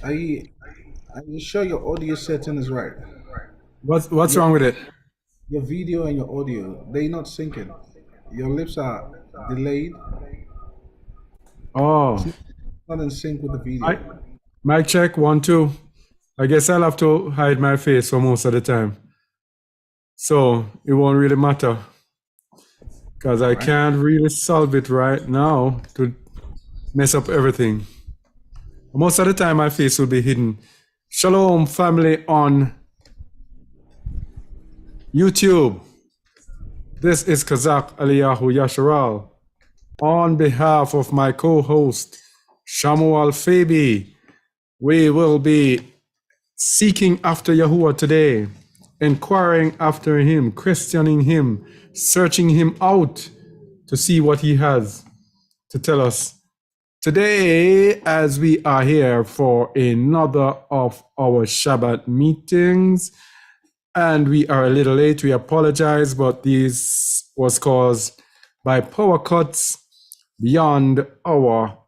Are you sure your audio setting is right? What's Your wrong with it? your video and your audio, they not syncing. Your lips are delayed. It's Oh, not in sync with the I video. mic check 1 2. I guess I'll have to hide my face for most of the time, so it won't really matter because All I right. can't really solve it right now to mess up everything. Most of the time, my face will be hidden. Shalom, family on YouTube. This is Kazak Aliyahu Yasharal. On behalf of my co-host Shamuel Fabi, we will be seeking after Yahuwah today, inquiring after him, questioning him, searching him out to see what he has to tell us today as we are here for another of our Shabbat meetings. And we are a little late. We apologize, but this was caused by power cuts beyond our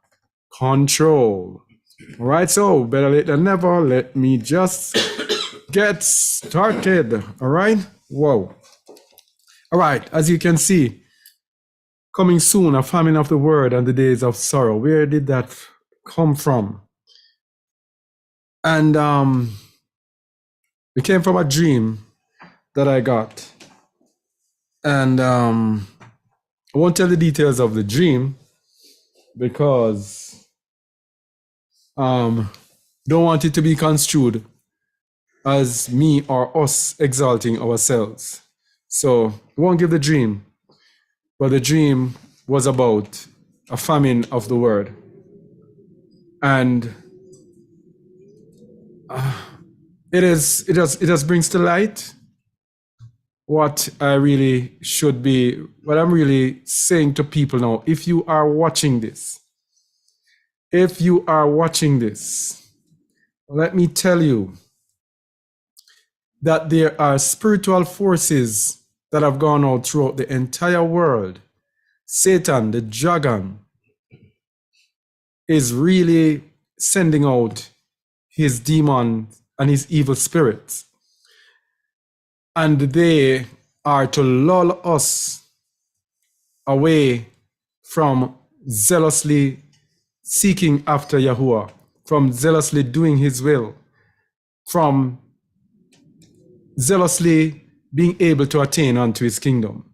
control. All right, so better late than never. Let me just get started. All right. Whoa. All right. As you can see, coming soon, a famine of the word and the days of sorrow. Where did that come from? And it came from a dream that I got. And I won't tell the details of the dream because don't want it to be construed as me or us exalting ourselves. So I won't give the dream, but the dream was about a famine of the word. And it just brings to light what I really should be, what I'm really saying to people now. If you are watching this, let me tell you that there are spiritual forces that have gone out throughout the entire world. Satan, the dragon, is really sending out his demon and his evil spirits. And they are to lull us away from zealously seeking after Yahuwah, from zealously doing his will, from zealously being able to attain unto his kingdom.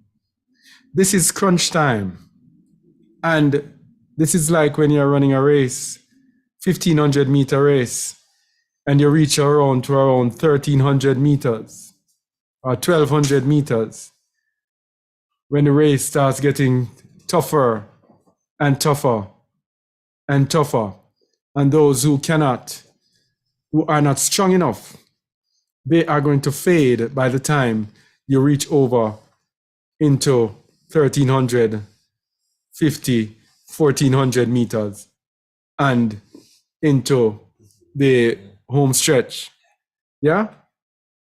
This is crunch time. And this is like when you're running a race, 1500-meter race, and you reach around 1300 meters or 1200 meters. When the race starts getting tougher and tougher and tougher, and those who are not strong enough, they are going to fade by the time you reach over into 1300, 1400 meters and into the home stretch. Yeah?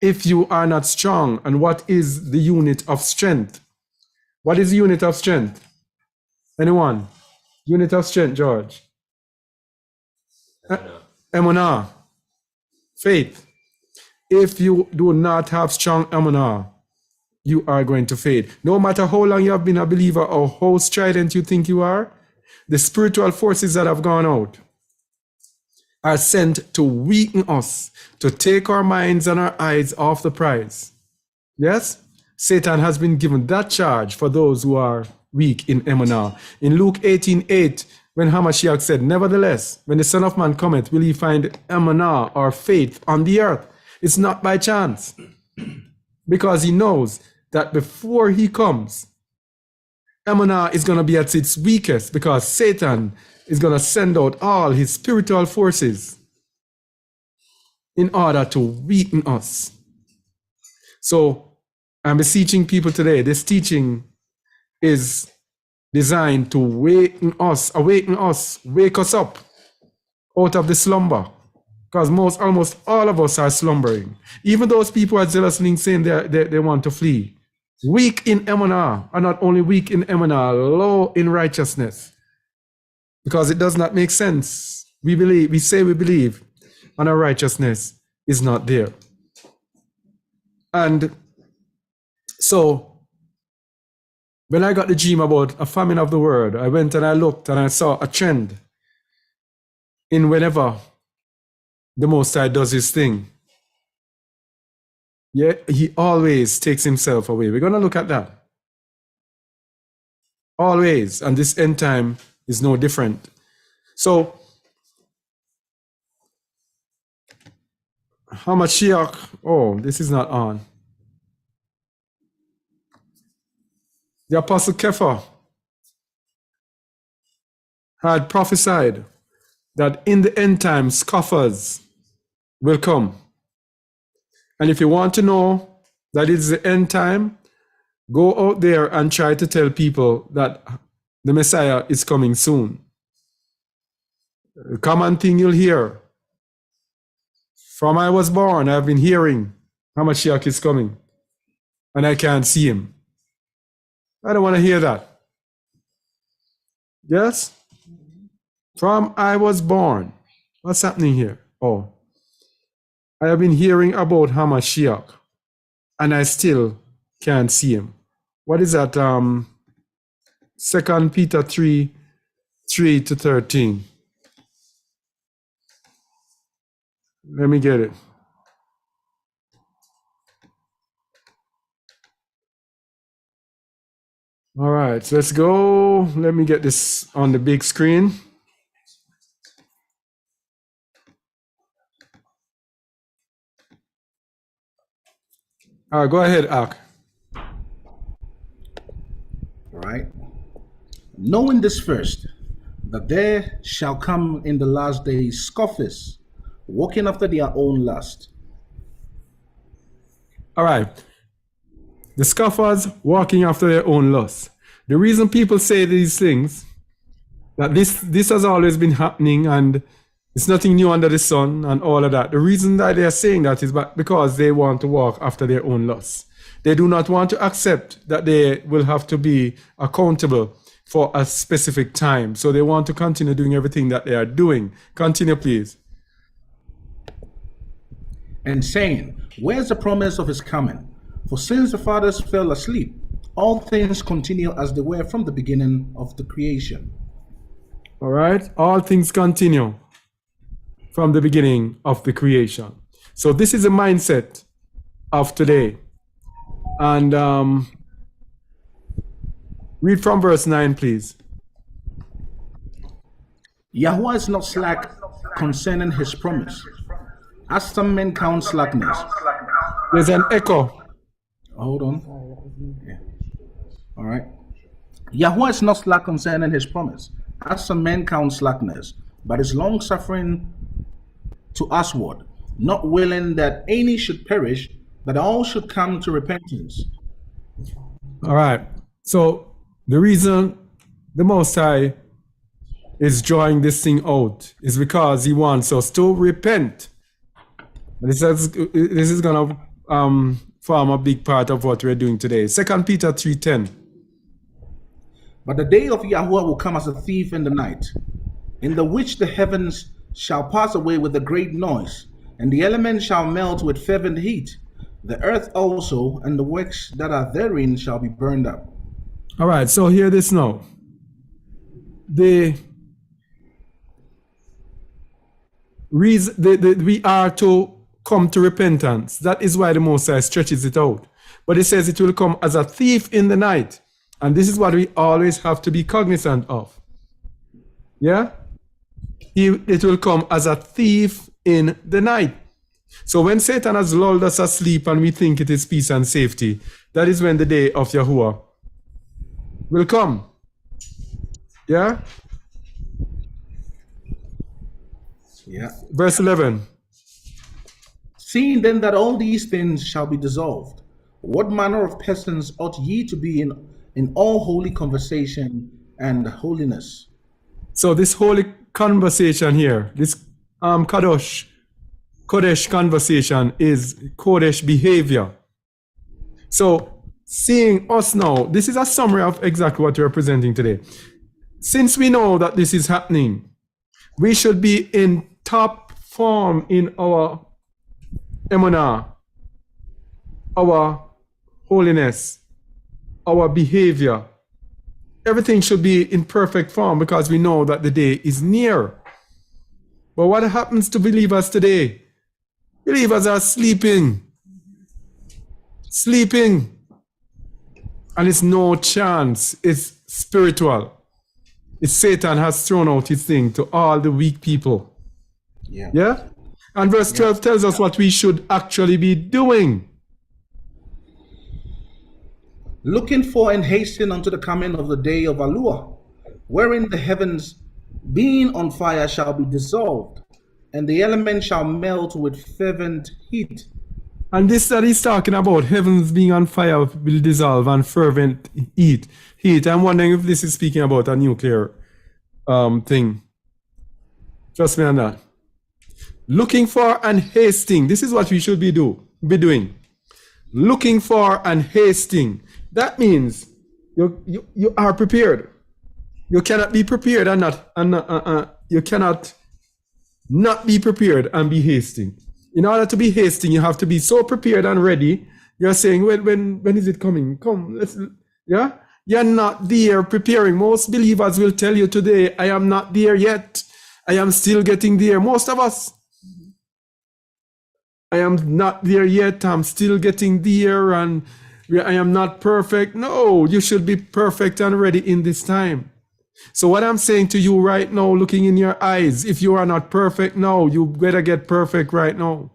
If you are not strong, and what is the unit of strength? What is the unit of strength? Anyone? Unit of strength, George? Emunah. Faith. If you do not have strong emunah, you are going to fade. No matter how long you have been a believer or how strident you think you are, the spiritual forces that have gone out are sent to weaken us, to take our minds and our eyes off the prize. Yes? Satan has been given that charge for those who are weak in emunah. In Luke 18:8, when Hamashiach said, "Nevertheless, when the Son of Man cometh, will he find emunah or faith on the earth?" It's not by chance, because he knows that before he comes, emunah is going to be at its weakest, because Satan is going to send out all his spiritual forces in order to weaken us. So I'm beseeching people today, this teaching is designed to awaken us, wake us up out of the slumber. Because almost all of us are slumbering. Even those people are zealously saying they want to flee. Weak in emunah, are not only weak in emunah, low in righteousness. Because it does not make sense. We say we believe, and our righteousness is not there. And so when I got the dream about a famine of the word, I went and I looked and I saw a trend in whenever the Most High does his thing. Yeah, he always takes himself away. We're going to look at that. Always. And this end time is no different. So, Hamashiach, oh, this is not on. The Apostle Kepha had prophesied that in the end time, scoffers will come. And if you want to know that it's the end time, go out there and try to tell people that the Messiah is coming soon. A common thing you'll hear. From I was born, I've been hearing Hamashiach is coming, and I can't see him. I don't want to hear that. Yes? From I was born. What's happening here? Oh, I have been hearing about Hamashiach, and I still can't see him. What is that? 2 Peter 3:3-13. Let me get it. All right, so let's go. Let me get this on the big screen. All right, go ahead, Ak. All right. Knowing this first, that there shall come in the last days scoffers, walking after their own lust. All right. The scoffers walking after their own lust. The reason people say these things, that this has always been happening and it's nothing new under the sun and all of that. The reason that they are saying that is because they want to walk after their own lusts. They do not want to accept that they will have to be accountable for a specific time. So they want to continue doing everything that they are doing. Continue, please. And saying, where's the promise of his coming? For since the fathers fell asleep, all things continue as they were from the beginning of the creation. All right. All things continue from the beginning of the creation. So this is a mindset of today. And read from verse 9, please. Yahuwah is not slack concerning his promise, as some men count slackness. There's an echo. Hold on. Yeah. All right. Yahuwah is not slack concerning his promise, as some men count slackness, but is long suffering to usward, not willing that any should perish, but all should come to repentance. All right. So the reason the Most High is drawing this thing out is because he wants us to repent. And this is going to form a big part of what we're doing today. 2 Peter 3:10. But the day of Yahuwah will come as a thief in the night, in the which the heavens shall pass away with a great noise, and the elements shall melt with fervent heat. The earth also and the works that are therein shall be burned up. All right, so hear this now. We are to come to repentance. That is why the Most High stretches it out. But it says it will come as a thief in the night. And this is what we always have to be cognizant of. Yeah? It will come as a thief in the night. So when Satan has lulled us asleep and we think it is peace and safety, that is when the day of Yahuwah will come. Yeah? Yeah. Verse 11. Seeing then that all these things shall be dissolved, what manner of persons ought ye to be in all holy conversation and holiness? So this holy conversation here, this Kodesh conversation is Kodesh behavior. So seeing us now, this is a summary of exactly what we're presenting today. Since we know that this is happening, we should be in top form in our emunah, our holiness, our behavior. Everything should be in perfect form because we know that the day is near. But what happens to believers today? Believers are sleeping. And it's no chance. It's spiritual. It's Satan has thrown out his thing to all the weak people. Yeah? And verse 12 tells us what we should actually be doing. Looking for and hastening unto the coming of the day of Yahuwah, wherein the heavens being on fire shall be dissolved, and the elements shall melt with fervent heat. And this that he's talking about, heavens being on fire will dissolve and fervent heat. I'm wondering if this is speaking about a nuclear thing. Trust me on that. Looking for and hasting. This is what we should be doing. Looking for and hasting. That means you are prepared. You cannot be prepared and you cannot not be prepared and be hasting. In order to be hasting, you have to be so prepared and ready. You're saying, when is it coming? Come, yeah? You're not there preparing. Most believers will tell you today, I am not there yet. I am still getting there. Most of us. I am not there yet. I'm still getting there and I am not perfect. No, you should be perfect and ready in this time. So what I'm saying to you right now, looking in your eyes, if you are not perfect now, you better get perfect right now.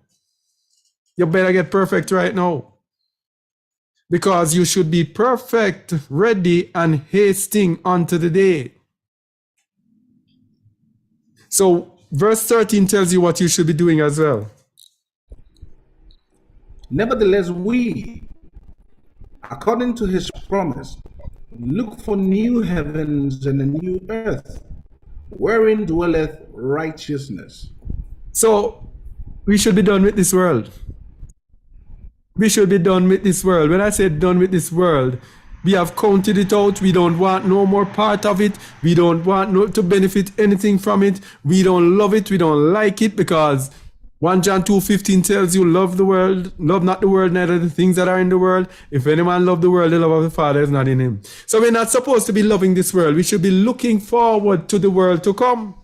You better get perfect right now. Because you should be perfect, ready, and hasting unto the day. So verse 13 tells you what you should be doing as well. Nevertheless, we, according to his promise, look for new heavens and a new earth, wherein dwelleth righteousness. So we should be done with this world. We should be done with this world. When I say done with this world, we have counted it out. We don't want no more part of it. We don't want to benefit anything from it. We don't love it. We don't like it because 1 John 2:15 tells you, love the world, love not the world, neither the things that are in the world. If any man love the world, the love of the Father is not in him. So we're not supposed to be loving this world. We should be looking forward to the world to come.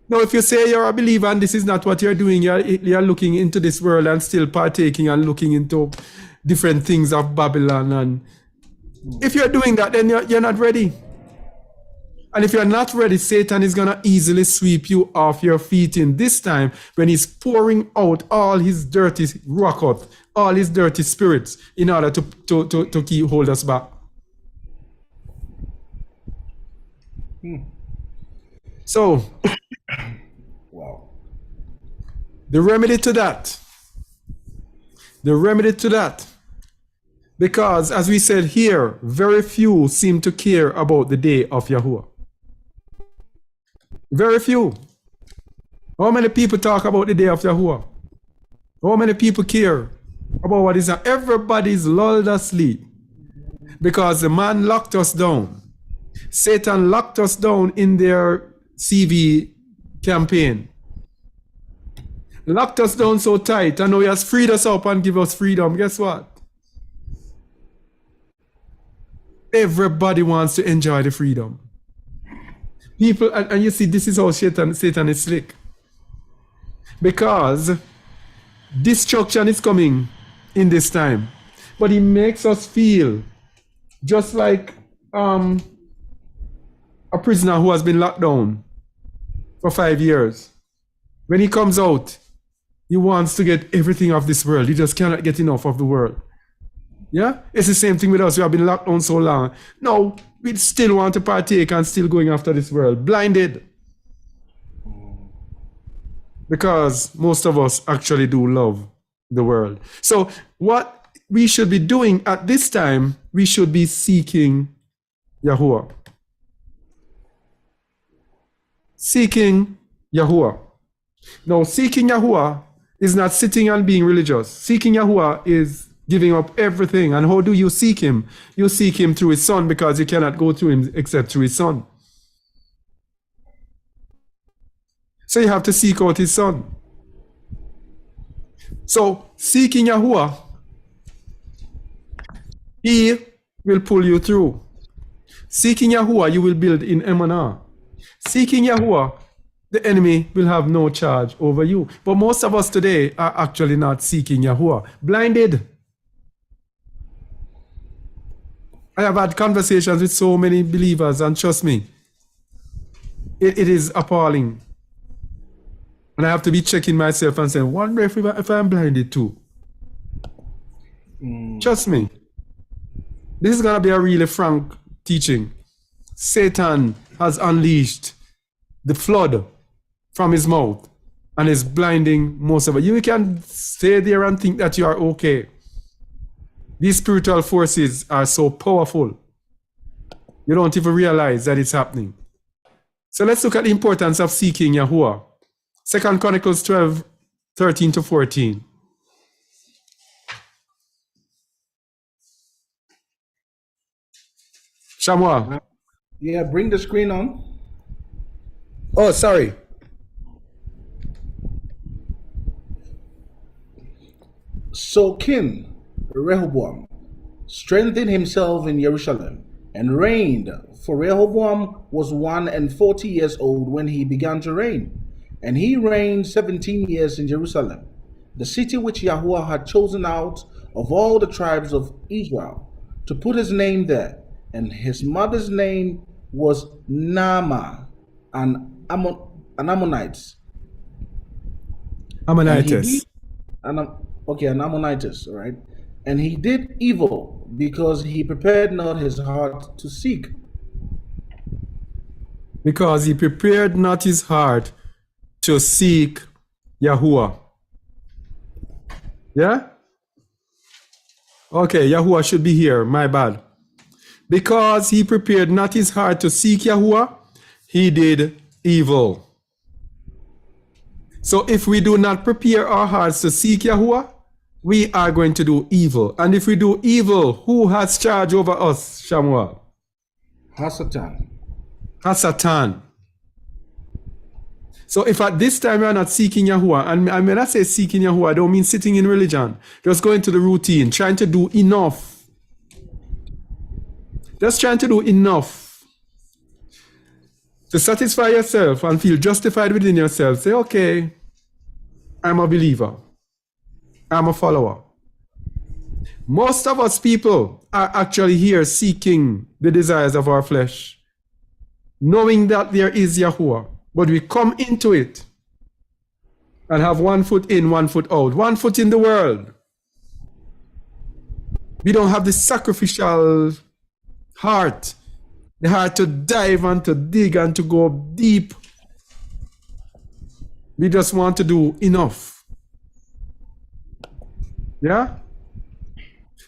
Now, if you say you're a believer and this is not what you're doing, you're looking into this world and still partaking and looking into different things of Babylon. And if you're doing that, then you're not ready. And if you're not ready, Satan is going to easily sweep you off your feet in this time when he's pouring out all his dirty ruachot, all his dirty spirits in order to keep hold us back. So, wow. The remedy to that, because as we said here, very few seem to care about the day of Yahuwah. Very few. How many people talk about the day of Yahuwah? How many people care about what is that? Everybody's lulled asleep because the man locked us down. Satan locked us down in their CV campaign. Locked us down so tight, and now he has freed us up and give us freedom. Guess what? Everybody wants to enjoy the freedom. People, and you see, this is how Satan is slick. Because destruction is coming in this time. But he makes us feel just like a prisoner who has been locked down for 5 years. When he comes out, he wants to get everything of this world. He just cannot get enough of the world. Yeah? It's the same thing with us. We have been locked down so long. No, we still want to partake and still going after this world. Blinded. Because most of us actually do love the world. So what we should be doing at this time, we should be seeking Yahuwah. Seeking Yahuwah. Now, seeking Yahuwah is not sitting and being religious. Seeking Yahuwah is giving up everything. And how do you seek him? You seek him through his son because you cannot go to him except through his son. So you have to seek out his son. So seeking Yahuwah, he will pull you through. Seeking Yahuwah, you will build in Emanah. Seeking Yahuwah, the enemy will have no charge over you. But most of us today are actually not seeking Yahuwah. Blinded. I have had conversations with so many believers, and trust me, it is appalling. And I have to be checking myself and saying, wonder if I'm blinded too. Trust me. This is going to be a really frank teaching. Satan has unleashed the flood from his mouth and is blinding most of it. You can stay there and think that you are okay. These spiritual forces are so powerful. You don't even realize that it's happening. So let's look at the importance of seeking Yahuwah. 2 Chronicles 12, 13 to 14. Shamwa. Yeah, bring the screen on. Oh, sorry. So King Rehoboam strengthened himself in Jerusalem and reigned, for Rehoboam was 140 years old when he began to reign. And he reigned 17 years in Jerusalem, the city which Yahuwah had chosen out of all the tribes of Israel, to put his name there. And his mother's name was Naamah, an Ammonites. Ammonites. An Ammonites, all right? And he did evil because he prepared not his heart to seek. Because he prepared not his heart to seek Yahuwah. Yeah? Okay, Yahuwah should be here. My bad. Because he prepared not his heart to seek Yahuwah, he did evil. So if we do not prepare our hearts to seek Yahuwah, we are going to do evil. And if we do evil, who has charge over us, Shamuel? Hasatan. Hasatan. So if at this time you are not seeking Yahuwah, and when I say seeking Yahuwah, I don't mean sitting in religion, just going to the routine, trying to do enough. Just trying to do enough to satisfy yourself and feel justified within yourself. Say, okay, I'm a believer. I'm a follower. Most of us people are actually here seeking the desires of our flesh, knowing that there is Yahuwah. But we come into it and have 1 foot in, 1 foot out, 1 foot in the world. We don't have the sacrificial heart, the heart to dive and to dig and to go deep. We just want to do enough. Yeah?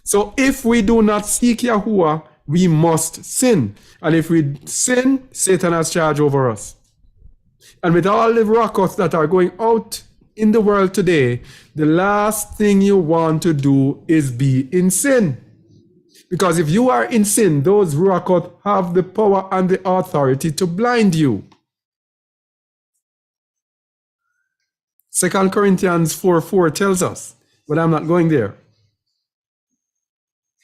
So if we do not seek Yahuwah, we must sin. And if we sin, Satan has charge over us. And with all the rockets that are going out in the world today, the last thing you want to do is be in sin. Because if you are in sin, those rockets have the power and the authority to blind you. 2 Corinthians 4:4 tells us, but I'm not going there,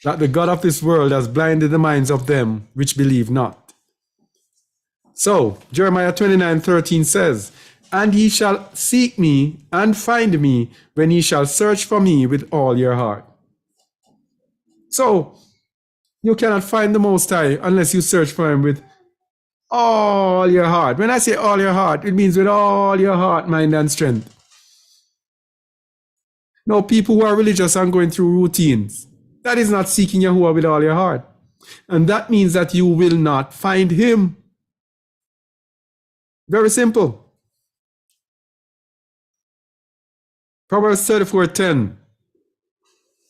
that the God of this world has blinded the minds of them which believe not. So, Jeremiah 29:13 says, and ye shall seek me and find me when ye shall search for me with all your heart. So, you cannot find the Most High unless you search for him with all your heart. When I say all your heart, it means with all your heart, mind, and strength. Now, people who are religious and going through routines, that is not seeking Yahuwah with all your heart. And that means that you will not find him. Very simple. Proverbs 34:10.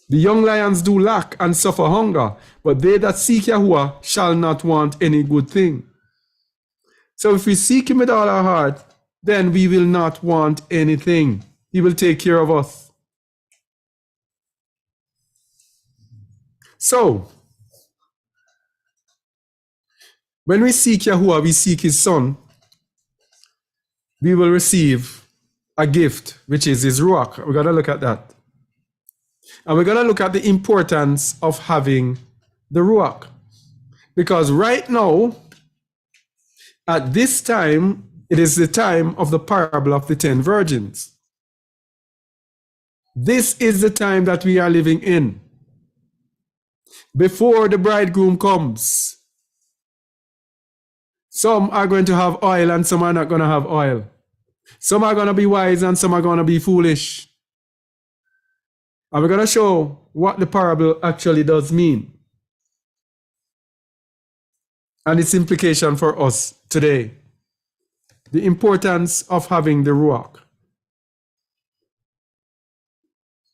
The young lions do lack and suffer hunger, but they that seek Yahuwah shall not want any good thing. So if we seek him with all our heart, then we will not want anything. He will take care of us. So, when we seek Yahuwah, we seek his son. we will receive a gift, which is his Ruach. We're going to look at that. And we're going to look at the importance of having the Ruach. Because right now, at this time, it is the time of the parable of the 10 virgins. This is the time that we are living in. Before the bridegroom comes, some are going to have oil and some are not going to have oil. Some are going to be wise and some are going to be foolish. And we're going to show what the parable actually does mean and its implication for us today. The importance of having the Ruach.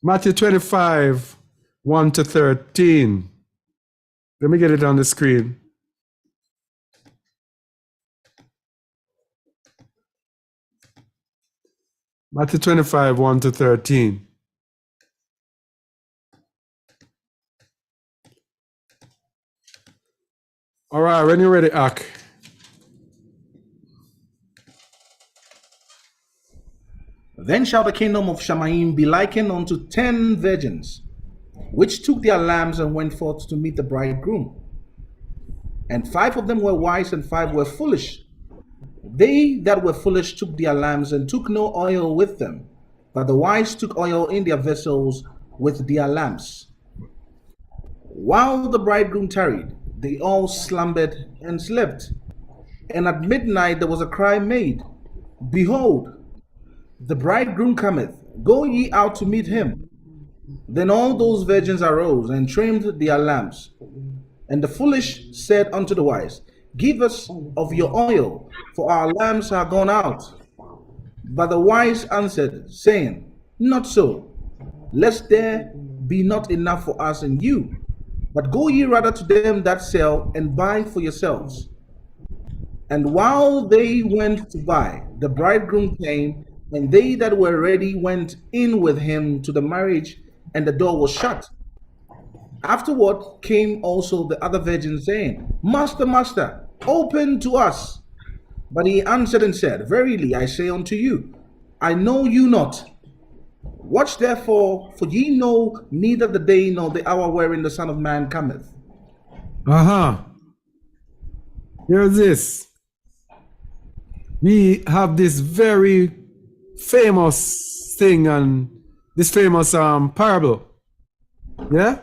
Matthew 25, 1 to 13. Let me get it on the screen. Matthew 25, 1 to 13. All right, when you're ready, Ak. Then shall the kingdom of Shamaim be likened unto 10 virgins, which took their lamps and went forth to meet the bridegroom. And 5 of them were wise, and 5 were foolish. They that were foolish took their lamps and took no oil with them, but the wise took oil in their vessels with their lamps. While the bridegroom tarried, they all slumbered and slept. And at midnight there was a cry made, Behold, the bridegroom cometh, go ye out to meet him. Then all those virgins arose and trimmed their lamps. And the foolish said unto the wise, Give us of your oil, for our lamps are gone out. But the wise answered, saying, Not so, lest there be not enough for us and you. But go ye rather to them that sell, and buy for yourselves. And while they went to buy, the bridegroom came, and they that were ready went in with him to the marriage, and the door was shut. Afterward came also the other virgins, saying, Master, Master, open to us. But he answered and said, Verily I say unto you, I know you not. Watch therefore, for ye know neither the day nor the hour wherein the Son of Man cometh. Here's this. We have this very famous thing and this famous parable. Yeah?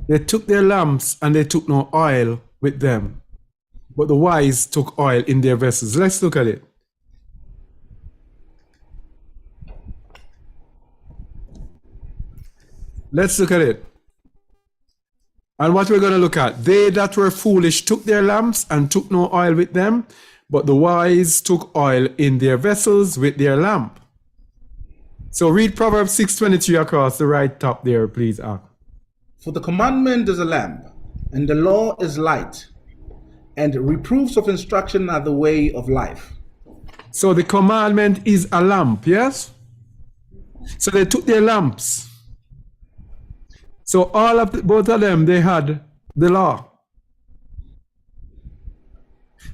They took their lamps and they took no oil with them. But the wise took oil in their vessels. Let's look at it. Let's look at it. And what we're going to look at, they that were foolish took their lamps and took no oil with them, but the wise took oil in their vessels with their lamp. So read Proverbs 6:23 across the right top there, please, Ak. For the commandment is a lamp, and the law is light, and reproofs of instruction are the way of life. So the commandment is a lamp, yes? So they took their lamps. So both of them, they had the law.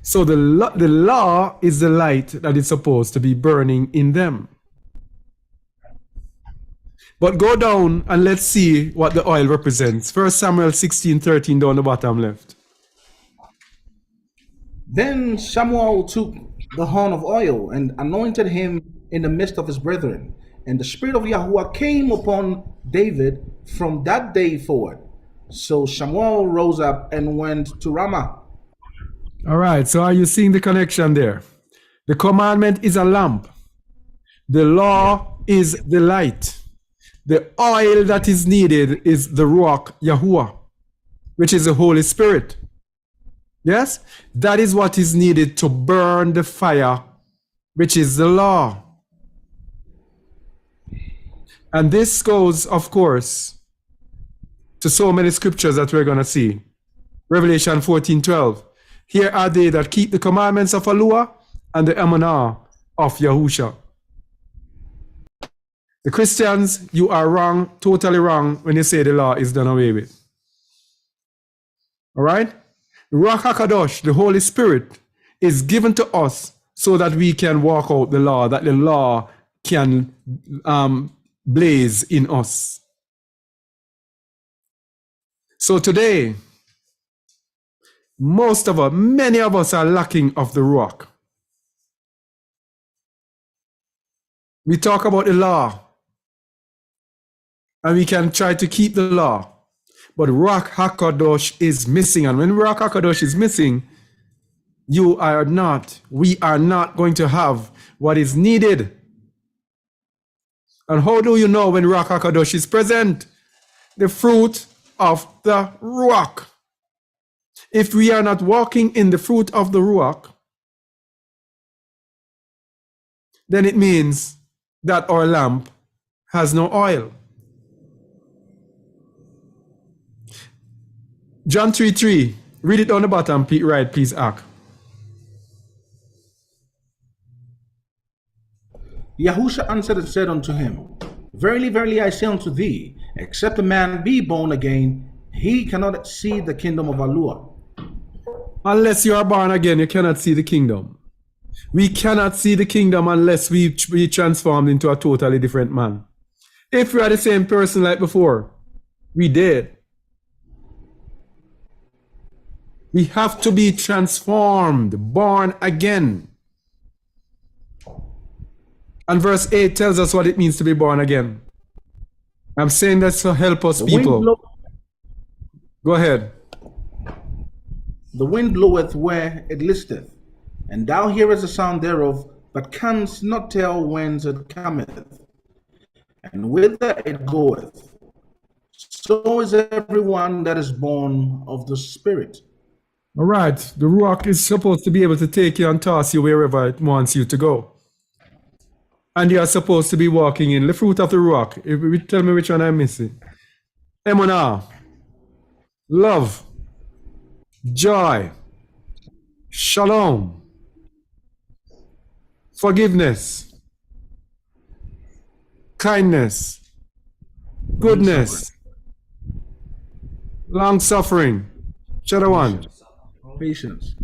So the law is the light that is supposed to be burning in them. But go down and let's see what the oil represents. 1 Samuel 16:13 down the bottom left. Then Samuel took the horn of oil and anointed him in the midst of his brethren. And the Spirit of Yahuwah came upon David from that day forward. So Samuel rose up and went to Ramah. All right, so are you seeing the connection there? The commandment is a lamp. The law is the light. The oil that is needed is the Ruach Yahuwah, which is the Holy Spirit. Yes? That is what is needed to burn the fire, which is the law. And this goes, of course, to so many scriptures that we're going to see. Revelation 14:12. Here are they that keep the commandments of Yahuwah and the emanah of Yahusha. The Christians, you are wrong, totally wrong, when you say the law is done away with. All right? Ruach HaKadosh, the Holy Spirit, is given to us so that we can walk out the law, that the law can blaze in us. So today, many of us are lacking of the Ruach. We talk about the law, and we can try to keep the law, but Ruach HaKadosh is missing. And when Ruach HaKadosh is missing, we are not going to have what is needed. And how do you know when Ruach HaKadosh is present? The fruit of the Ruach. If we are not walking in the fruit of the Ruach, then it means that our lamp has no oil. John 3:3. Read it on the bottom, right, please, Ak. Yahusha answered and said unto him, Verily, verily, I say unto thee, except a man be born again, he cannot see the kingdom of Allah. Unless you are born again, you cannot see the kingdom. We cannot see the kingdom unless we be transformed into a totally different man. If we are the same person like before, we did. We have to be transformed, born again. And verse 8 tells us what it means to be born again. I'm saying that to help us, people. Go ahead. The wind bloweth where it listeth, and thou hearest the sound thereof, but canst not tell whence it cometh, and whither it goeth. So is everyone that is born of the Spirit. All right. The Ruach is supposed to be able to take you and toss you wherever it wants you to go. And you are supposed to be walking in the fruit of the Ruach. If you tell me which one I'm missing. Emunah, love, joy, shalom, forgiveness, kindness, goodness, long suffering. Shadow one. Patience.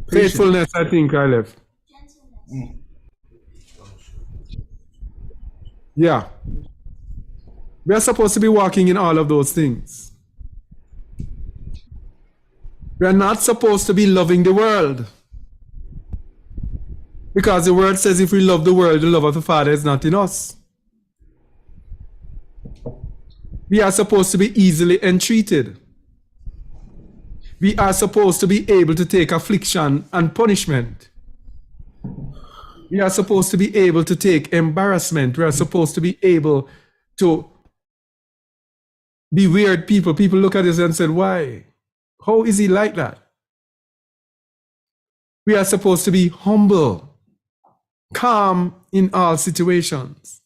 Faithfulness, I think I left. Yeah. We are supposed to be walking in all of those things. We are not supposed to be loving the world. Because the word says if we love the world, the love of the Father is not in us. We are supposed to be easily entreated. We are supposed to be able to take affliction and punishment. We are supposed to be able to take embarrassment. We are supposed to be able to be weird people. People look at us and say, why? How is he like that? We are supposed to be humble, calm in all situations.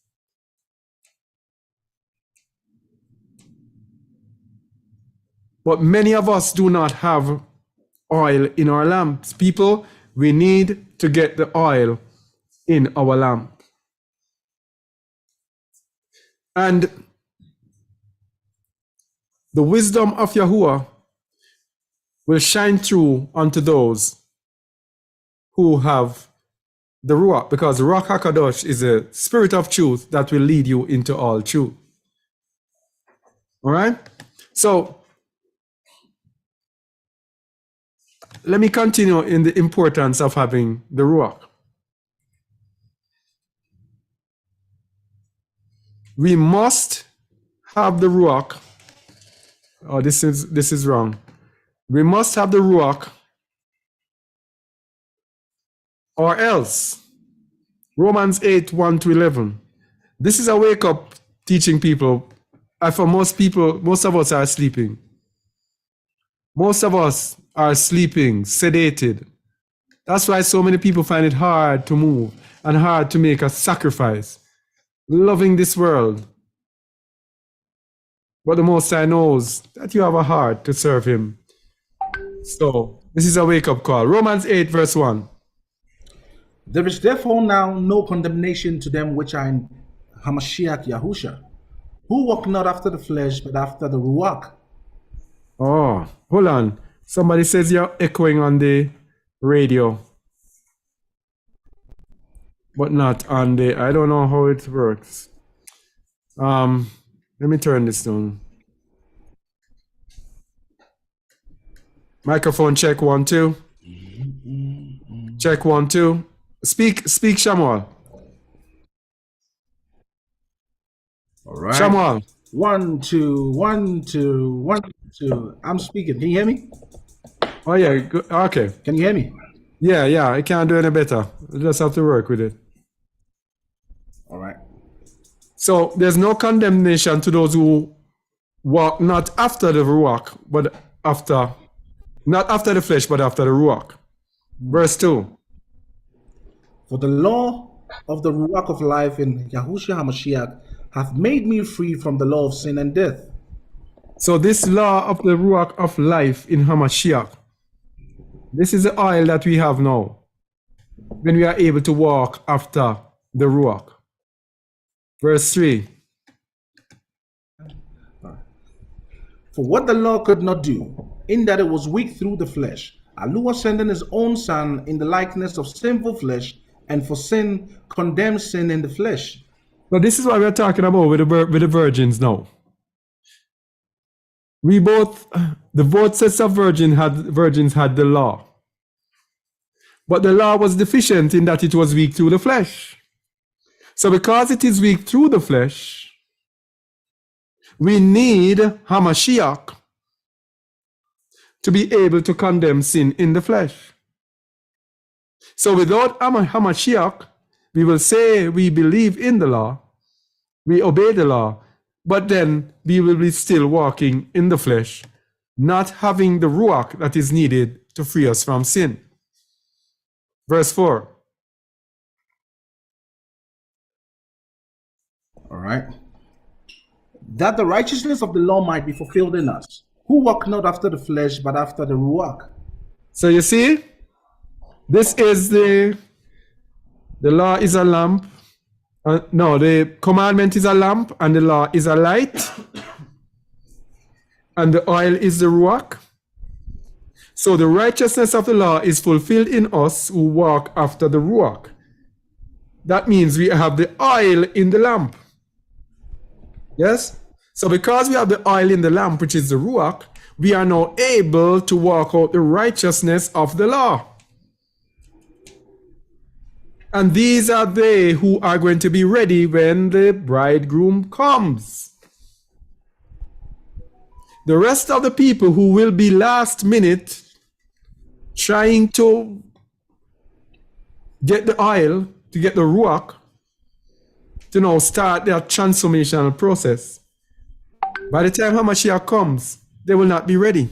But many of us do not have oil in our lamps. People, we need to get the oil in our lamp. And the wisdom of Yahuwah will shine through unto those who have the Ruach, because the Ruach HaKadosh is a spirit of truth that will lead you into all truth. All right? So, let me continue in the importance of having the Ruach. We must have the Ruach. Oh, this is wrong. We must have the Ruach, or else. Romans 8, 1-11. This is a wake-up teaching people. For most people, most of us are sleeping. Most of us are sleeping, sedated. That's why so many people find it hard to move and hard to make a sacrifice, loving this world. But the Most High knows that you have a heart to serve Him. So, this is a wake-up call. Romans 8, verse 1. There is therefore now no condemnation to them which are in Hamashiach Yahusha, who walk not after the flesh, but after the Ruach. Oh, hold on. Somebody says you're echoing on the radio. but not on the, I don't know how it works. Let me turn this down. Microphone check 1 2. Check 1 2. Speak, Shamuel. All right. Shamuel. 1 2 1 2 1 2. I'm speaking. Can you hear me? Oh yeah, good. Okay. Can you hear me? Yeah, I can't do any better. I just have to work with it. All right. So there's no condemnation to those who walk not after the Ruach, but after, not after the flesh, but after the Ruach. Verse 2. For the law of the Ruach of life in Yahusha HaMashiach hath made me free from the law of sin and death. So this law of the Ruach of life in Hamashiach, this is the oil that we have now when we are able to walk after the Ruach. Verse 3. For what the law could not do, in that it was weak through the flesh, Yahuwah sending his own Son in the likeness of sinful flesh, and for sin condemned sin in the flesh. So this is what we're talking about with the virgins now. Both sets of virgins had the law. But the law was deficient in that it was weak through the flesh. So because it is weak through the flesh, we need Hamashiach to be able to condemn sin in the flesh. So without Hamashiach, we will say we believe in the law, we obey the law, but then we will be still walking in the flesh, not having the Ruach that is needed to free us from sin. Verse 4. All right. That the righteousness of the law might be fulfilled in us, who walk not after the flesh, but after the Ruach. So you see, this is the law is a lamp. No, the commandment is a lamp, and the law is a light, and the oil is the Ruach. So the righteousness of the law is fulfilled in us who walk after the Ruach. That means we have the oil in the lamp. Yes? So because we have the oil in the lamp, which is the Ruach, we are now able to walk out the righteousness of the law. And these are they who are going to be ready when the bridegroom comes. The rest of the people who will be last minute trying to get the oil, to get the Ruach, to now start their transformational process. By the time Hamashiach comes, they will not be ready.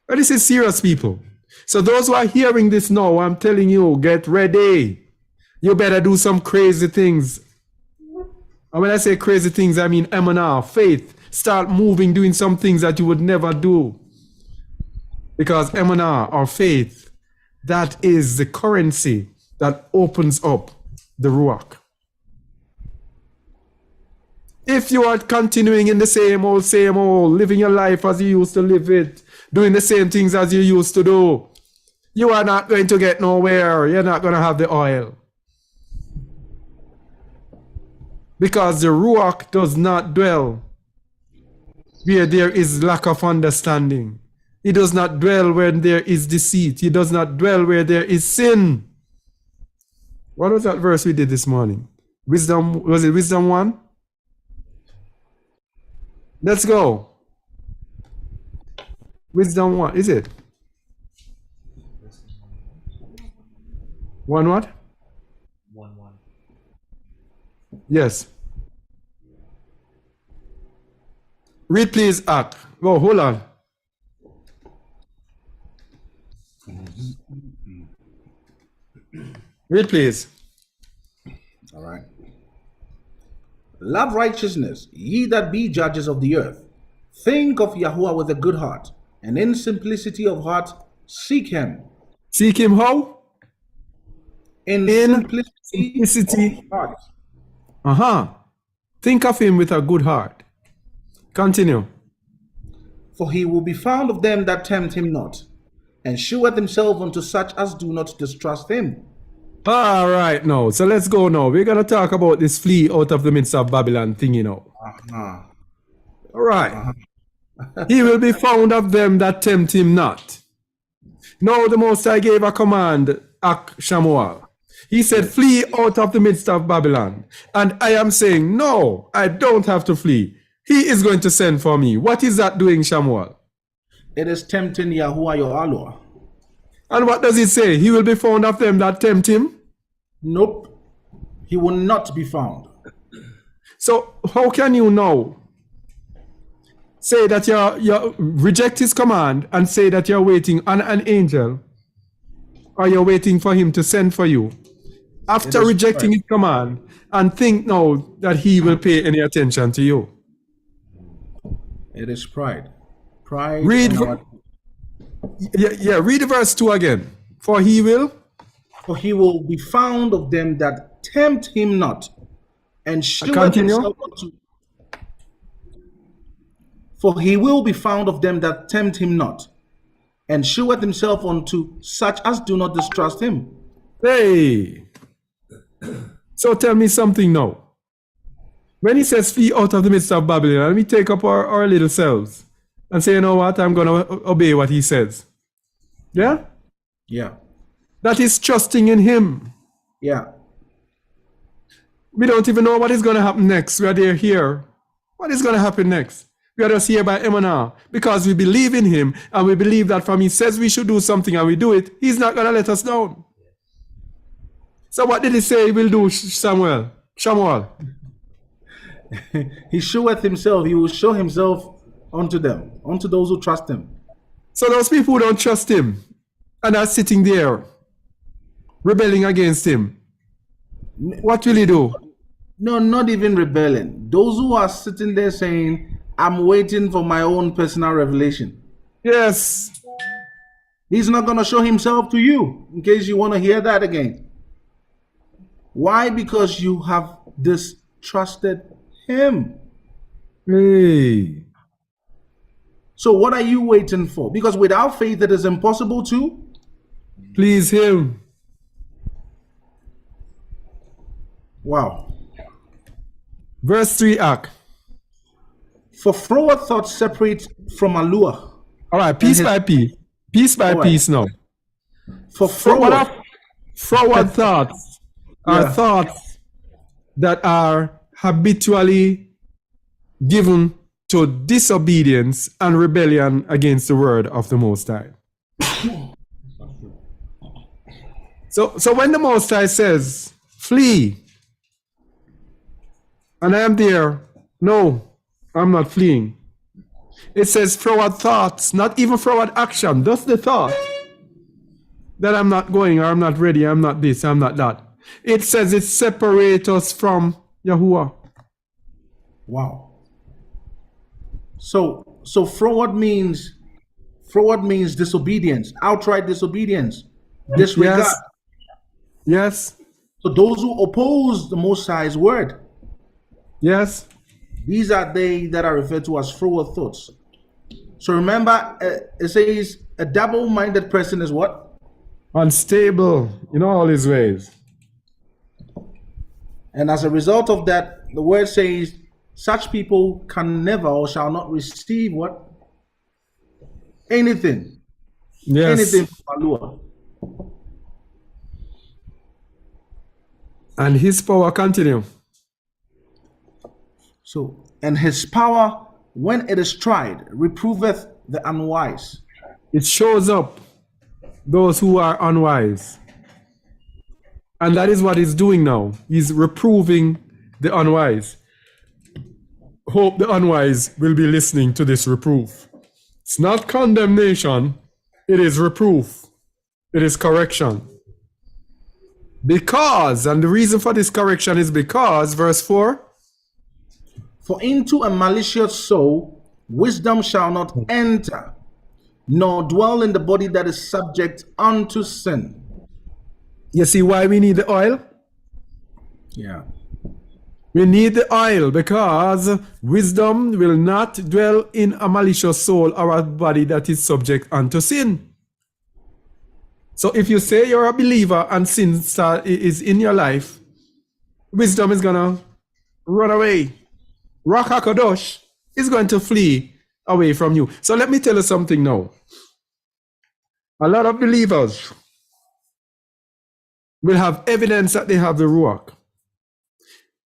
But this is serious, people. So those who are hearing this now, I'm telling you, get ready. You better do some crazy things. And when I say crazy things, I mean emanah, faith. Start moving, doing some things that you would never do. Because emanah, or faith, that is the currency that opens up the Ruach. If you are continuing in the same old, living your life as you used to live it, doing the same things as you used to do, you are not going to get nowhere. You're not going to have the oil. Because the Ruach does not dwell where there is lack of understanding. It does not dwell where there is deceit. It does not dwell where there is sin. What was that verse we did this morning? Wisdom, was it Wisdom 1? Let's go. Wisdom 1, is it? 1 what? 1:1. Yes. Read please, Ak. Oh, hold on. Read please. All right. Love righteousness, ye that be judges of the earth. Think of Yahuwah with a good heart, and in simplicity of heart seek him. Seek him how? In simplicity of heart. Think of him with a good heart. Continue. For he will be found of them that tempt him not, and sheweth himself unto such as do not distrust him. All right, now. So let's go now. We're going to talk about this flee out of the midst of Babylon thing, you know. Uh-huh. All right. He will be found of them that tempt him not. Now the Most High gave a command, Shamuel. He said, flee out of the midst of Babylon. And I am saying, no, I don't have to flee. He is going to send for me. What is that doing, Shamuel? It is tempting Yahuwah your Allah. And what does it say? He will be found of them that tempt him? Nope. He will not be found. So how can you now say that you reject his command and say that you're waiting on an angel, or you're waiting for him to send for you after rejecting his command, and think now that he will pay any attention to you? It is pride. Pride. Read read verse 2 again. For he will be found of them that tempt him not, and sheweth Continue. himself unto. For he will be found of them that tempt him not, and sheweth himself unto such as do not distrust him. Hey. So tell me something now. When he says flee out of the midst of Babylon, let me take up our little selves and say, you know what, I'm going to obey what he says. Yeah? Yeah. That is trusting in him. Yeah. We don't even know what is going to happen next. We are there here. What is going to happen next? We are just here by Emana because we believe in him, and we believe that from he says we should do something and we do it, he's not going to let us down. So what did he say he will do, Shamuel? He showeth himself. He will show himself unto them, unto those who trust him. So those people who don't trust him and are sitting there rebelling against him, what will he do? No, not even rebelling. Those who are sitting there saying, I'm waiting for my own personal revelation. Yes. He's not going to show himself to you, in case you want to hear that again. Why? Because you have distrusted him. Hey. So what are you waiting for? Because without faith, it is impossible to please him. Wow. Verse 3, Ak. For froward thoughts separate from allure. All right, piece by piece. Piece by piece now. For froward thoughts are thoughts that are habitually given to disobedience and rebellion against the word of the Most High. So when the Most High says, flee, and I am there, no, I'm not fleeing. It says forward thoughts, not even forward action, just the thought that I'm not going, or I'm not ready, I'm not this, I'm not that. It says it separates us from Yahuwah. Wow. So forward means disobedience, outright disobedience, disregard. Yes. So those who oppose the Most High's word. Yes. These are they that are referred to as forward thoughts. So remember, it says a double-minded person is what? Unstable in all his ways. And as a result of that, the word says such people can never or shall not receive what? Anything. Yes. Anything from Allah. And his power continue. So, and his power, when it is tried, reproveth the unwise. It shows up those who are unwise. And that is what he's doing now. He's reproving the unwise. Hope the unwise will be listening to this reproof. It's not condemnation, it is reproof. It is correction. Because, and the reason for this correction is because, verse 4, for into a malicious soul wisdom shall not enter, nor dwell in the body that is subject unto sin. You see why we need the oil? Yeah. We need the oil because wisdom will not dwell in a malicious soul or a body that is subject unto sin. So if you say you're a believer and sin is in your life, wisdom is gonna run away. Ruach HaKadosh is going to flee away from you. So let me tell you something now. A lot of believers will have evidence that they have the Ruach.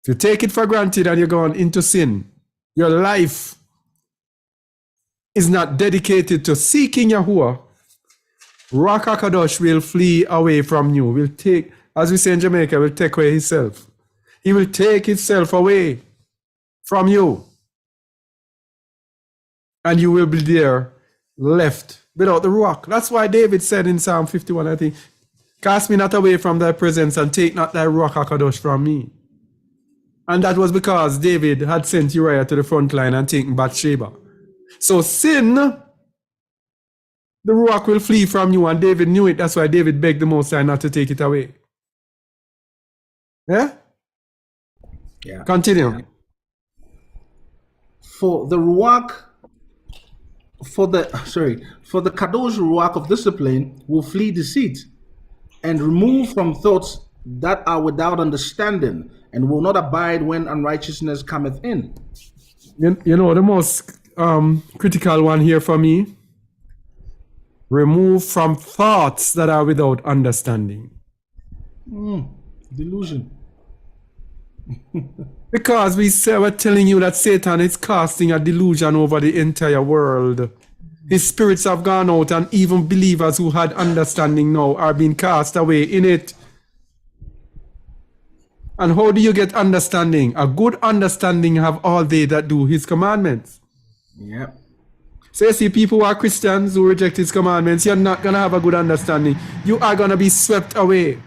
If you take it for granted and you're going into sin, your life is not dedicated to seeking Yahuwah, Ruach HaKadosh will flee away from you. Will take, as we say in Jamaica, will take away himself. He will take himself away from you. And you will be there left without the Ruach. That's why David said in Psalm 51, I think, cast me not away from thy presence and take not thy Ruach HaKadosh from me. And that was because David had sent Uriah to the front line and taken Bathsheba. So sin, the Ruach will flee from you, and David knew it. That's why David begged the Most High not to take it away. Yeah? Yeah. Continue. For the Kadosh Ruach of discipline will flee deceit and remove from thoughts that are without understanding and will not abide when unrighteousness cometh in. You know, the most critical one here for me, remove from thoughts that are without understanding. Delusion. Because we're telling you that Satan is casting a delusion over the entire world. His spirits have gone out, and even believers who had understanding now are being cast away in it. And how do you get understanding? A good understanding have all they that do his commandments. Yeah. So you see, people who are Christians who reject his commandments, you're not going to have a good understanding. You are going to be swept away.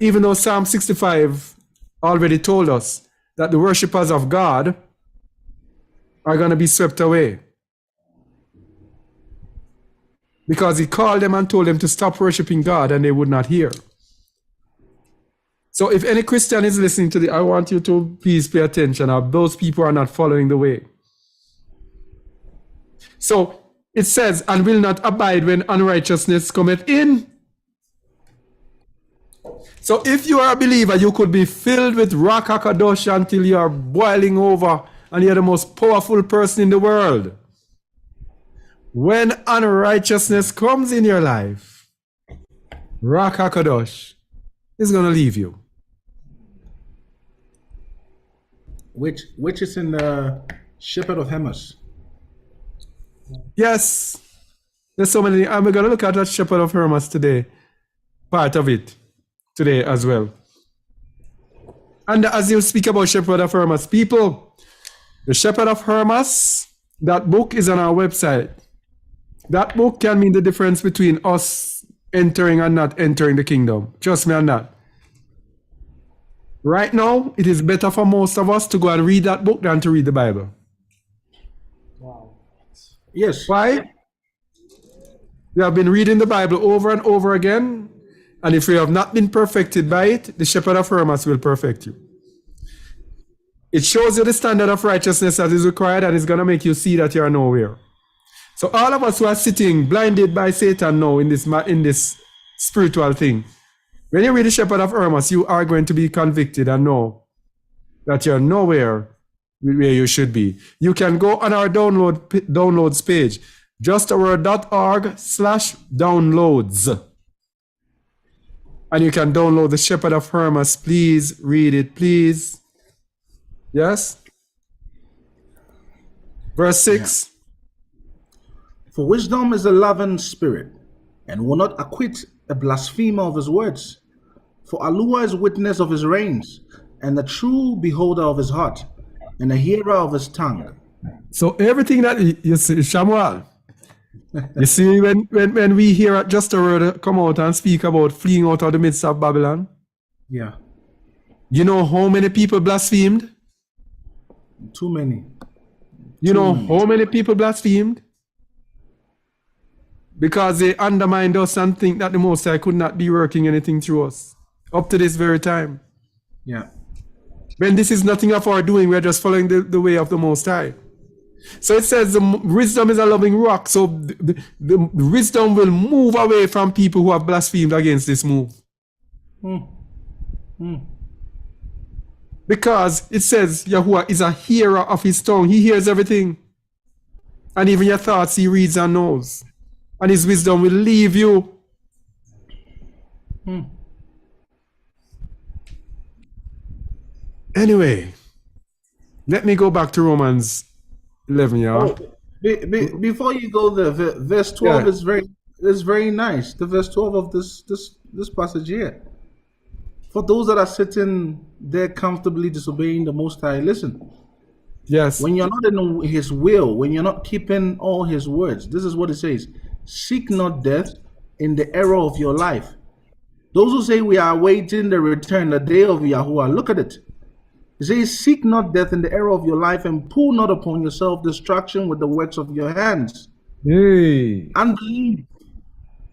Even though Psalm 65 already told us that the worshippers of God are going to be swept away. Because he called them and told them to stop worshiping God, and they would not hear. So if any Christian is listening to I want you to please pay attention. Those people are not following the way. So it says, and will not abide when unrighteousness cometh in. So if you are a believer, you could be filled with Ruach HaKadosh until you are boiling over and you're the most powerful person in the world. When unrighteousness comes in your life, Ruach HaKadosh is going to leave you. Which is in the Shepherd of Hermas. Yes. There's so many. And we're going to look at that Shepherd of Hermas today. Part of it today as well. And as you speak about Shepherd of Hermas, people, the Shepherd of Hermas, that book is on our website. That book can mean the difference between us entering and not entering the kingdom. Trust me on that. Right now, it is better for most of us to go and read that book than to read the Bible. Wow. Yes. Why? We have been reading the Bible over and over again, and if we have not been perfected by it, the Shepherd of Hermas will perfect you. It shows you the standard of righteousness that is required, and it's going to make you see that you are nowhere. So all of us who are sitting blinded by Satan now in this spiritual thing, when you read the Shepherd of Hermas, you are going to be convicted and know that you're nowhere where you should be. You can go on our downloads page, justaWord.org/downloads. And you can download the Shepherd of Hermas. Please read it, please. Yes? Verse 6. Yeah. For wisdom is a loving spirit, and will not acquit a blasphemer of his words. For Yahuwah is witness of his reigns, and the true beholder of his heart, and the hearer of his tongue. So everything that you see, Shamuel, you see when we hear just a word come out and speak about fleeing out of the midst of Babylon, Yeah. you know how many people blasphemed? Too many. You know how many people blasphemed? Because they undermined us and think that the Most High could not be working anything through us up to this very time. Yeah. When this is nothing of our doing, we're just following the way of the Most High. So it says the wisdom is a loving rock. So the wisdom will move away from people who have blasphemed against this move. Because it says Yahuwah is a hearer of his tongue. He hears everything. And even your thoughts he reads and knows. And his wisdom will leave you. Anyway, let me go back to Romans 11, y'all. Before you go there, verse 12 is very nice. The verse 12 of this passage here. For those that are sitting there comfortably disobeying the Most High, listen. Yes. When you're not in his will, when you're not keeping all his words, this is what it says. Seek not death in the era of your life. Those who say we are awaiting the return, the day of Yahuwah, look at it. It says, seek not death in the era of your life, and pull not upon yourself destruction with the works of your hands. Hey. Unbelief.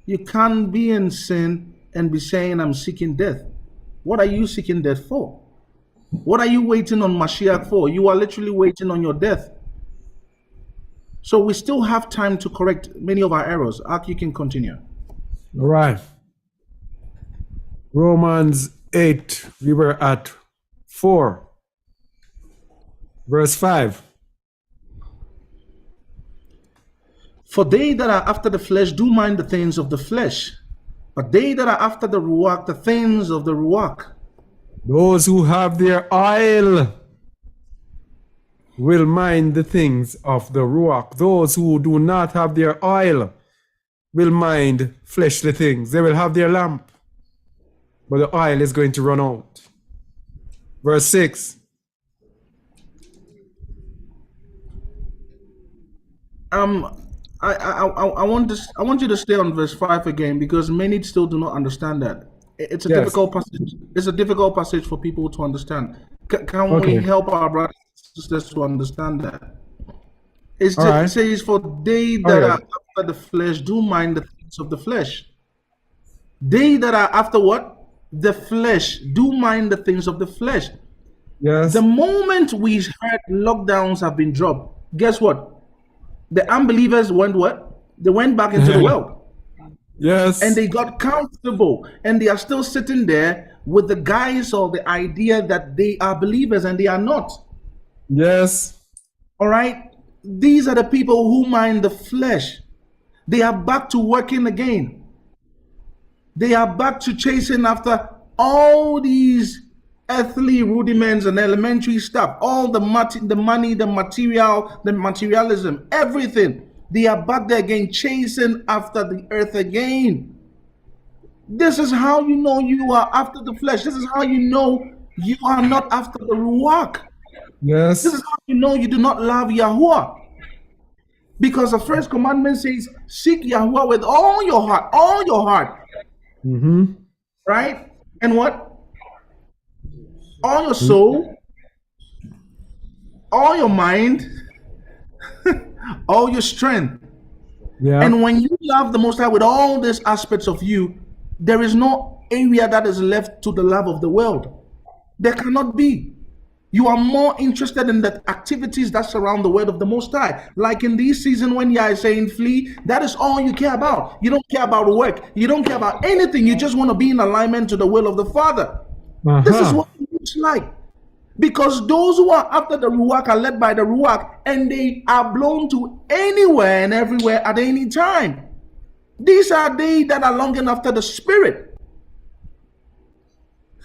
You can't be in sin and be saying, I'm seeking death. What are you seeking death for? What are you waiting on Mashiach for? You are literally waiting on your death. So we still have time to correct many of our errors. Ak, you can continue. All right. Romans 8, we were at 4. Verse 5. For they that are after the flesh do mind the things of the flesh, but they that are after the Ruach, the things of the Ruach. Those who have their oil will mind the things of the Ruach. Those who do not have their oil will mind fleshly things. They will have their lamp, but the oil is going to run out. Verse 6. I want you to stay on verse 5 again, because many still do not understand that. It's a difficult passage. It's a difficult passage for people to understand. Can we help our brothers and sisters to understand that? It says, for they that are after the flesh do mind the things of the flesh. They that are after what? The flesh do mind the things of the flesh. Yes. The moment we heard lockdowns have been dropped, guess what? The unbelievers went what? They went back into the world. Yes. And they got comfortable, and they are still sitting there with the guise or the idea that they are believers, and they are not. Yes. All right. These are the people who mind the flesh. They are back to working again. They are back to chasing after all these earthly rudiments and elementary stuff, all the money, the material, the materialism, everything. They are back there again, chasing after the earth again. This is how you know you are after the flesh. This is how you know you are not after the Ruach. Yes. This is how you know you do not love Yahuwah. Because the first commandment says, seek Yahuwah with all your heart, all your heart. Mm-hmm. Right? And what? All your soul, all your mind, all your strength. Yeah. And when you love the Most High with all these aspects of you, there is no area that is left to the love of the world. There cannot be. You are more interested in the activities that surround the word of the Most High. Like in this season when Yah is saying flee, that is all you care about. You don't care about work. You don't care about anything. You just want to be in alignment to the will of the Father. This is what it looks like. Because those who are after the Ruach are led by the Ruach, and they are blown to anywhere and everywhere at any time. These are they that are longing after the Spirit.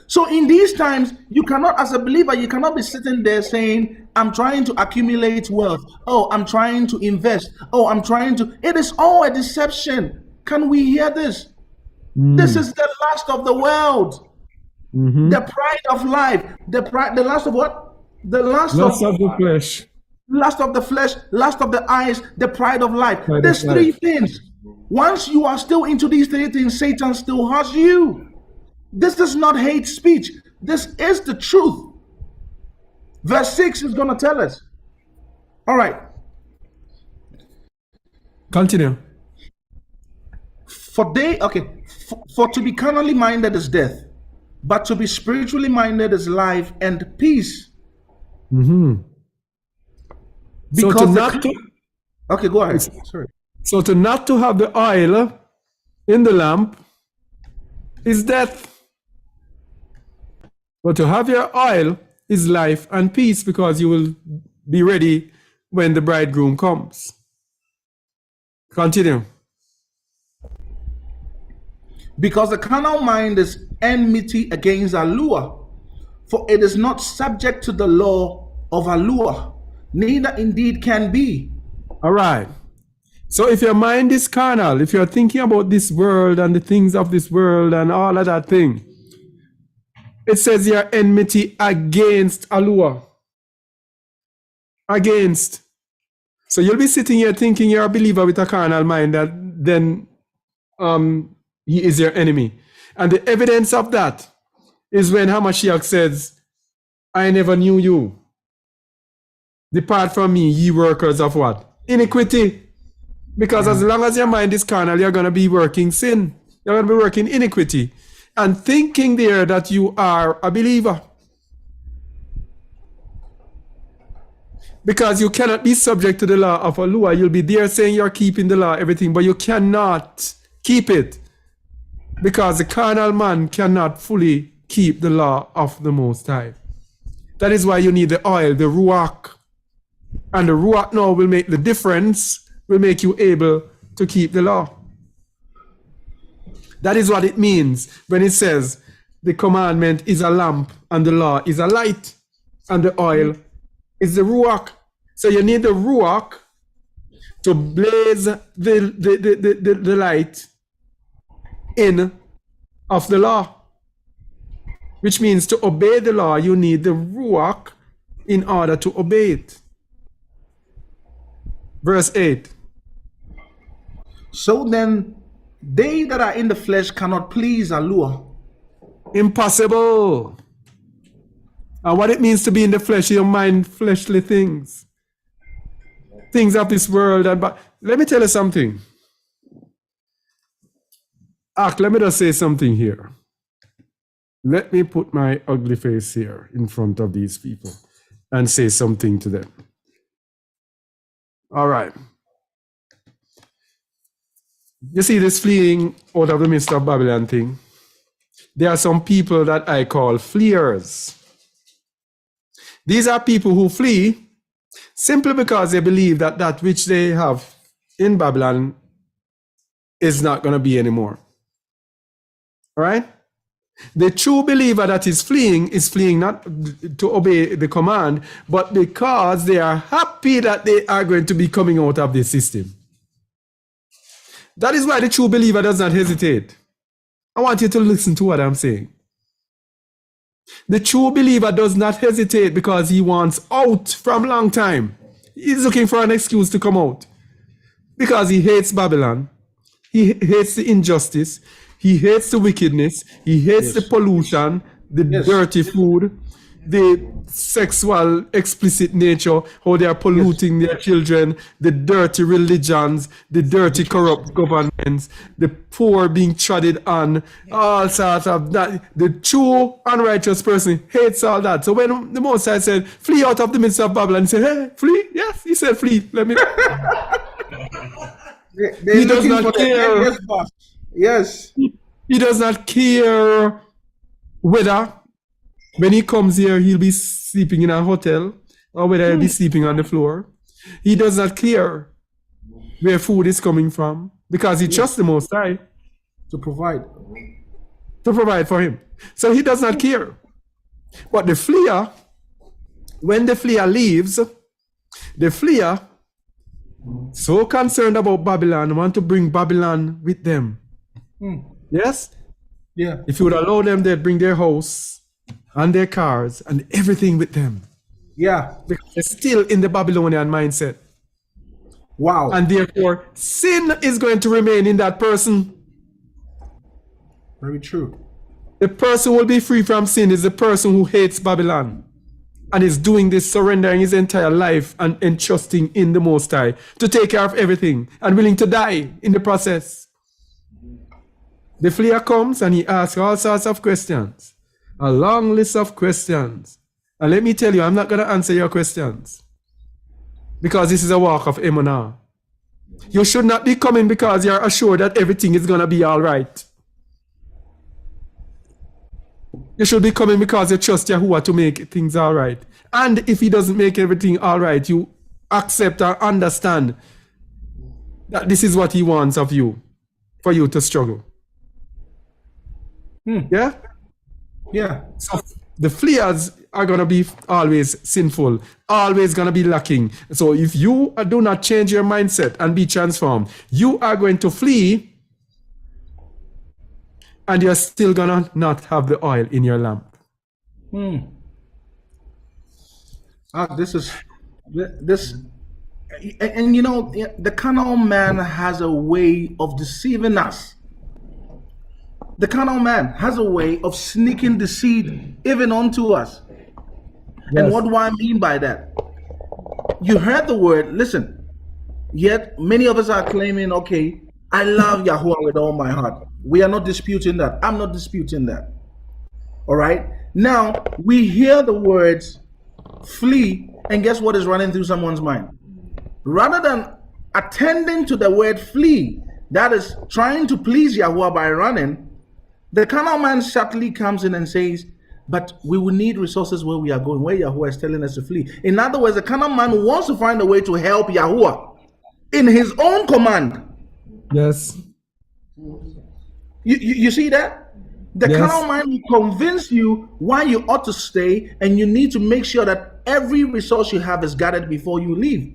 So in these times, you cannot, as a believer, you cannot be sitting there saying, I'm trying to accumulate wealth. Oh, I'm trying to invest. Oh, I'm trying to. It is all a deception. Can we hear this? This is the last of the world. Mm-hmm. The pride of life, the last of what? The last of the flesh. Lust of the flesh, lust of the eyes, the pride of life. Pride There's of three life. things. Once you are still into these three things, Satan still has you. This is not hate speech. This is the truth. Verse 6 is going to tell us. All right. Continue. For to be carnally minded is death, but to be spiritually minded is life and peace. Mm-hmm. So to not to, okay, go ahead. Sorry. So to not to have the oil in the lamp is death. But to have your oil is life and peace, because you will be ready when the bridegroom comes. Continue. Because the carnal mind is enmity against Yahuwah, for it is not subject to the law of Yahuwah, neither indeed can be. All right. So if your mind is carnal, if you're thinking about this world and the things of this world and all of that thing, it says you're enmity against Yahuwah. Against. So you'll be sitting here thinking you're a believer with a carnal mind, that then he is your enemy. And the evidence of that is when Hamashiach says, I never knew you. Depart from me, ye workers of what? Iniquity. Because as long as your mind is carnal, you're going to be working sin. You're going to be working iniquity. And thinking there that you are a believer. Because you cannot be subject to the law of Yahuwah. You'll be there saying you're keeping the law, everything, but you cannot keep it. Because the carnal man cannot fully keep the law of the Most High. That is why you need the oil, the ruach. And the ruach now will make the difference, will make you able to keep the law. That is what it means when it says the commandment is a lamp and the law is a light and the oil is the ruach. So you need the ruach to blaze the light in of the law, which means to obey the law you need the ruach in order to obey it. Verse 8. So then, they that are in the flesh cannot please Yahuwah. Impossible. And what it means to be in the flesh, your mind, fleshly things. Things of this world. But let me tell you something. Let me just say something here. Let me put my ugly face here in front of these people and say something to them. All right. You see this fleeing out of the midst of Babylon thing? There are some people that I call fleers. These are people who flee simply because they believe that that which they have in Babylon is not going to be anymore. All right? The true believer that is fleeing not to obey the command, but because they are happy that they are going to be coming out of this system. That is why the true believer does not hesitate. I want you to listen to what I'm saying. The true believer does not hesitate because he wants out from a long time. He's looking for an excuse to come out. Because he hates Babylon. He hates the injustice. He hates the wickedness. He hates the pollution, the dirty food, the sexual explicit nature, how they are polluting their children, the dirty religions, the dirty corrupt governments, the poor being trodden on, all sorts of that. The true unrighteous person hates all that. So when the Most High said, flee out of the midst of Babylon, he said, hey, flee? Yes, he said, flee. Let me. He does not care. Yes. He does not care whether when he comes here, he'll be sleeping in a hotel or whether he'll be sleeping on the floor. He does not care where food is coming from because he trusts the Most High to provide for him. So he does not care. But the fleer, when the fleer leaves, the fleer, so concerned about Babylon, want to bring Babylon with them. Yes? Yeah. If you would allow them, they'd bring their house and their cars and everything with them. Yeah. Because they're still in the Babylonian mindset. Wow. And therefore, sin is going to remain in that person. Very true. The person who will be free from sin is the person who hates Babylon and is doing this, surrendering his entire life and entrusting in the Most High to take care of everything and willing to die in the process. The fleer comes and he asks all sorts of questions, a long list of questions. And let me tell you, I'm not going to answer your questions. because this is a walk of emunah. You should not be coming because you're assured that everything is going to be all right. You should be coming because you trust Yahuwah to make things all right. And if he doesn't make everything all right, you accept or understand that this is what he wants of you, for you to struggle. Yeah? Yeah. So the fleas are going to be always sinful, always going to be lacking. So if you do not change your mindset and be transformed, you are going to flee, and you're still going to not have the oil in your lamp. This, and you know, the carnal man has a way of deceiving us. The carnal man has a way of sneaking deceit even onto us. Yes. And what do I mean by that? You heard the word, listen, yet many of us are claiming, okay, I love Yahuwah with all my heart. We are not disputing that. I'm not disputing that. All right? Now, we hear the words flee, and guess what is running through someone's mind? Rather than attending to the word flee, that is trying to please Yahuwah by running, the carnal man subtly comes in and says, but we will need resources where we are going, where Yahuwah is telling us to flee. In other words, the carnal man wants to find a way to help Yahuwah in his own command. Yes. You see that? The Yes. carnal mind will convince you why you ought to stay, and you need to make sure that every resource you have is gathered before you leave.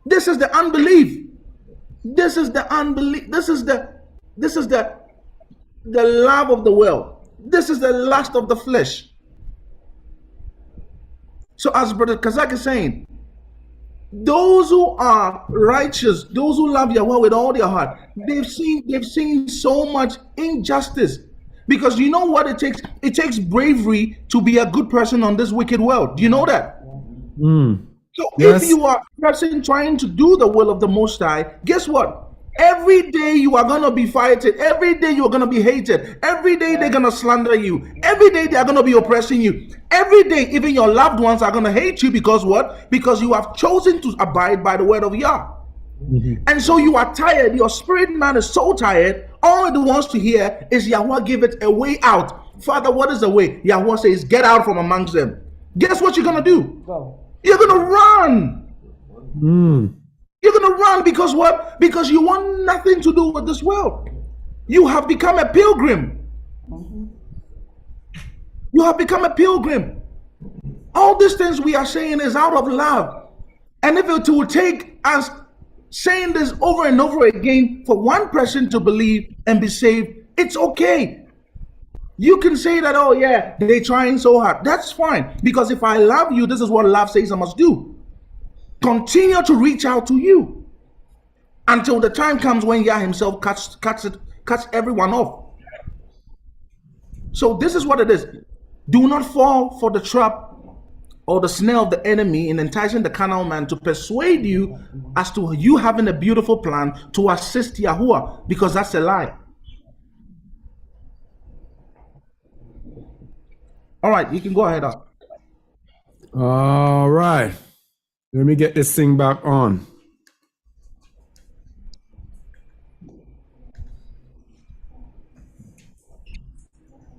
This is the unbelief. This is the unbelief. This is the love of the world. This is the lust of the flesh. So as Brother Kazak is saying, those who are righteous, those who love Yahweh with all their heart, they've seen so much injustice. Because you know what it takes? It takes bravery to be a good person on this wicked world. Do you know that? So Yes. if you are a person trying to do the will of the Most High, guess what? Every day you are going to be fighted. Every day you are going to be hated. Every day they're going to slander you. Every day they are going to be oppressing you. Every day even your loved ones are going to hate you because what? Because you have chosen to abide by the word of Yah. And so you are tired. Your spirit man is so tired. All it wants to hear is Yahuwah give it a way out. Father, what is the way? Yahuwah says, get out from amongst them. Guess what you're going to do? You're going to run. You're going to run because what? Because you want nothing to do with this world. You have become a pilgrim. You have become a pilgrim. All these things we are saying is out of love. And if it will take us saying this over and over again for one person to believe and be saved, it's okay. You can say that, oh yeah, they're trying so hard. That's fine. Because if I love you, this is what love says I must do. Continue to reach out to you until the time comes when Yah himself cuts everyone off. So this is what it is. Do not fall for the trap or the snare of the enemy in enticing the carnal man to persuade you as to you having a beautiful plan to assist Yahuwah, because that's a lie. All right, you can go ahead. All right. Let me get this thing back on.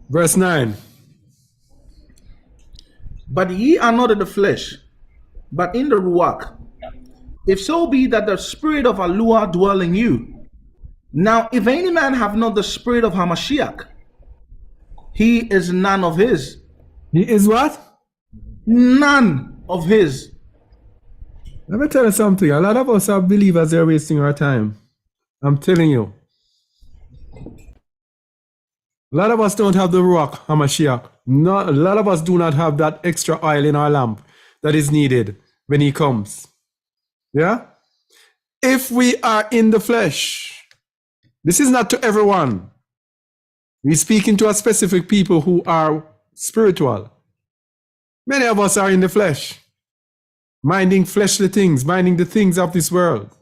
Verse 9. But ye are not in the flesh, but in the Ruach, if so be that the spirit of Yahuwah dwell in you. Now, if any man have not the spirit of Hamashiach, he is none of his. He is what? None of his. Let me tell you something. A lot of us are believers, they're wasting our time. I'm telling you. A lot of us don't have the Ruach HaMashiach. A lot of us do not have that extra oil in our lamp that is needed when he comes. Yeah? If we are in the flesh, this is not to everyone. We're speaking to a specific people who are spiritual. Many of us are in the flesh, minding fleshly things, minding the things of this world.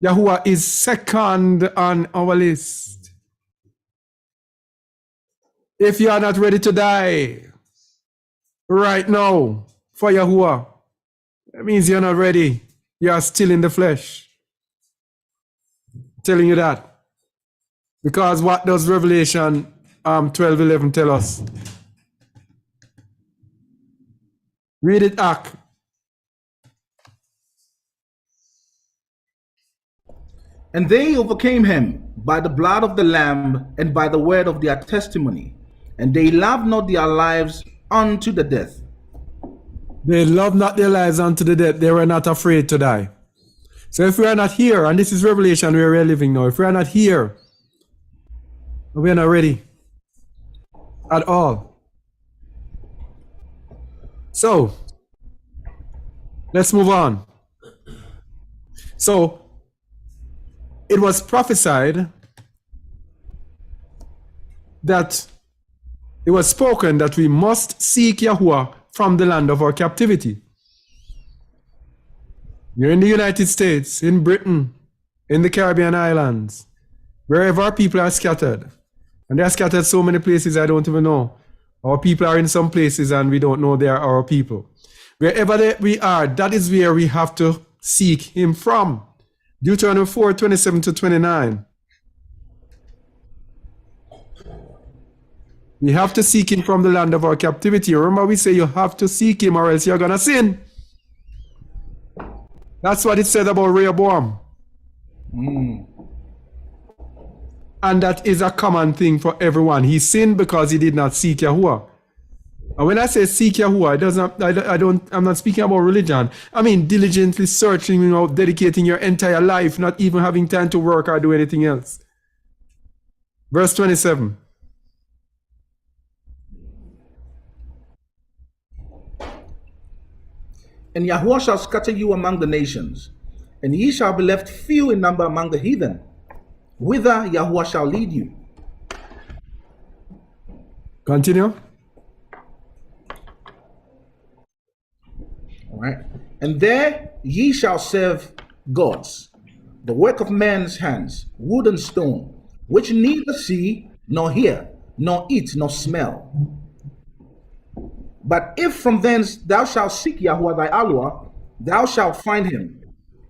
Yahuwah is second on our list. If you are not ready to die right now for Yahuwah, That means you're not ready. You are still in the flesh. I'm telling you that. Because what does Revelation 12:11 tell us? Read it, Ak. And they overcame him by the blood of the Lamb and by the word of their testimony. And they loved not their lives unto the death. They loved not their lives unto the death. They were not afraid to die. So if we are not here, and this is Revelation where we are living now, if we are not here, we are not ready at all. So, let's move on. So, it was prophesied that it was spoken that we must seek Yahuwah from the land of our captivity. You're in the United States, in Britain, in the Caribbean islands, wherever our people are scattered. And they are scattered so many places I don't even know. Our people are in some places and we don't know they are our people. Wherever we are, that is where we have to seek him from. Deuteronomy 4:27-29. We have to seek him from the land of our captivity. Remember, we say you have to seek him or else you're going to sin. That's what it said about Rehoboam. And that is a common thing for everyone. He sinned because he did not seek Yahuwah. And when I say seek Yahuwah, I'm not speaking about religion. I mean diligently searching, dedicating your entire life, not even having time to work or do anything else. Verse 27. And Yahuwah shall scatter you among the nations, and ye shall be left few in number among the heathen, whither Yahuwah shall lead you. Continue. All right. And there ye shall serve gods, the work of men's hands, wood and stone, which neither see, nor hear, nor eat, nor smell. But if from thence thou shalt seek Yahuwah thy Aluah, thou shalt find him.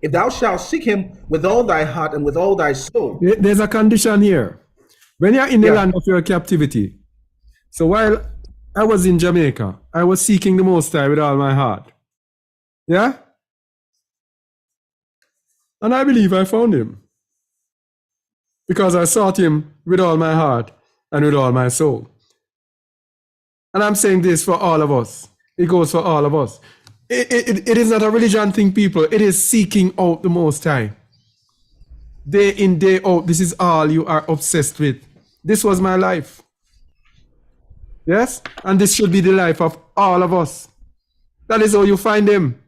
If thou shalt seek him with all thy heart and with all thy soul. There's a condition here. When you're in the land of your captivity. So while I was in Jamaica, I was seeking the Most High with all my heart. Yeah? And I believe I found him. Because I sought him with all my heart and with all my soul. And I'm saying this for all of us. It goes for all of us. It is not a religion thing, people. It is seeking out the Most High. Day in, day out, this is all you are obsessed with. This was my life. Yes? And this should be the life of all of us. That is how you find him.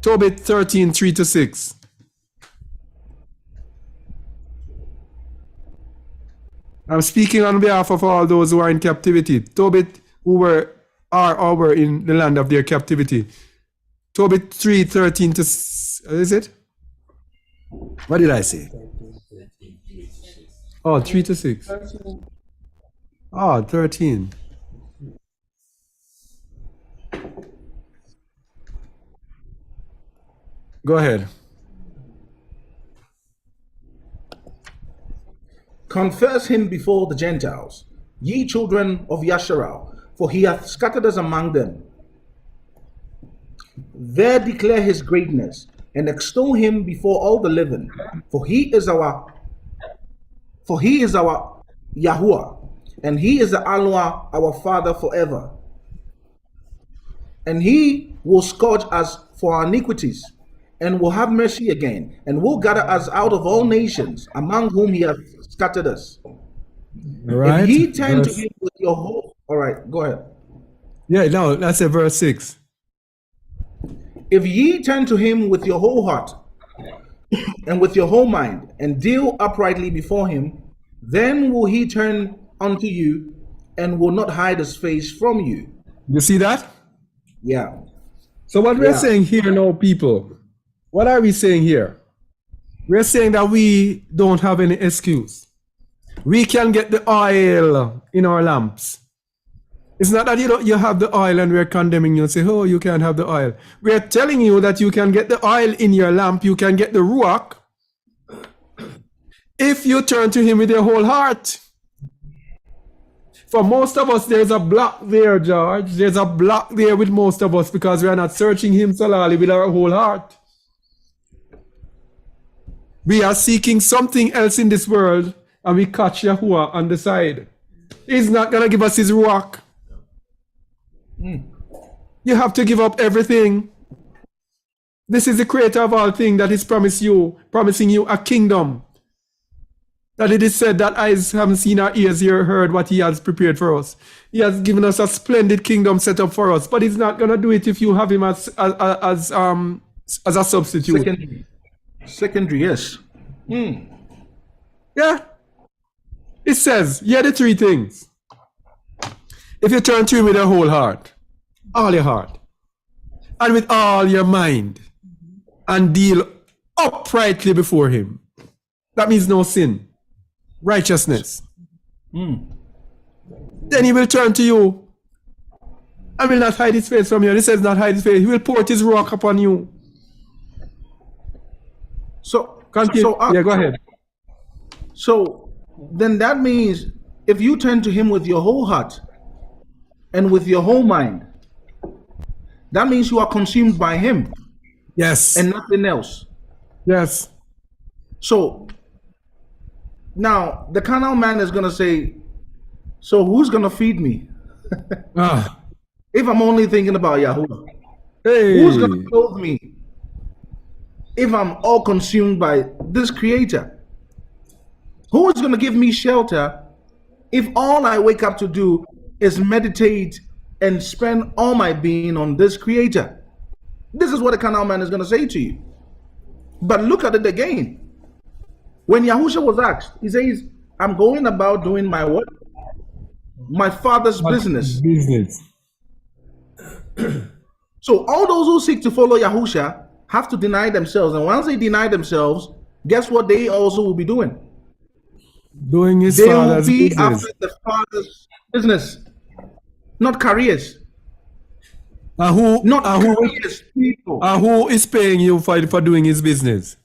Tobit 13:3-6. I'm speaking on behalf of all those who are in captivity. Tobit who were in the land of their captivity. Tobit 3:13 to, is it? What did I say? Oh, 3-6. Oh, 13. Go ahead. Confess him before the Gentiles, ye children of Yasharal, for he hath scattered us among them. There declare his greatness, and extol him before all the living, for he is our Yahuwah, and he is the Aluah, our Father forever. And he will scourge us for our iniquities, and will have mercy again, and will gather us out of all nations, among whom he hath scattered us. All right. If ye turn to him with your whole, all right, go ahead. Yeah, no, that's a verse 6. If ye turn to him with your whole heart and with your whole mind, and deal uprightly before him, then will he turn unto you and will not hide his face from you. You see that? Yeah. So what we're saying here now, people, what are we saying here? We're saying that we don't have any excuse. We can get the oil in our lamps. It's not that you have the oil and we're condemning you and say, oh, you can't have the oil. We're telling you that you can get the oil in your lamp, you can get the ruach, if you turn to him with your whole heart. For most of us, there's a block there, George. There's a block there with most of us because we are not searching him solely with our whole heart. We are seeking something else in this world and we catch Yahuwah on the side. He's not going to give us his ruach. You have to give up everything. This is the creator of all things that is promising you a kingdom. That it is said that eyes haven't seen, our ears here heard what he has prepared for us. He has given us a splendid kingdom set up for us, but he's not going to do it if you have him as a substitute. Secondary, yes. Yeah. It says, yeah, the three things. If you turn to him with your whole heart, all your heart, and with all your mind, and deal uprightly before him, that means no sin, righteousness. Then he will turn to you and will not hide his face from you. And he says not hide his face. He will pour his rock upon you. So, yeah, go ahead. So then that means if you turn to him with your whole heart and with your whole mind, that means you are consumed by him. Yes. And nothing else. Yes. So now the carnal man is going to say, so who's going to feed me? If I'm only thinking about Yahuwah. Hey. Who's going to clothe me? If I'm all consumed by this creator. Who is going to give me shelter if all I wake up to do is meditate and spend all my being on this creator? This is what the carnal man is going to say to you. But look at it again. When Yahusha was asked, he says, I'm going about doing my what? My father's business. So all those who seek to follow Yahusha have to deny themselves. And once they deny themselves, guess what they also will be doing? Doing his they father's will be business. after the father's business, not careers. Not careers, people. Who is paying you for doing his business?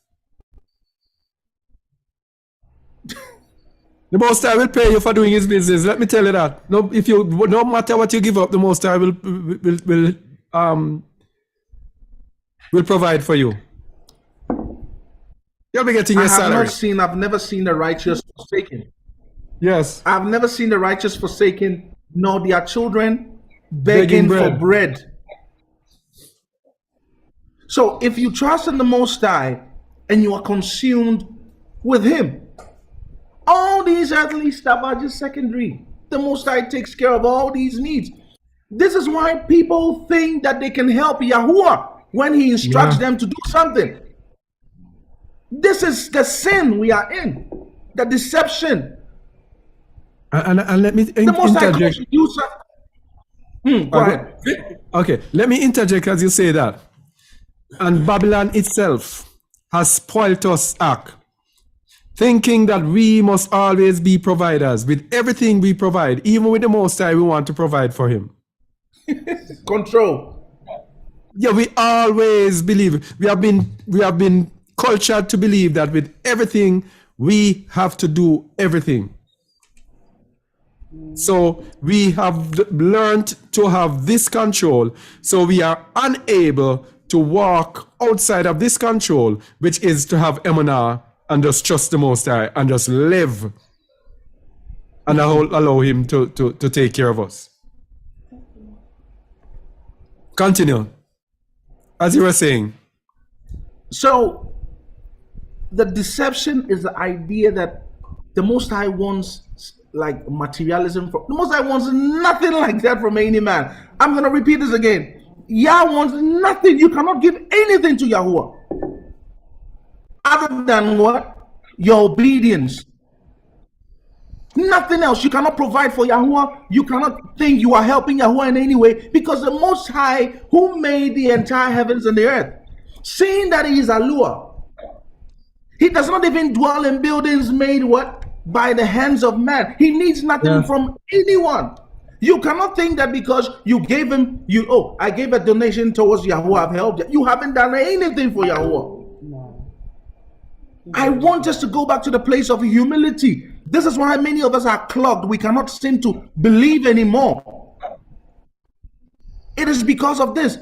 The Most High will pay you for doing his business. Let me tell you that. No matter what you give up, the Most High will provide for you. You'll be getting your salary. I've never seen the righteous forsaken. Yes. I've never seen the righteous forsaken, nor their children begging for bread. So if you trust in the Most High and you are consumed with him, all these earthly stuff are just secondary. The Most High takes care of all these needs. This is why people think that they can help Yahuwah when he instructs them to do something. This is the sin we are in, the deception. And let me interject. Go ahead. Okay, let me interject as you say that. And Babylon itself has spoilt us act, thinking that we must always be providers with everything we provide, even with the Most High we want to provide for him. Control. Yeah, we always believe. We have been cultured to believe that with everything we have to do everything. So we have learned to have this control, so we are unable to walk outside of this control, which is to have emunah and just trust the Most High and just live and allow him to take care of us. Continue. As you were saying. So the deception is the idea that the Most High wants like materialism. The Most High wants nothing like that from any man. I'm going to repeat this again. Yah wants nothing. You cannot give anything to Yahuwah other than what? Your obedience. Nothing else. You cannot provide for Yahuwah. You cannot think you are helping Yahuwah in any way, because the Most High, who made the entire heavens and the earth, seeing that he is Alua, he does not even dwell in buildings made what? By the hands of man. He needs nothing from anyone. You cannot think that because you gave him, I gave a donation towards Yahuwah, I've helped you. You haven't done anything for Yahuwah. No. I want us to go back to the place of humility. This is why many of us are clogged. We cannot seem to believe anymore. It is because of this.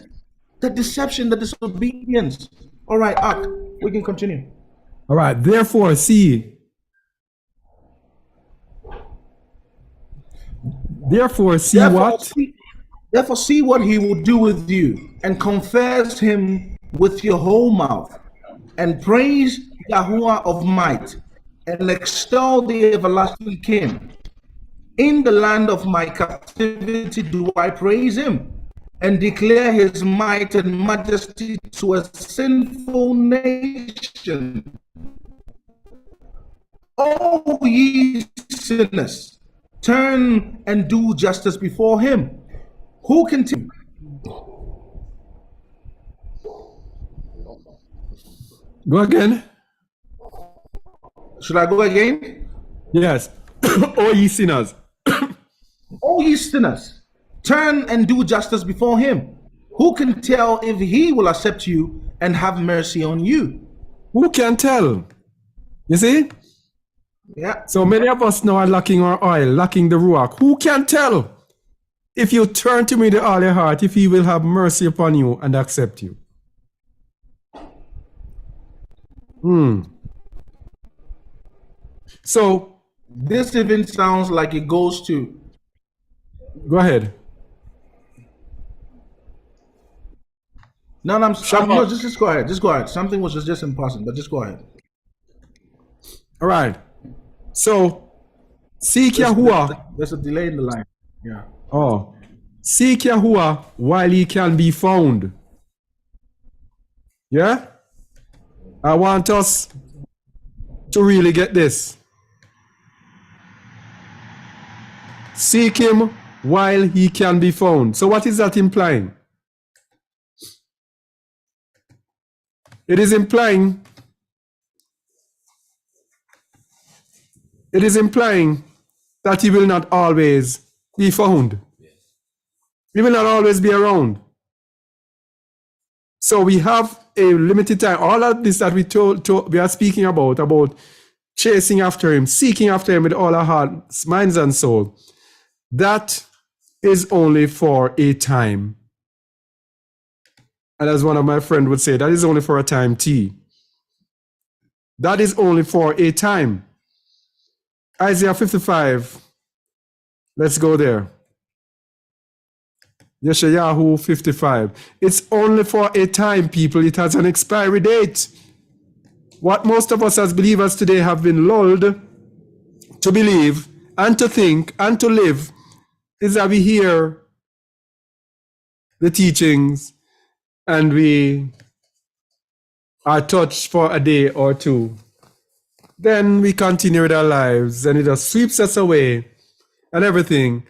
The deception, the disobedience. All right, Ak, we can continue. All right. Therefore, see Therefore, what? Therefore, see what he will do with you, and confess him with your whole mouth, and praise Yahuwah of might, and extol the everlasting King. In the land of my captivity do I praise him, and declare his might and majesty to a sinful nation. O ye sinners, turn and do justice before him. Who can Go again. Should I go again? Yes. O ye sinners. O ye sinners, turn and do justice before him. Who can tell if he will accept you and have mercy on you? Who can tell? You see? Yeah. So many of us now are lacking our oil, lacking the ruach. Who can tell if you turn to me with all your heart, if he will have mercy upon you and accept you? So This even sounds like it goes to, go ahead. no, just go ahead. Just go ahead. Something was just impossible, but just go ahead. All right. So seek Yahuwah. There's a delay in the line. Yeah. Oh. Seek Yahuwah while he can be found. Yeah? I want us to really get this. Seek him while he can be found. So what is that implying? It is implying that he will not always be found. He will not always be around. So we have a limited time. All of this that we are speaking about chasing after him, seeking after him with all our hearts, minds, and soul, that is only for a time. And as one of my friends would say, that is only for a time T. That is only for a time. Isaiah 55. Let's go there. Yeshayahu 55. It's only for a time, people. It has an expiry date. What most of us as believers today have been lulled to believe and to think and to live is that we hear the teachings and we are touched for a day or two. Then we continue with our lives and it just sweeps us away and everything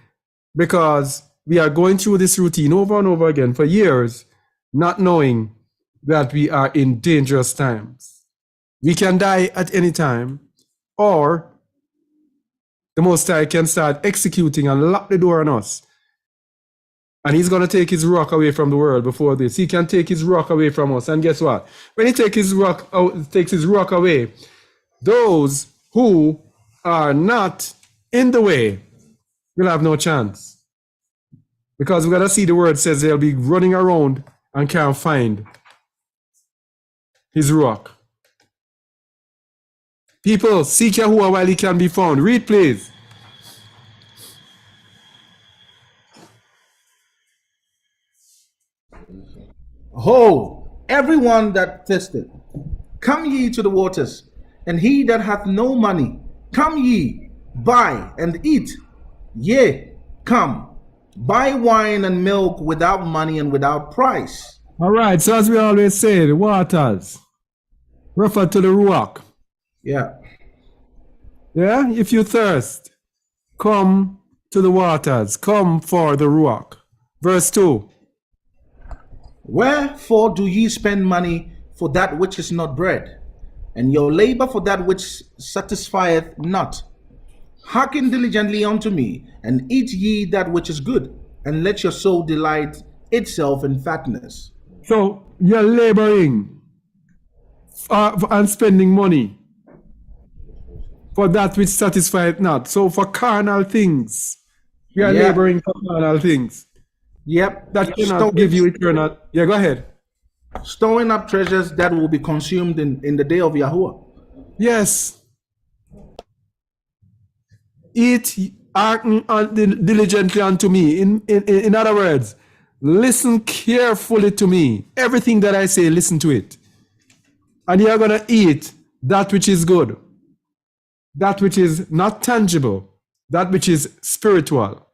because we are going through this routine over and over again for years, not knowing that we are in dangerous times. We can die at any time, or the Most High can start executing and lock the door on us. And he's going to take his rock away from the world before this. He can take his rock away from us. And guess what? When he takes his rock away, those who are not in the way will have no chance. Because we're going to see the word says they'll be running around and can't find his rock. People, seek Yahuwah while he can be found. Read, please. Ho, everyone that thirsteth, come ye to the waters, and he that hath no money, come ye, buy and eat. Yea, come, buy wine and milk without money and without price. All right, so as we always say, the waters refer to the ruach. Yeah. Yeah, if you thirst, come to the waters, come for the ruach. Verse 2. Wherefore do ye spend money for that which is not bread, and your labor for that which satisfieth not? Hearken diligently unto me, and eat ye that which is good, and let your soul delight itself in fatness. So you're laboring and spending money for that which satisfieth not. So for carnal things, we are Yeah. laboring for carnal things Yep. that cannot give you eternal. Yeah, go ahead. Storing up treasures that will be consumed in the day of Yahuwah. Yes. Eat, hearken diligently unto me. In other words, listen carefully to me. Everything that I say, listen to it. And you're going to eat that which is good, that which is not tangible, that which is spiritual.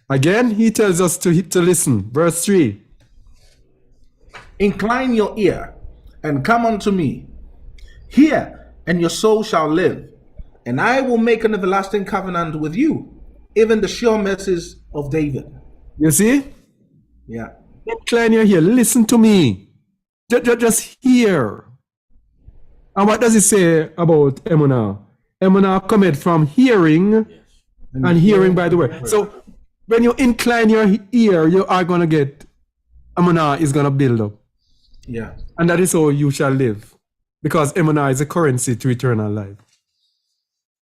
Again, he tells us to listen. Verse 3. Incline your ear and come unto me. Hear, and your soul shall live. And I will make an everlasting covenant with you, even the sure mercies of David. You see? Yeah. Incline your ear. Listen to me. Just hear. And what does it say about Emunah? Emunah cometh from hearing, and hearing by the word. So when you incline your ear, you are going to get, Emunah is going to build up. Yeah. And that is how you shall live. Because Emunah is a currency to eternal life.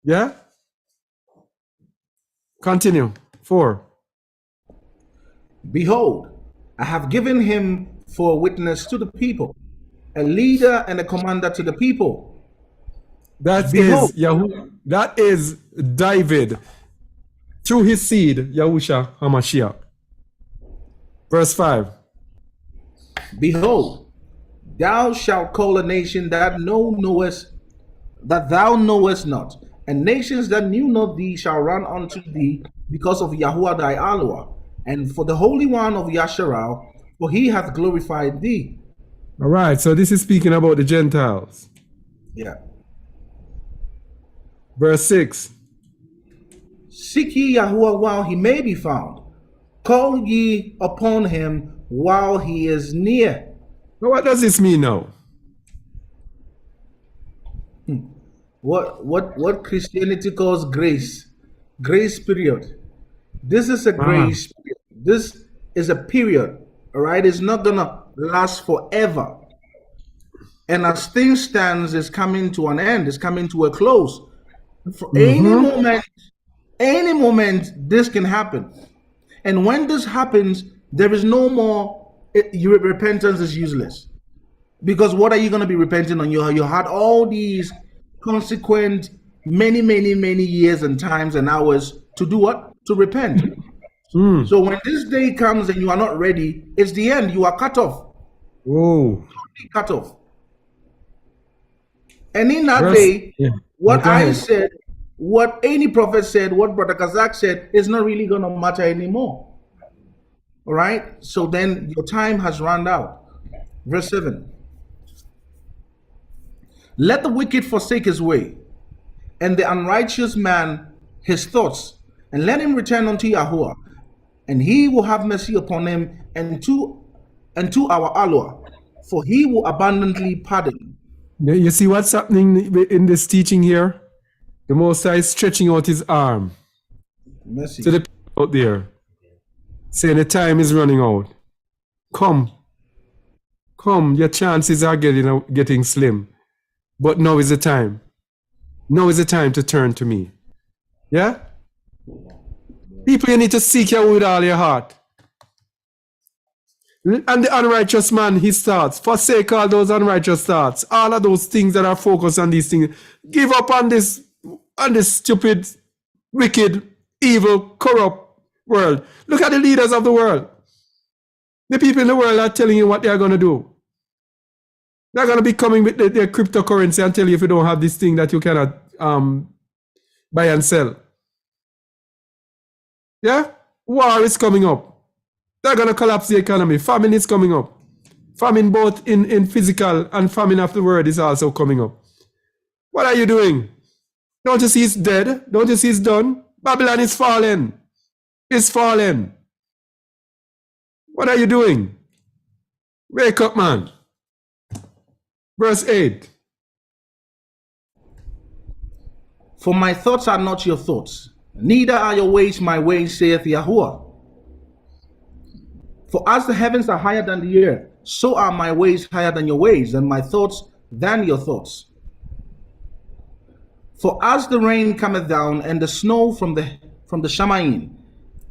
Yeah? Continue. 4. Behold, I have given him for a witness to the people, a leader and a commander to the people. That Behold. is Yahuwah. That is David through his seed, Yahusha HaMashiach. Verse 5. Behold, thou shalt call a nation that thou knowest not, and nations that knew not thee shall run unto thee because of Yahuwah thy Elohah, and for the Holy One of Yasharal, for he hath glorified thee. All right, so this is speaking about the Gentiles. Yeah. Verse 6. Seek ye Yahuwah while he may be found. Call ye upon him while he is near. Now what does this mean now? What Christianity calls grace. Grace period. This is a grace period. This is a period. All right. It's not gonna last forever. And as things stands, it's coming to an end, it's coming to a close. For any moment, this can happen. And when this happens, there is no more, your repentance is useless. Because what are you going to be repenting on? You had all these consequent many years and times and hours to do what? To repent. So when this day comes and you are not ready, it's the end. You are cut off. Whoa. Totally cut off. And in that day, what I said, what any prophet said, what Brother Kazak said, is not really going to matter anymore. All right? So then your time has run out. Verse 7. Let the wicked forsake his way, and the unrighteous man his thoughts, and let him return unto Yahuwah, and he will have mercy upon him and to our Elohah, for he will abundantly pardon. You see what's happening in this teaching here? The Most High is stretching out his arm Mercy. to the people out there, saying the time is running out. Come, your chances are getting slim. But now is the time. Now is the time to turn to me. Yeah? People, you need to seek Yahweh with all your heart. And the unrighteous man, his thoughts. Forsake all those unrighteous thoughts. All of those things that are focused on these things. Give up on this stupid, wicked, evil, corrupt world. Look at the leaders of the world. The people in the world are telling you what they are going to do. They're going to be coming with their cryptocurrency and tell you if you don't have this thing that you cannot buy and sell. Yeah? War is coming up. They're going to collapse the economy. Famine is coming up. Famine both in physical and famine of the word is also coming up. What are you doing? Don't you see it's dead? Don't you see it's done? Babylon is fallen. It's fallen. What are you doing? Wake up, man. Verse 8. For my thoughts are not your thoughts, neither are your ways my ways, saith Yahuwah. For as the heavens are higher than the earth, so are my ways higher than your ways, and my thoughts than your thoughts. For as the rain cometh down, and the snow from the Shamayim,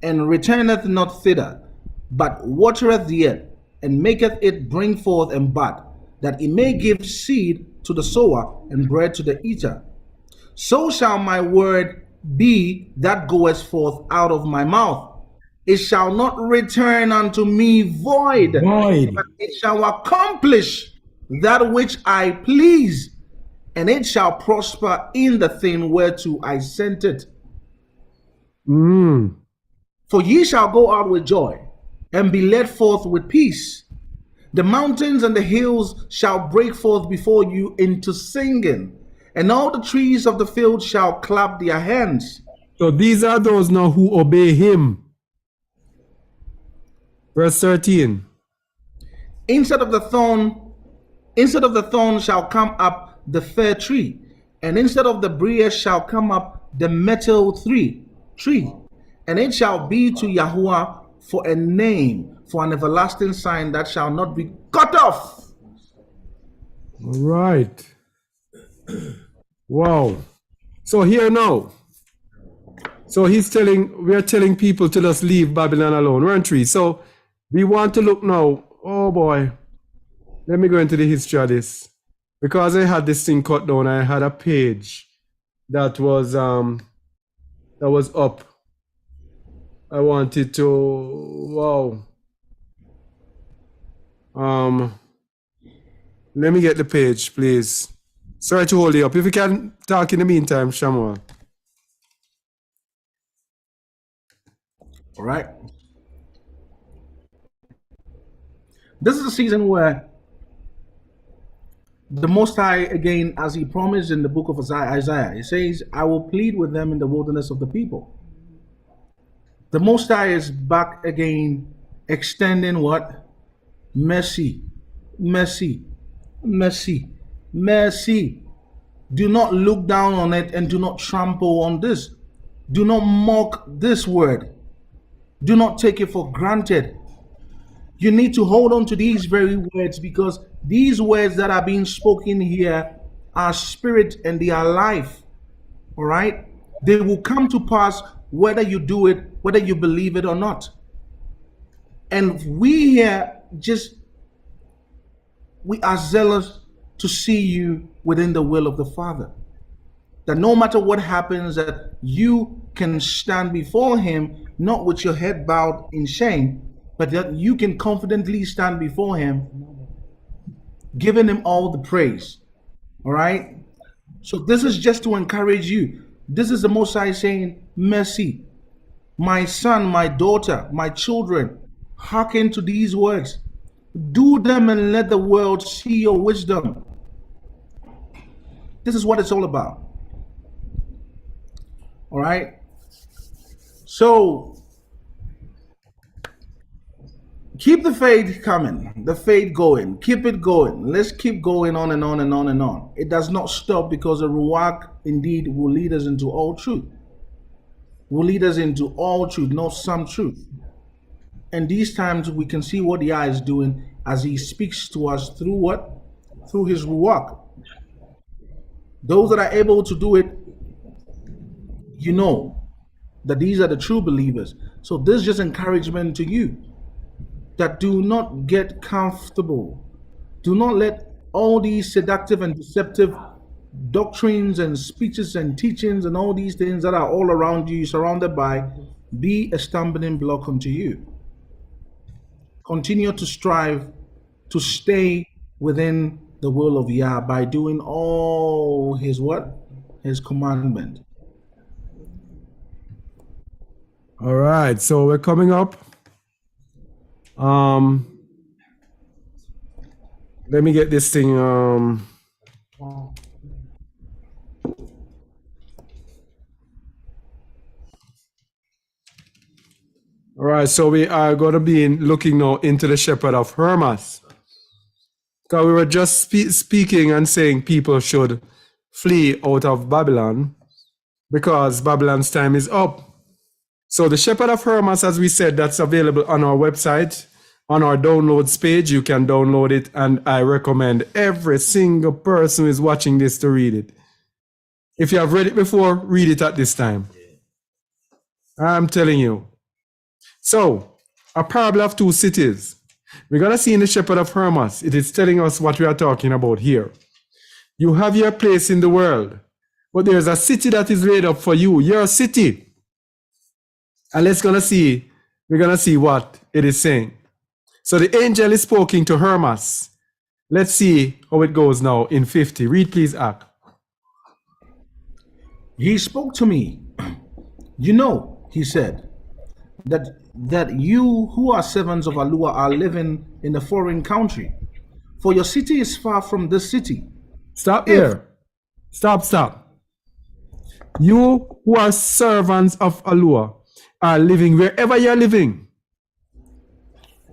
and returneth not thither, but watereth the earth, and maketh it bring forth and bud, that it may give seed to the sower and bread to the eater, so shall my word be that goeth forth out of my mouth. It shall not return unto me void, but it shall accomplish that which I please, and it shall prosper in the thing whereto I sent it. For ye shall go out with joy, and be led forth with peace. The mountains and the hills shall break forth before you into singing, and all the trees of the field shall clap their hands. So these are those now who obey him. Verse 13. Instead of the thorn shall come up the fair tree, and instead of the briar shall come up the myrtle tree, and it shall be to Yahuwah for a name, for an everlasting sign that shall not be cut off. All right. Wow. So here now. So we are telling people to just leave Babylon alone, weren't we? So we want to look now. Oh boy. Let me go into the history of this. Because I had this thing cut down, I had a page that was up. I wanted to, let me get the page, please. Sorry to hold you up. If you can talk in the meantime, Shamuel. All right. This is a season where the Most High, again, as he promised in the book of Isaiah, he says, I will plead with them in the wilderness of the people. The Most High is back again, extending what? Mercy, mercy, mercy, mercy. Do not look down on it and do not trample on this. Do not mock this word. Do not take it for granted. You need to hold on to these very words, because these words that are being spoken here are spirit and they are life. All right? They will come to pass whether you do it, whether you believe it or not. And we here we are zealous to see you within the will of the Father. That no matter what happens, that you can stand before him, not with your head bowed in shame, but that you can confidently stand before him, giving him all the praise. All right? So this is just to encourage you. This is the Most High saying, mercy. My son, my daughter, my children, hearken to these words. Do them and let the world see your wisdom. This is what it's all about. All right? So, keep the faith coming, the faith going. Keep it going. Let's keep going on and on and on and on. It does not stop, because the Ruach indeed will lead us into all truth. Will lead us into all truth, not some truth. And these times we can see what Yah is doing as he speaks to us through what? Through his Ruach. Those that are able to do it, you know that these are the true believers. So this is just encouragement to you, that do not get comfortable. Do not let all these seductive and deceptive doctrines and speeches and teachings and all these things that are all around you, surrounded by, be a stumbling block unto you. Continue to strive to stay within the will of Yah by doing all his what? His commandment. All right, so we're coming up. Let me get this thing. All right, so we are going to be looking now into the Shepherd of Hermas. Because we were just speaking and saying people should flee out of Babylon. because Babylon's time is up. So the Shepherd of Hermas, as we said, that's available on our website, on our downloads page. You can download it, and I recommend every single person who is watching this to read it. If you have read it before, read it at this time. I'm telling you. So, a parable of two cities. We're going to see in the Shepherd of Hermas, it is telling us what we are talking about here. You have your place in the world, but there's a city that is laid up for you, your city. And we're going to see what it is saying. So the angel is speaking to Hermas. Let's see how it goes now in 50. Read, please, Ak. He spoke to me. You know, he said, that you who are servants of Yahuwah are living in a foreign country. For your city is far from this city. Stop there. Stop. You who are servants of Yahuwah are living wherever you're living.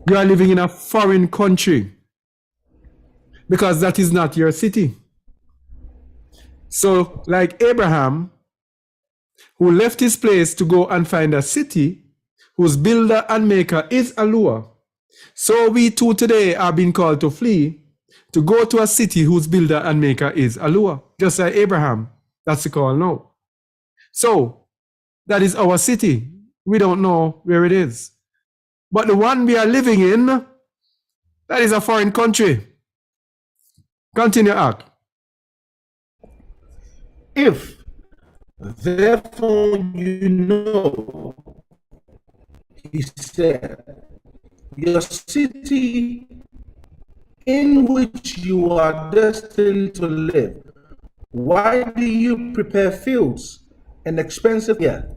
You are living in a foreign country because that is not your city. So, like Abraham, who left his place to go and find a city whose builder and maker is Yahuwah, so we too today are being called to flee, to go to a city whose builder and maker is Yahuwah, just like Abraham. That's the call now. So, that is our city. We don't know where it is. But the one we are living in, that is a foreign country. Continue, Ak. If, therefore, you know, he said, your city in which you are destined to live, why do you prepare fields and expensive gear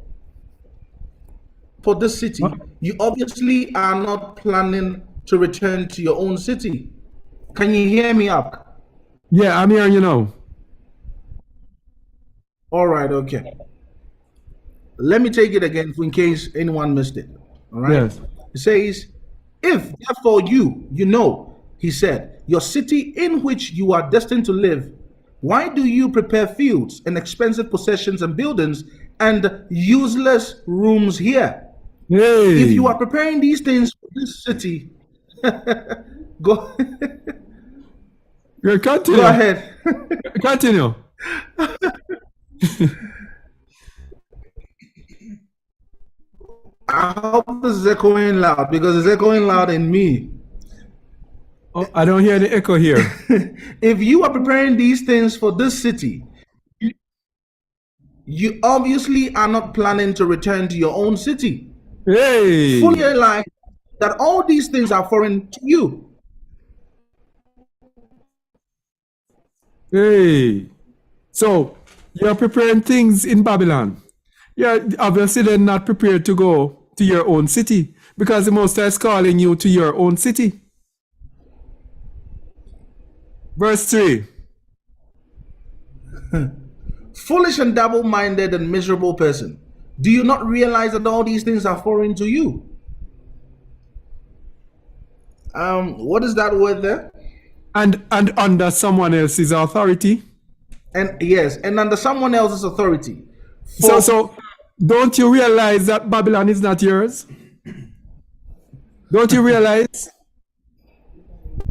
for this city? You obviously are not planning to return to your own city. Can you hear me up? Yeah, I'm hearing you now. All right, okay. Let me take it again in case anyone missed it. All right. Yes. It says, if therefore you know, he said, your city in which you are destined to live, why do you prepare fields and expensive possessions and buildings and useless rooms here? Hey. If you are preparing these things for this city, go, Yeah, continue. go ahead. Continue. I hope this is echoing loud because it's echoing loud in me. Oh, I don't hear the echo here. If you are preparing these things for this city, you obviously are not planning to return to your own city. Hey. Fully realize that all these things are foreign to you. Hey. So, you're preparing things in Babylon. You're obviously then not prepared to go to your own city because the Most High is calling you to your own city. Verse 3. Foolish and double-minded and miserable person, do you not realize that all these things are foreign to you? What is that word there? And under someone else's authority. And yes, and under someone else's authority. So don't you realize that Babylon is not yours? Don't you realize?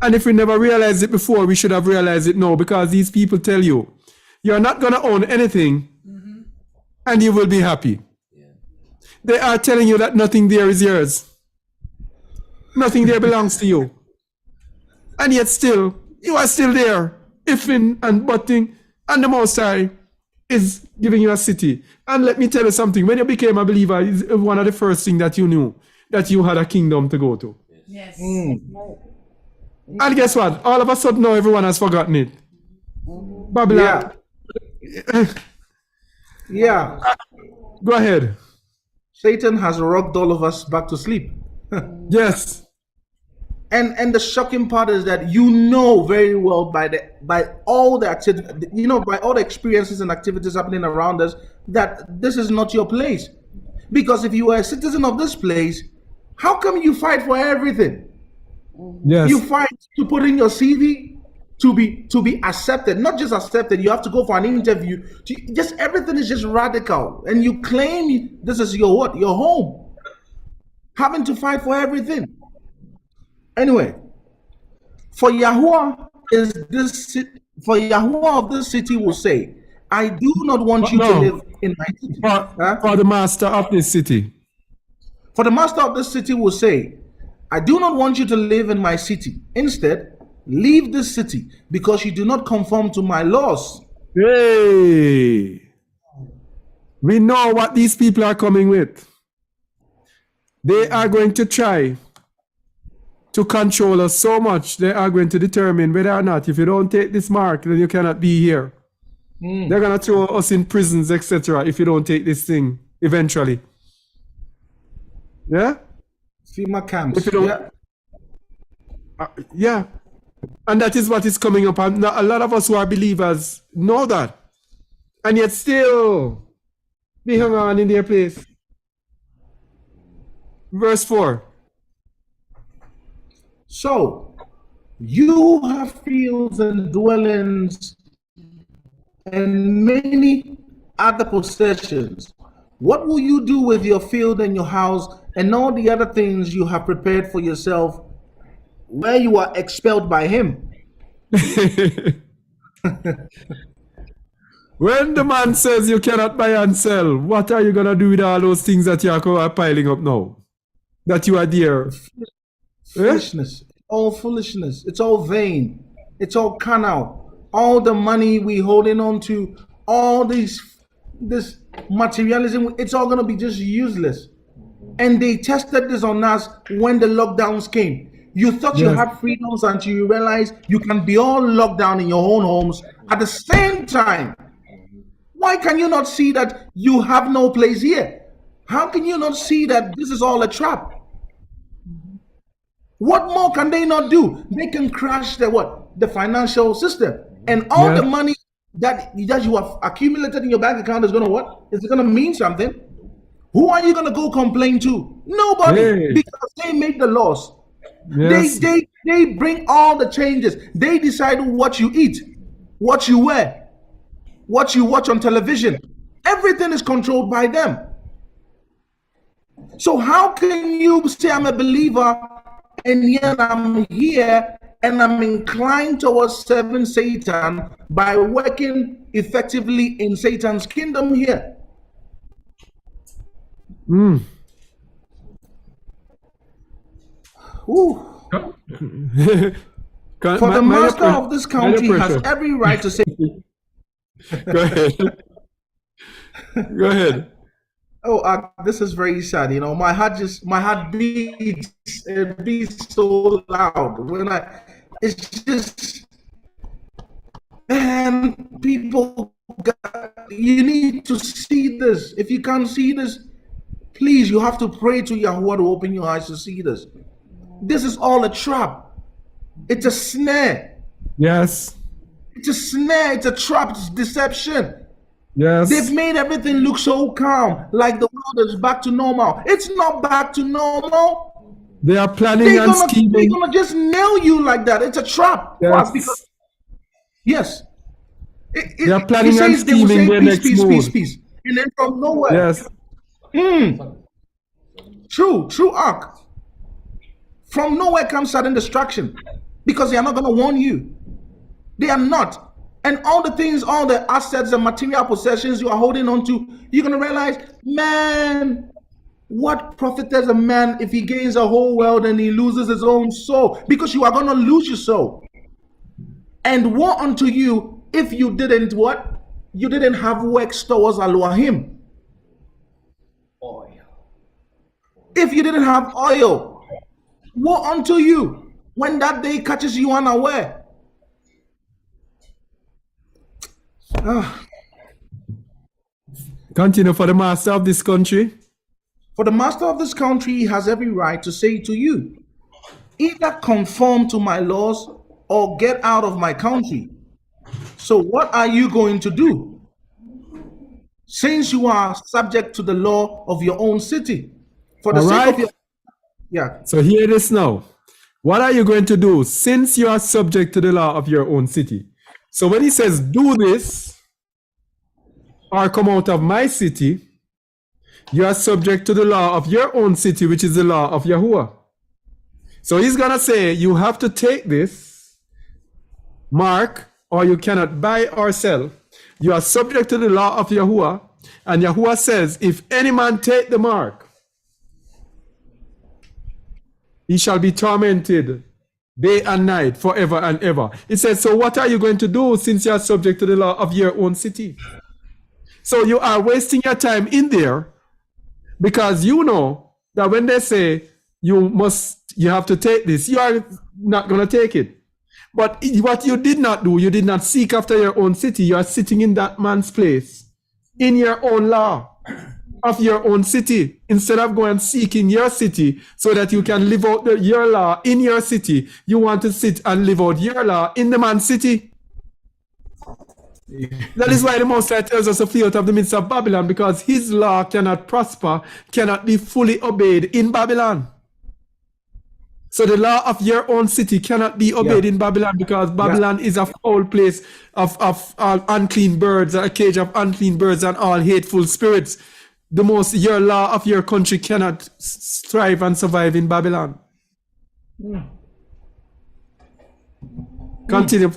And if we never realized it before, we should have realized it now, because these people tell you, you're not going to own anything and you will be happy. Yeah. They are telling you that nothing there is yours. Nothing there belongs to you. And yet still, you are still there, ifing and butting, and the Most High is giving you a city. And let me tell you something, when you became a believer, it's one of the first things that you knew, that you had a kingdom to go to. Yes. And guess what? All of a sudden now everyone has forgotten it. Babylon. Yeah. Go ahead. Satan has rocked all of us back to sleep. Yes. And the shocking part is that you know very well by all the activity, by all the experiences and activities happening around us, that this is not your place. Because if you are a citizen of this place, how come you fight for everything? Yes. You fight to put in your CV. to be accepted. Not just accepted, you have to go for an interview. Just everything is just radical, and you claim this is your what? Your home. Having to fight for everything. Anyway, for Yahuwah for Yahuwah of this city will say, I do not want you to live in my city. For the master of this city. For the master of this city will say, I do not want you to live in my city. Instead, leave this city because you do not conform to my laws. Hey, we know what these people are coming with. They are going to try to control us so much. They are going to determine whether or not, if you don't take this mark, then you cannot be here. They're going to throw us in prisons, etc. if you don't take this thing eventually. Yeah? FEMA camps. If you don't, yeah. And that is what is coming up. And a lot of us who are believers know that. And yet still, they hang on in their place. Verse 4. So, you have fields and dwellings and many other possessions. What will you do with your field and your house and all the other things you have prepared for yourself where you are expelled by him? When the man says you cannot buy and sell, what are you going to do with all those things that you are piling up now? That you are there? Foolishness. All foolishness. It's all vain. It's all carnal. All the money we holding on to, all this materialism, it's all going to be just useless. And they tested this on us when the lockdowns came. You thought you had freedoms until you realize you can be all locked down in your own homes at the same time. Why can you not see that you have no place here? How can you not see that this is all a trap? What more can they not do? They can crash the financial system, and all the money that you have accumulated in your bank account is going to what? Is it going to mean something? Who are you going to go complain to? Nobody, because they make the laws. Yes. They bring all the changes. They decide what you eat, what you wear, what you watch on television. Everything is controlled by them. So how can you say I'm a believer and yet I'm here and I'm inclined towards serving Satan by working effectively in Satan's kingdom here? For the master of this country has every right to say. Go ahead. Go ahead. Oh, this is very sad. You know, my heart beats. It beats so loud when it's just, man, people, you need to see this. If you can't see this, please, you have to pray to Yahuwah to open your eyes to see this. This is all a trap. It's a snare. Yes. It's a snare. It's a trap. It's deception. Yes. They've made everything look so calm, like the world is back to normal. It's not back to normal. They are planning and scheming. They're gonna just nail you like that. It's a trap. Yes. Yes. They are planning and scheming their next move. Peace. And then from nowhere. Yes. True arc. From nowhere comes sudden destruction, because they are not gonna warn you. They are not. And all the things, all the assets and material possessions you are holding on to, you're going to realize, man, what profiteth a man if he gains a whole world and he loses his own soul? Because you are going to lose your soul. And woe unto you if you didn't what? You didn't have works towards Elohim. Oil. If you didn't have oil, woe unto you when that day catches you unaware. Continue. For the master of this country. For the master of this country, he has every right to say to you, either conform to my laws or get out of my country. So what are you going to do? Since you are subject to the law of your own city. For the sake of your... Yeah. So hear this now. What are you going to do since you are subject to the law of your own city? So when he says, do this or come out of my city, you are subject to the law of your own city, which is the law of Yahuwah. So he's going to say, you have to take this mark, or you cannot buy or sell. You are subject to the law of Yahuwah. And Yahuwah says, if any man take the mark, he shall be tormented day and night, forever and ever. It says, so what are you going to do since you are subject to the law of your own city? So you are wasting your time in there, because you know that when they say you have to take this, you are not going to take it. But what you did not do, you did not seek after your own city. You are sitting in that man's place, in your own law of your own city, instead of going and seeking your city so that you can live out your law in your city. You want to sit and live out your law in the man's city. That is why the Most High tells us to flee out of the midst of Babylon, because his law cannot prosper, cannot be fully obeyed in Babylon. So the law of your own city cannot be obeyed in Babylon, because Babylon is a foul place of unclean birds, a cage of unclean birds and all hateful spirits. Your law of your country cannot thrive and survive in Babylon. Continue.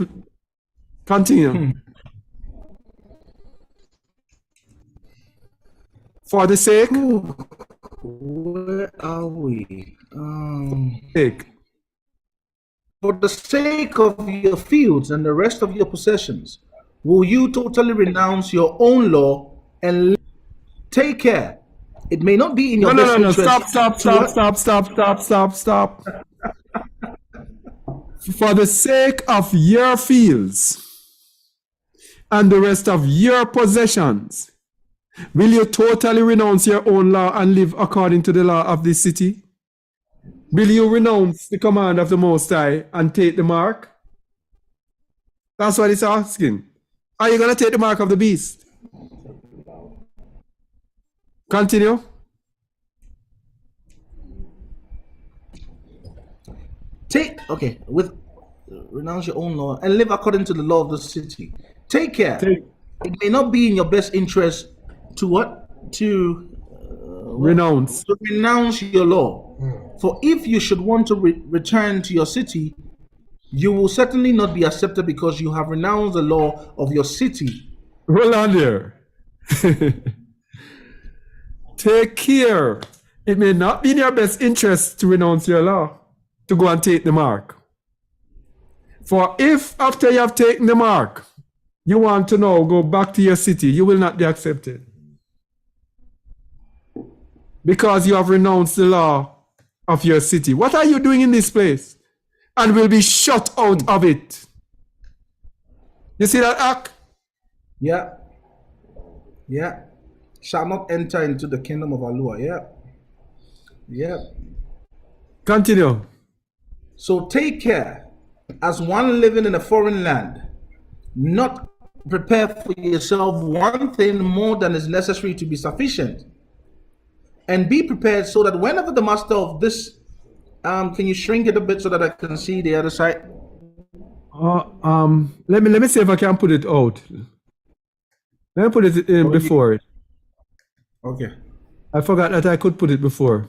For the sake. Where are we? Sake. For the sake of your fields and the rest of your possessions, will you totally renounce your own law and take care? It may not be in your best interest. Stop. For the sake of your fields and the rest of your possessions, will you totally renounce your own law and live according to the law of this city? Will you renounce the command of the Most High and take the mark? That's what it's asking. Are you going to take the mark of the beast? Continue. Renounce your own law and live according to the law of the city. Take care. It may not be in your best interest to what? To renounce. To renounce your law. For if you should want to return to your city, you will certainly not be accepted, because you have renounced the law of your city. Hold on there. Take care. It may not be in your best interest to renounce your law, to go and take the mark. For if after you have taken the mark, you want to now go back to your city, you will not be accepted, because you have renounced the law of your city. What are you doing in this place? And will be shut out of it. You see that act? Yeah. Shall not enter into the kingdom of Allah. Yeah. Continue. So take care, as one living in a foreign land, not prepare for yourself one thing more than is necessary to be sufficient, and be prepared so that whenever the master of this, can you shrink it a bit so that I can see the other side? Let me see if I can put it out. Let me put it in before it. Okay. I forgot that I could put it before.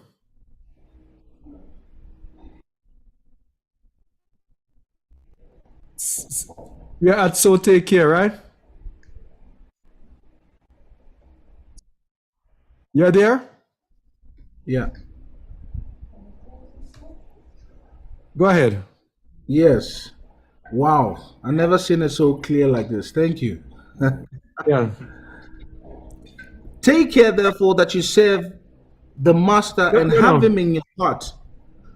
We're at so take care, right? You're there? Yeah. Go ahead. Yes. Wow. I never seen it so clear like this. Thank you. Yeah. Take care, therefore, that you serve the master and have him in your heart.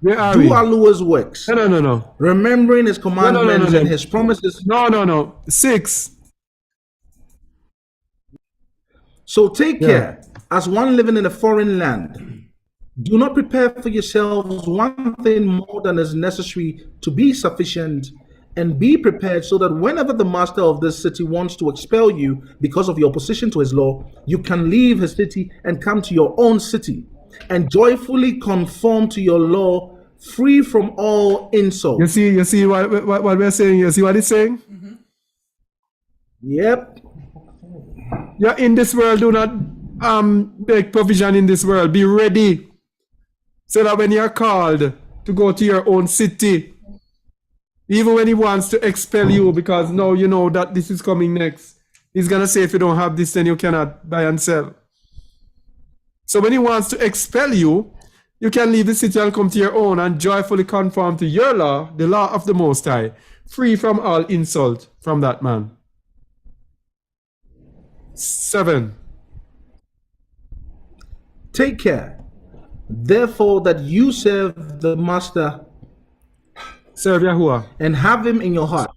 Where are Do we? Yahuwah's works. No. Remembering his commandments and his promises. No. 6. So take care, as one living in a foreign land. Do not prepare for yourselves one thing more than is necessary to be sufficient, and be prepared so that whenever the master of this city wants to expel you because of your opposition to his law, you can leave his city and come to your own city and joyfully conform to your law. free from all insult. You see what we're saying? You see what it's saying? Yep. You're in this world, do not make provision in this world. Be ready. So that when you're called to go to your own city, even when he wants to expel you because now you know that this is coming next, he's going to say if you don't have this, then you cannot buy and sell. So when he wants to expel you, you can leave the city and come to your own and joyfully conform to your law, the law of the Most High, free from all insult from that man. 7. Take care, therefore, that you serve the master. Serve Yahuwah. And have him in your heart.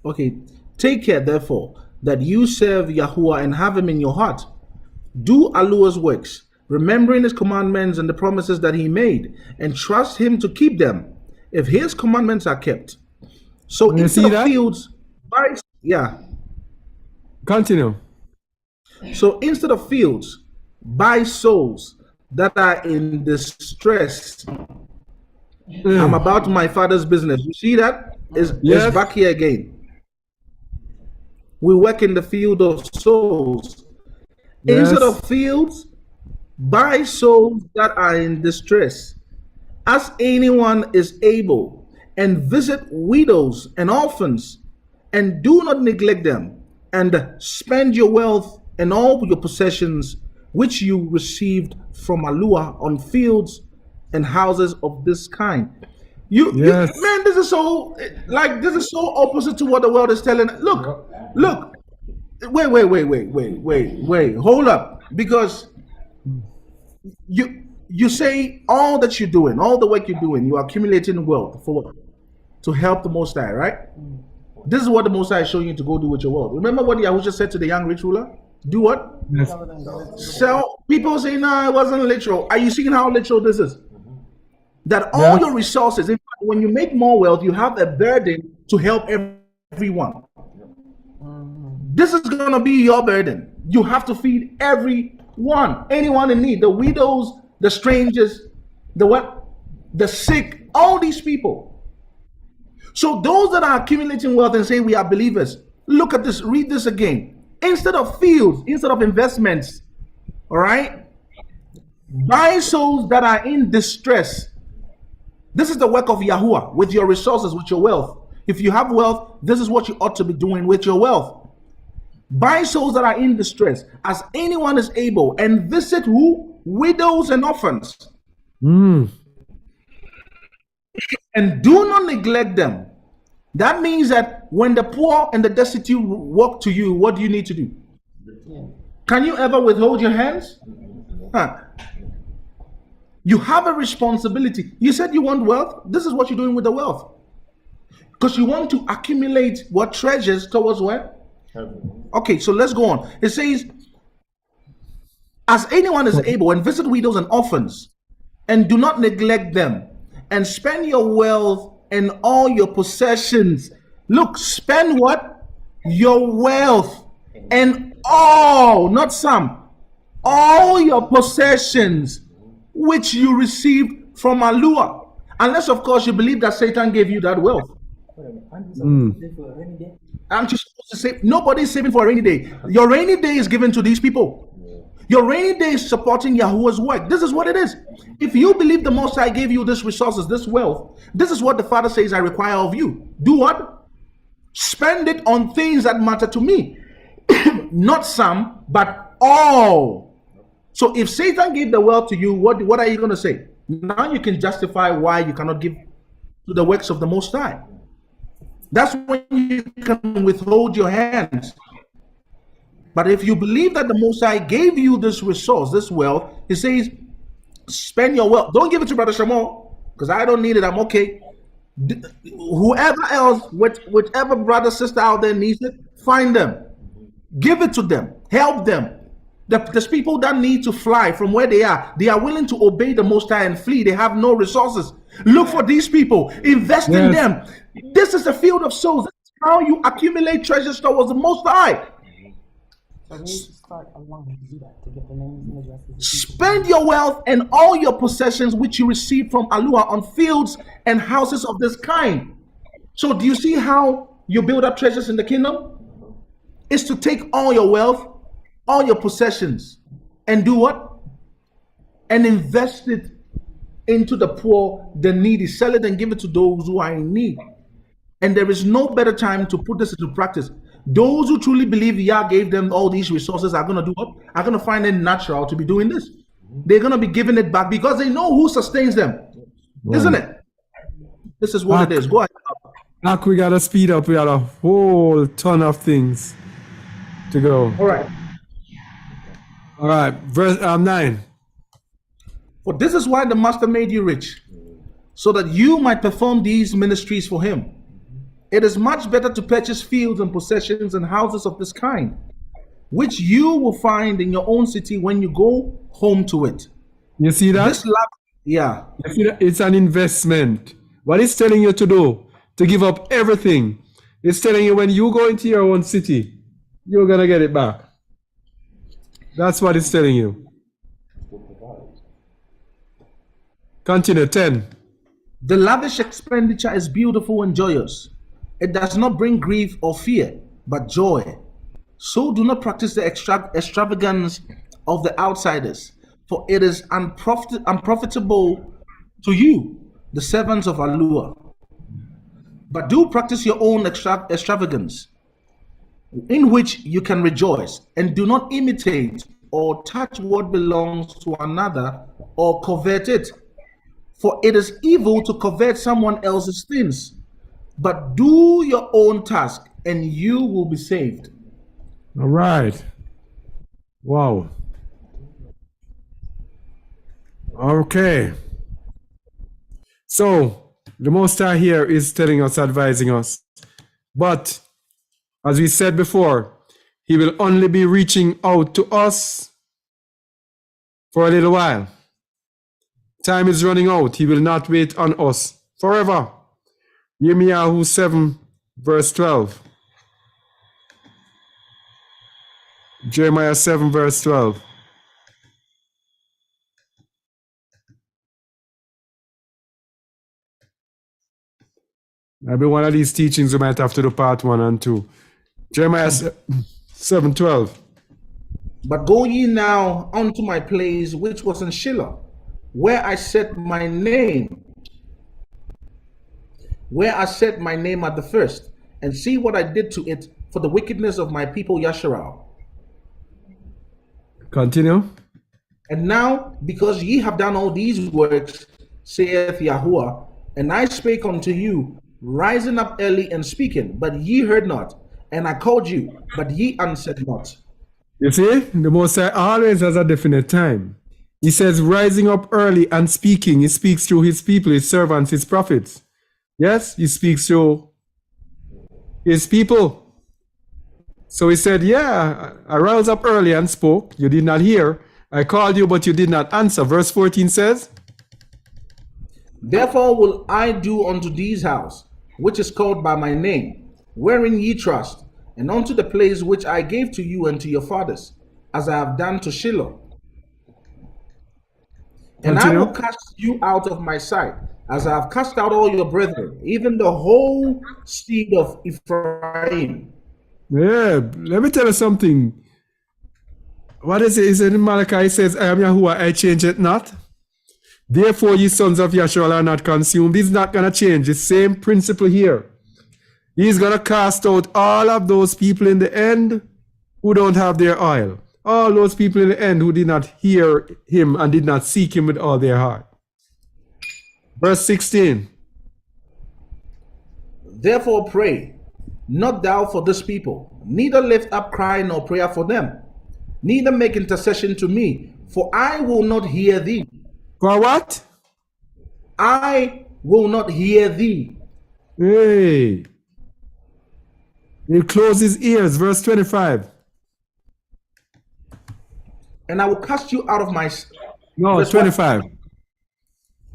Okay. Take care, therefore, that you serve Yahuwah and have him in your heart. Do Yahuwah's works, remembering his commandments and the promises that he made, and trust him to keep them, if his commandments are kept. So You instead see of that? fields, buy, yeah. Continue. So instead of fields, buy souls that are in distress. I'm about my father's business. You see that? It's Yes. back here again. We work in the field of souls. Yes. Instead of fields, buy souls that are in distress. As anyone is able, and visit widows and orphans, and do not neglect them, and spend your wealth and all your possessions which you received from Yahuwah on fields and houses of this kind. Yes. Man, this is so opposite to what the world is telling. Look, wait, hold up, because you say all that you're doing, all the work you're doing, you're accumulating wealth for what? To help the Most High, right? This is what the Most High is showing you to go do with your wealth. Remember what Yahusha said to the young rich ruler? Do what? Yes. Sell. People say, nah, it wasn't literal. Are you seeing how literal this is? That all your resources, in fact, when you make more wealth, you have a burden to help everyone. This is going to be your burden. You have to feed everyone, anyone in need, the widows, the strangers, the sick, all these people. So those that are accumulating wealth and say we are believers, look at this, read this again. Instead of fields, instead of investments, all right, buy souls that are in distress. This is the work of Yahuwah with your resources, with your wealth. If you have wealth, this is what you ought to be doing with your wealth. Buy souls that are in distress, as anyone is able, and visit who? Widows and orphans. And do not neglect them. That means that when the poor and the destitute walk to you, what do you need to do? Can you ever withhold your hands? You have a responsibility. You said you want wealth. This is what you're doing with the wealth. Because you want to accumulate what? Treasures towards where? Okay, so let's go on. It says, as anyone is able, and visit widows and orphans, and do not neglect them, and spend your wealth and all your possessions. Look, spend what? Your wealth and all, not some, all your possessions which you received from Yahuwah. Unless, of course, you believe that Satan gave you that wealth. Aren't you supposed to save? Nobody's saving for a rainy day. Your rainy day is given to these people. Your rainy day is supporting Yahuwah's work. This is what it is. If you believe the Most High gave you this resources, this wealth, this is what the Father says I require of you. Do what? Spend it on things that matter to me. Not some, but all. So if Satan gave the wealth to you, what are you going to say? Now you can justify why you cannot give to the works of the Most High. That's when you can withhold your hands. But if you believe that the Most High gave you this resource, this wealth, he says, spend your wealth. Don't give it to Brother Shamal, because I don't need it. I'm okay. Whoever else, whichever brother, sister out there needs it, find them. Give it to them. Help them. There's people that need to fly from where they are. They are willing to obey the Most High and flee. They have no resources. Look for these people. Invest in them. This is the field of souls. This is how you accumulate treasures towards the Most High. So we need to start a line to do that, to get the names and addresses. of people. Spend your wealth and all your possessions which you receive from Yahuwah on fields and houses of this kind. So do you see how you build up treasures in the kingdom? It's to take all your wealth, all your possessions, and do what? And invest it into the poor, the needy. Sell it and give it to those who are in need. And there is no better time to put this into practice. Those who truly believe Yah gave them all these resources are going to do what? Are going to find it natural to be doing this. They're going to be giving it back because they know who sustains them. Isn't it? This is what it is. Go ahead. Mark, we got to speed up. We got a whole ton of things to go. All right. All right. Verse 9. For this is why the master made you rich, so that you might perform these ministries for him. It is much better to purchase fields and possessions and houses of this kind, which you will find in your own city when you go home to it. You see that? This lab, yeah. You see that? It's an investment. What it's telling you to do, to give up everything. It's telling you when you go into your own city, you're going to get it back. That's what it's telling you. Continue, 10. The lavish expenditure is beautiful and joyous. It does not bring grief or fear, but joy. So do not practice the extravagance of the outsiders, for it is unprofitable to you, the servants of Yahuwah. But do practice your own extravagance, in which you can rejoice, and do not imitate or touch what belongs to another or covet it. For it is evil to covet someone else's things. But do your own task, and you will be saved. All right. Wow. Okay. So, the Most High here is telling us, advising us. But, as we said before, he will only be reaching out to us for a little while. Time is running out. He will not wait on us forever. Yirmiyahu 7, verse 12. Jeremiah 7, verse 12. Maybe one of these teachings we might have to do part 1 and 2. Jeremiah 7, 12. But go ye now unto my place which was in Shiloh, where I set my name, at the first, and see what I did to it for the wickedness of my people Yasharal. Continue. And now, because ye have done all these works, saith Yahuwah, and I spake unto you, rising up early and speaking, but ye heard not, and I called you, but ye answered not. You see, the Most High always has a definite time. He says, rising up early and speaking. He speaks through his people, his servants, his prophets. Yes, he speaks through his people. So he said, yeah, I rose up early and spoke. You did not hear. I called you, but you did not answer. Verse 14 says, Therefore will I do unto these house, which is called by my name, wherein ye trust, and unto the place which I gave to you and to your fathers, as I have done to Shiloh. And I will cast you out of my sight, as I have cast out all your brethren, even the whole seed of Ephraim. Yeah, let me tell you something. What is it? Is it in Malachi? It says, I am Yahuwah, I change it not. Therefore, ye sons of Yahshua are not consumed. He's not going to change. The same principle here. He's going to cast out all of those people in the end who don't have their oil. All those people in the end who did not hear him and did not seek him with all their heart. Verse 16. Therefore pray, not thou for this people, neither lift up cry nor prayer for them, neither make intercession to me, for I will not hear thee. For what? I will not hear thee. Hey. He'll close his ears. Verse 25. And I will cast you out of my... No, 25.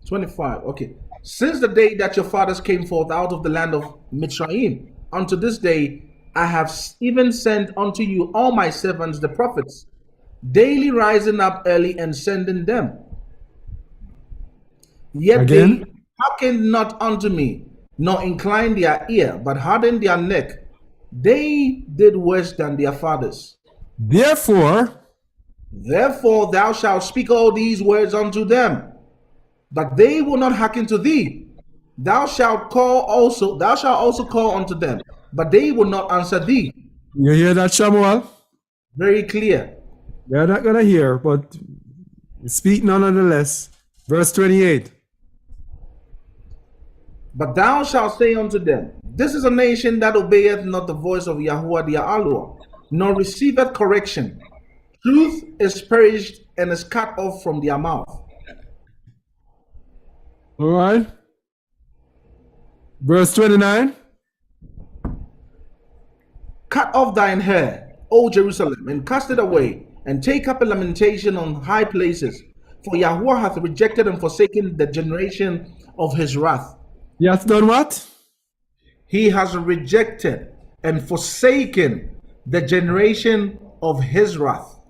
25, okay. Since the day that your fathers came forth out of the land of Mitzrayim, unto this day, I have even sent unto you all my servants the prophets, daily rising up early and sending them. Yet Again. they hearkened not unto me, nor inclined their ear, but hardened their neck. They did worse than their fathers. Therefore, Thou shalt speak all these words unto them, but they will not hearken to thee. Thou shalt also call unto them, but they will not answer thee. you hear that, Shamuel? Very clear. They're not going to hear, but speak nonetheless. Verse 28. But thou shalt say unto them, This is a nation that obeyeth not the voice of Yahuwah their Yahuwah, nor receiveth correction. Truth is perished and is cut off from their mouth. All right. Verse 29. Cut off thine hair, O Jerusalem, and cast it away, and take up a lamentation on high places. For Yahuwah hath rejected and forsaken the generation of his wrath. He hath done what? He has rejected and forsaken the generation of his wrath.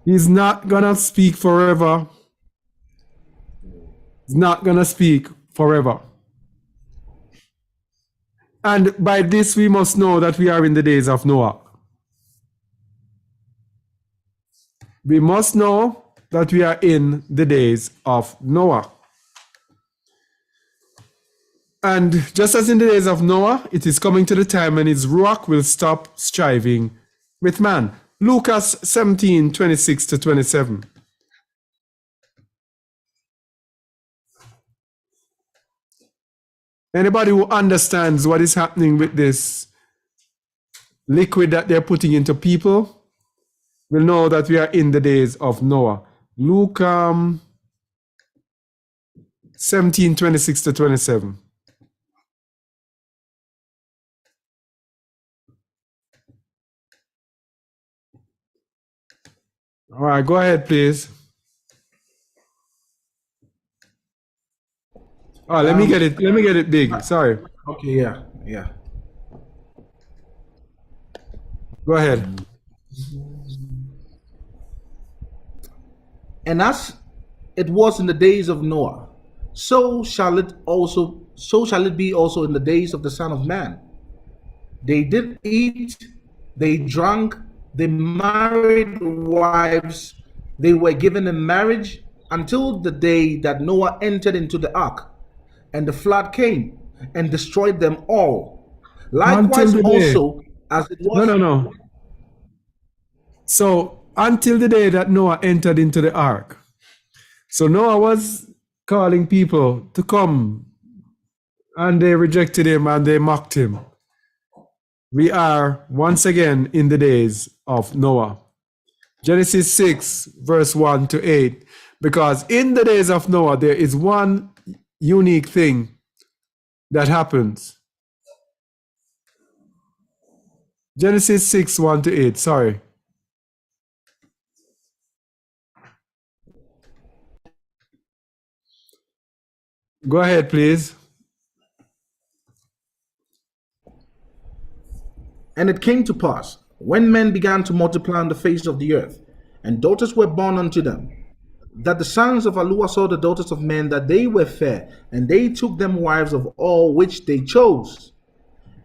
He's not going to speak forever. He's not going to speak forever. And by this we must know that we are in the days of Noah. We must know that we are in the days of Noah. And just as in the days of Noah, it is coming to the time when his ruach will stop striving with man. Lucas 17, 26 to 27. Anybody who understands what is happening with this liquid that they're putting into people will know that we are in the days of Noah. Luke 17, 26 to 27. All right, go ahead, please. Oh, let me get it big. Sorry. Okay, yeah. Go ahead. And as it was in the days of Noah, so shall it be also in the days of the Son of Man. They did eat, they drank, they married wives, they were given in marriage until the day that Noah entered into the ark, and the flood came and destroyed them all. Likewise also as it was. No. So until the day that Noah entered into the ark. So Noah was calling people to come, and they rejected him and they mocked him. We are once again in the days of Noah. Genesis 6, verse 1 to 8. Because in the days of Noah, there is one unique thing that happens. Genesis 6, 1 to 8. Sorry. Go ahead, please. And it came to pass, when men began to multiply on the face of the earth, and daughters were born unto them, that the sons of Yahuwah saw the daughters of men, that they were fair, and they took them wives of all which they chose.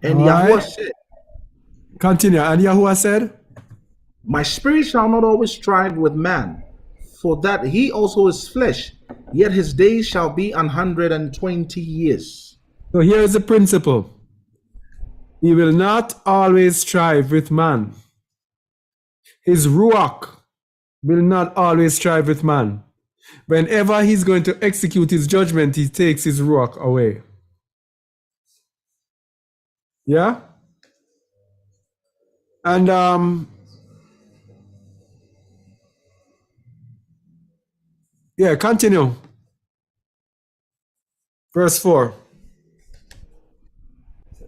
And Yahuwah said, continue. And Yahuwah said, My spirit shall not always strive with man, for that he also is flesh, yet his days shall be 120 years. So here is the principle. He will not always strive with man. His ruach will not always strive with man. Whenever he's going to execute his judgment, he takes his ruach away. Yeah? And yeah, continue. Verse 4.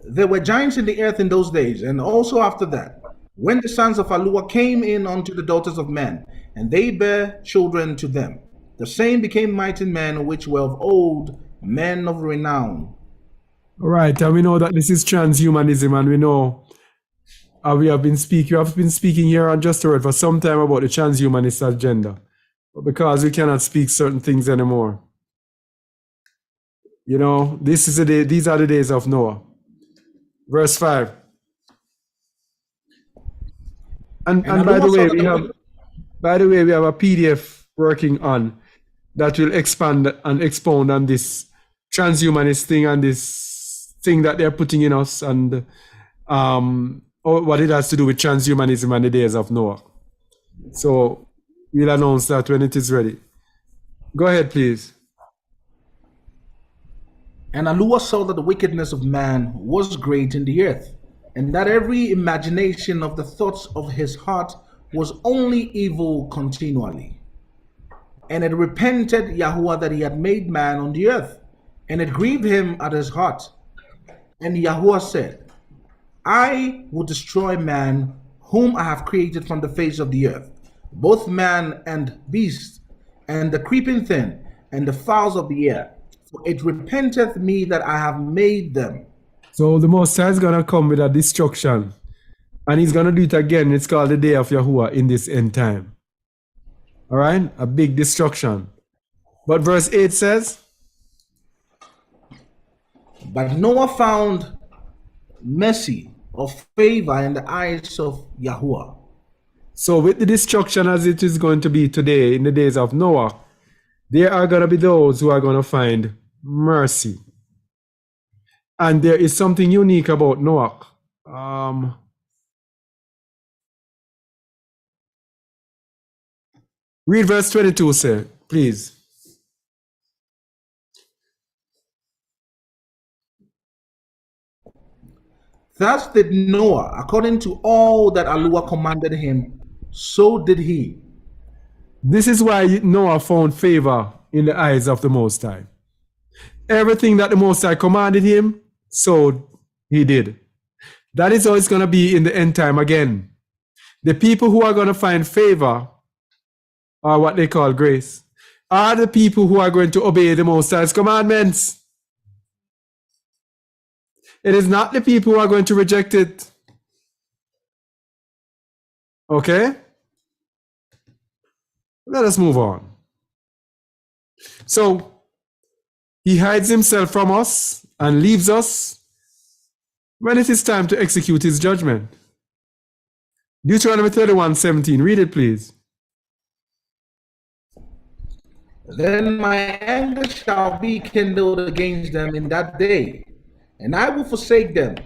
There were giants in the earth in those days, and also after that, when the sons of Yahuwah came in unto the daughters of men, and they bare children to them. The same became mighty men which were of old, men of renown. All right, and we know that this is transhumanism, and we know we have been speaking. You have been speaking here on Just a Word for some time about the transhumanist agenda, but because we cannot speak certain things anymore, you know, this is the day. These are the days of Noah. Verse 5. And by the way, we have a PDF working on that will expand and expound on this transhumanist thing and this thing that they're putting in us, and what it has to do with transhumanism and the days of Noah. So we'll announce that when it is ready. Go ahead, please. And Yahuwah saw that the wickedness of man was great in the earth, and that every imagination of the thoughts of his heart was only evil continually. And it repented Yahuwah that he had made man on the earth, and it grieved him at his heart. And Yahuwah said, I will destroy man whom I have created from the face of the earth, both man and beast, and the creeping thing, and the fowls of the air. For it repenteth me that I have made them. So the Most High is going to come with a destruction, and he's going to do it again. It's called the day of Yahuwah in this end time. All right? A big destruction. But verse 8 says, But Noah found mercy or favor in the eyes of Yahuwah. so with the destruction as it is going to be today in the days of Noah, there are going to be those who are going to find mercy. And there is something unique about Noah. Read verse 22, sir, please. Thus did Noah, according to all that Yahuwah commanded him, so did he. This is why Noah found favor in the eyes of the Most High. Everything that the Most High commanded him, so he did. That is how it's going to be in the end time again. The people who are going to find favor, or what they call grace, are the people who are going to obey the Most High's commandments. It is not the people who are going to reject it. Okay? Let us move on. So, he hides himself from us and leaves us when it is time to execute his judgment. Deuteronomy 31:17. Read it, please. Then my anger shall be kindled against them in that day, and I will forsake them,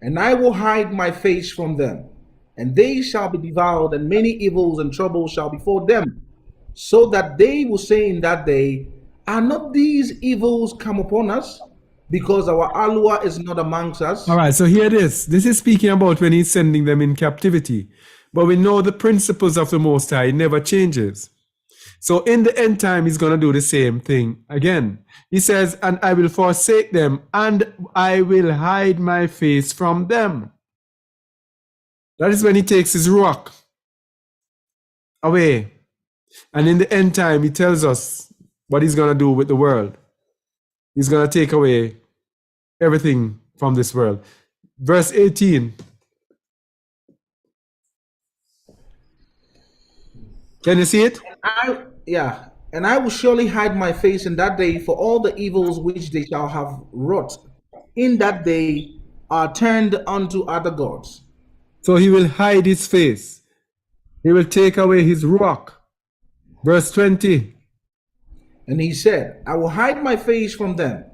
and I will hide my face from them, and they shall be devoured, and many evils and troubles shall befall them, so that they will say in that day, are not these evils come upon us, because our Yahuwah is not amongst us? All right, so here it is. This is speaking about when he's sending them in captivity. But we know the principles of the Most High never changes. So in the end time, he's going to do the same thing again. He says, and I will forsake them, and I will hide my face from them. That is when he takes his ruach away. And in the end time, he tells us what he's going to do with the world. He's going to take away everything from this world. Verse 18. Can you see it? And I will surely hide my face in that day, for all the evils which they shall have wrought in that day are turned unto other gods. So he will hide his face. He will take away his ruach. Verse 20. And he said, I will hide my face from them.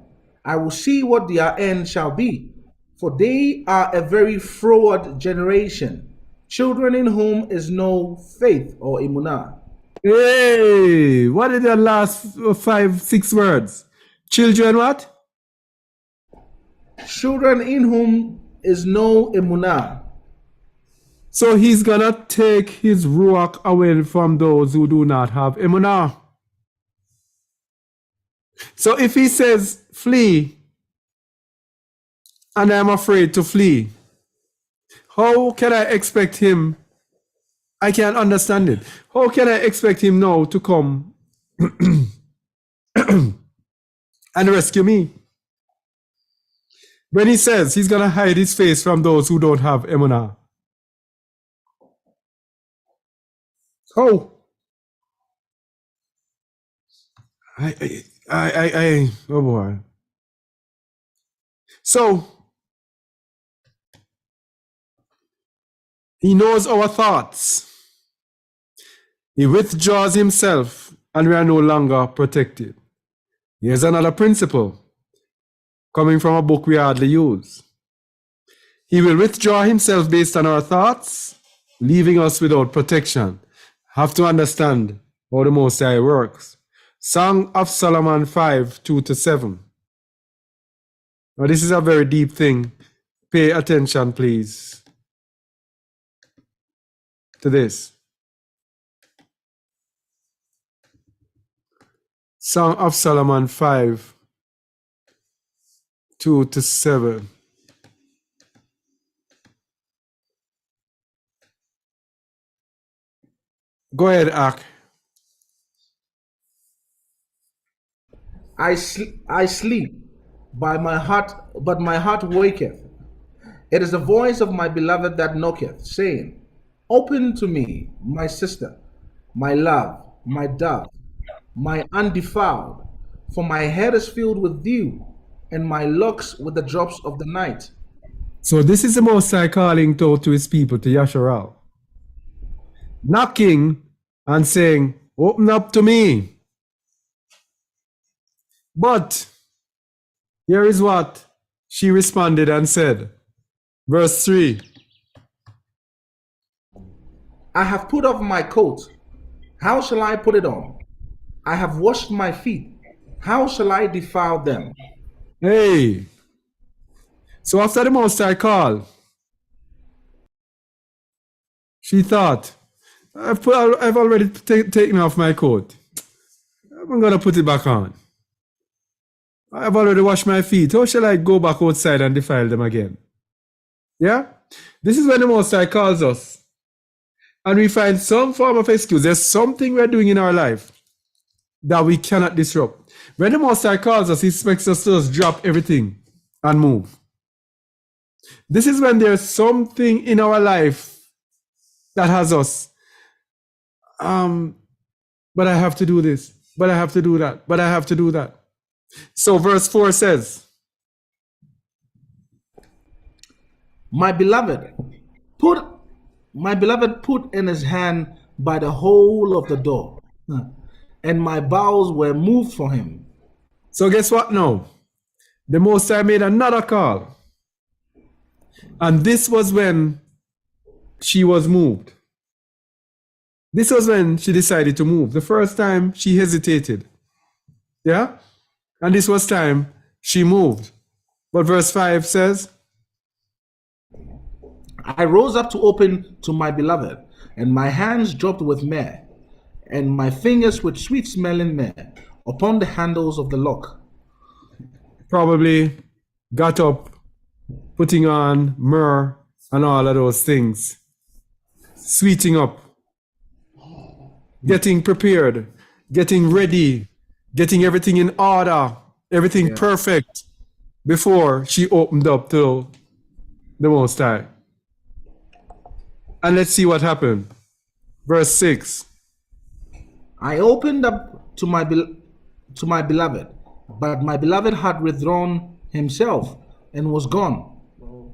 I will see what their end shall be, for they are a very froward generation, children in whom is no faith or emunah. Hey, what are the last 5-6 words? Children what? Children in whom is no emunah. So he's gonna take his ruach away from those who do not have emunah. So if he says flee, and I'm afraid to flee, how can I expect him? I can't understand it. How can I expect him now to come and rescue me? When he says he's going to hide his face from those who don't have emunah, Oh, oh boy. So he knows our thoughts. He withdraws himself and we are no longer protected. Here's another principle coming from a book we hardly use. He will withdraw himself based on our thoughts, leaving us without protection. Have to understand how the Most High works. Song of Solomon 5, 2-7. Now this is a very deep thing. Pay attention, please, to this. Song of Solomon 5, 2-7. Go ahead, Ak. I sleep, but my heart waketh. It is the voice of my beloved that knocketh, saying, Open to me, my sister, my love, my dove, my undefiled, for my head is filled with dew, and my locks with the drops of the night. So this is the Most High calling to his people, to Yasharal. Knocking and saying, open up to me. But here is what she responded and said. Verse 3. I have put off my coat. How shall I put it on? I have washed my feet. How shall I defile them? Hey. So after the Most High call, she thought, I've already taken off my coat. I'm going to put it back on. I've already washed my feet. How shall I go back outside and defile them again? Yeah? This is when the Most High calls us. And we find some form of excuse. There's something we're doing in our life that we cannot disrupt. When the Most High calls us, he expects us to just drop everything and move. This is when there's something in our life that has us. But I have to do this. But I have to do that. But I have to do that. So verse 4 says, My beloved put in his hand by the hole of the door, and my bowels were moved for him. So guess what now? The Most High made another call. And this was when she was moved. This was when she decided to move. The first time she hesitated. Yeah? And this was time she moved. But verse 5 says, I rose up to open to my beloved, and my hands dropped with myrrh, and my fingers with sweet smelling myrrh upon the handles of the lock. probably got up, putting on myrrh and all of those things, sweeting up, getting prepared, getting ready, getting everything in order, everything perfect before she opened up to the Most High. And let's see what happened. Verse 6. I opened up to my beloved, but my beloved had withdrawn himself and was gone.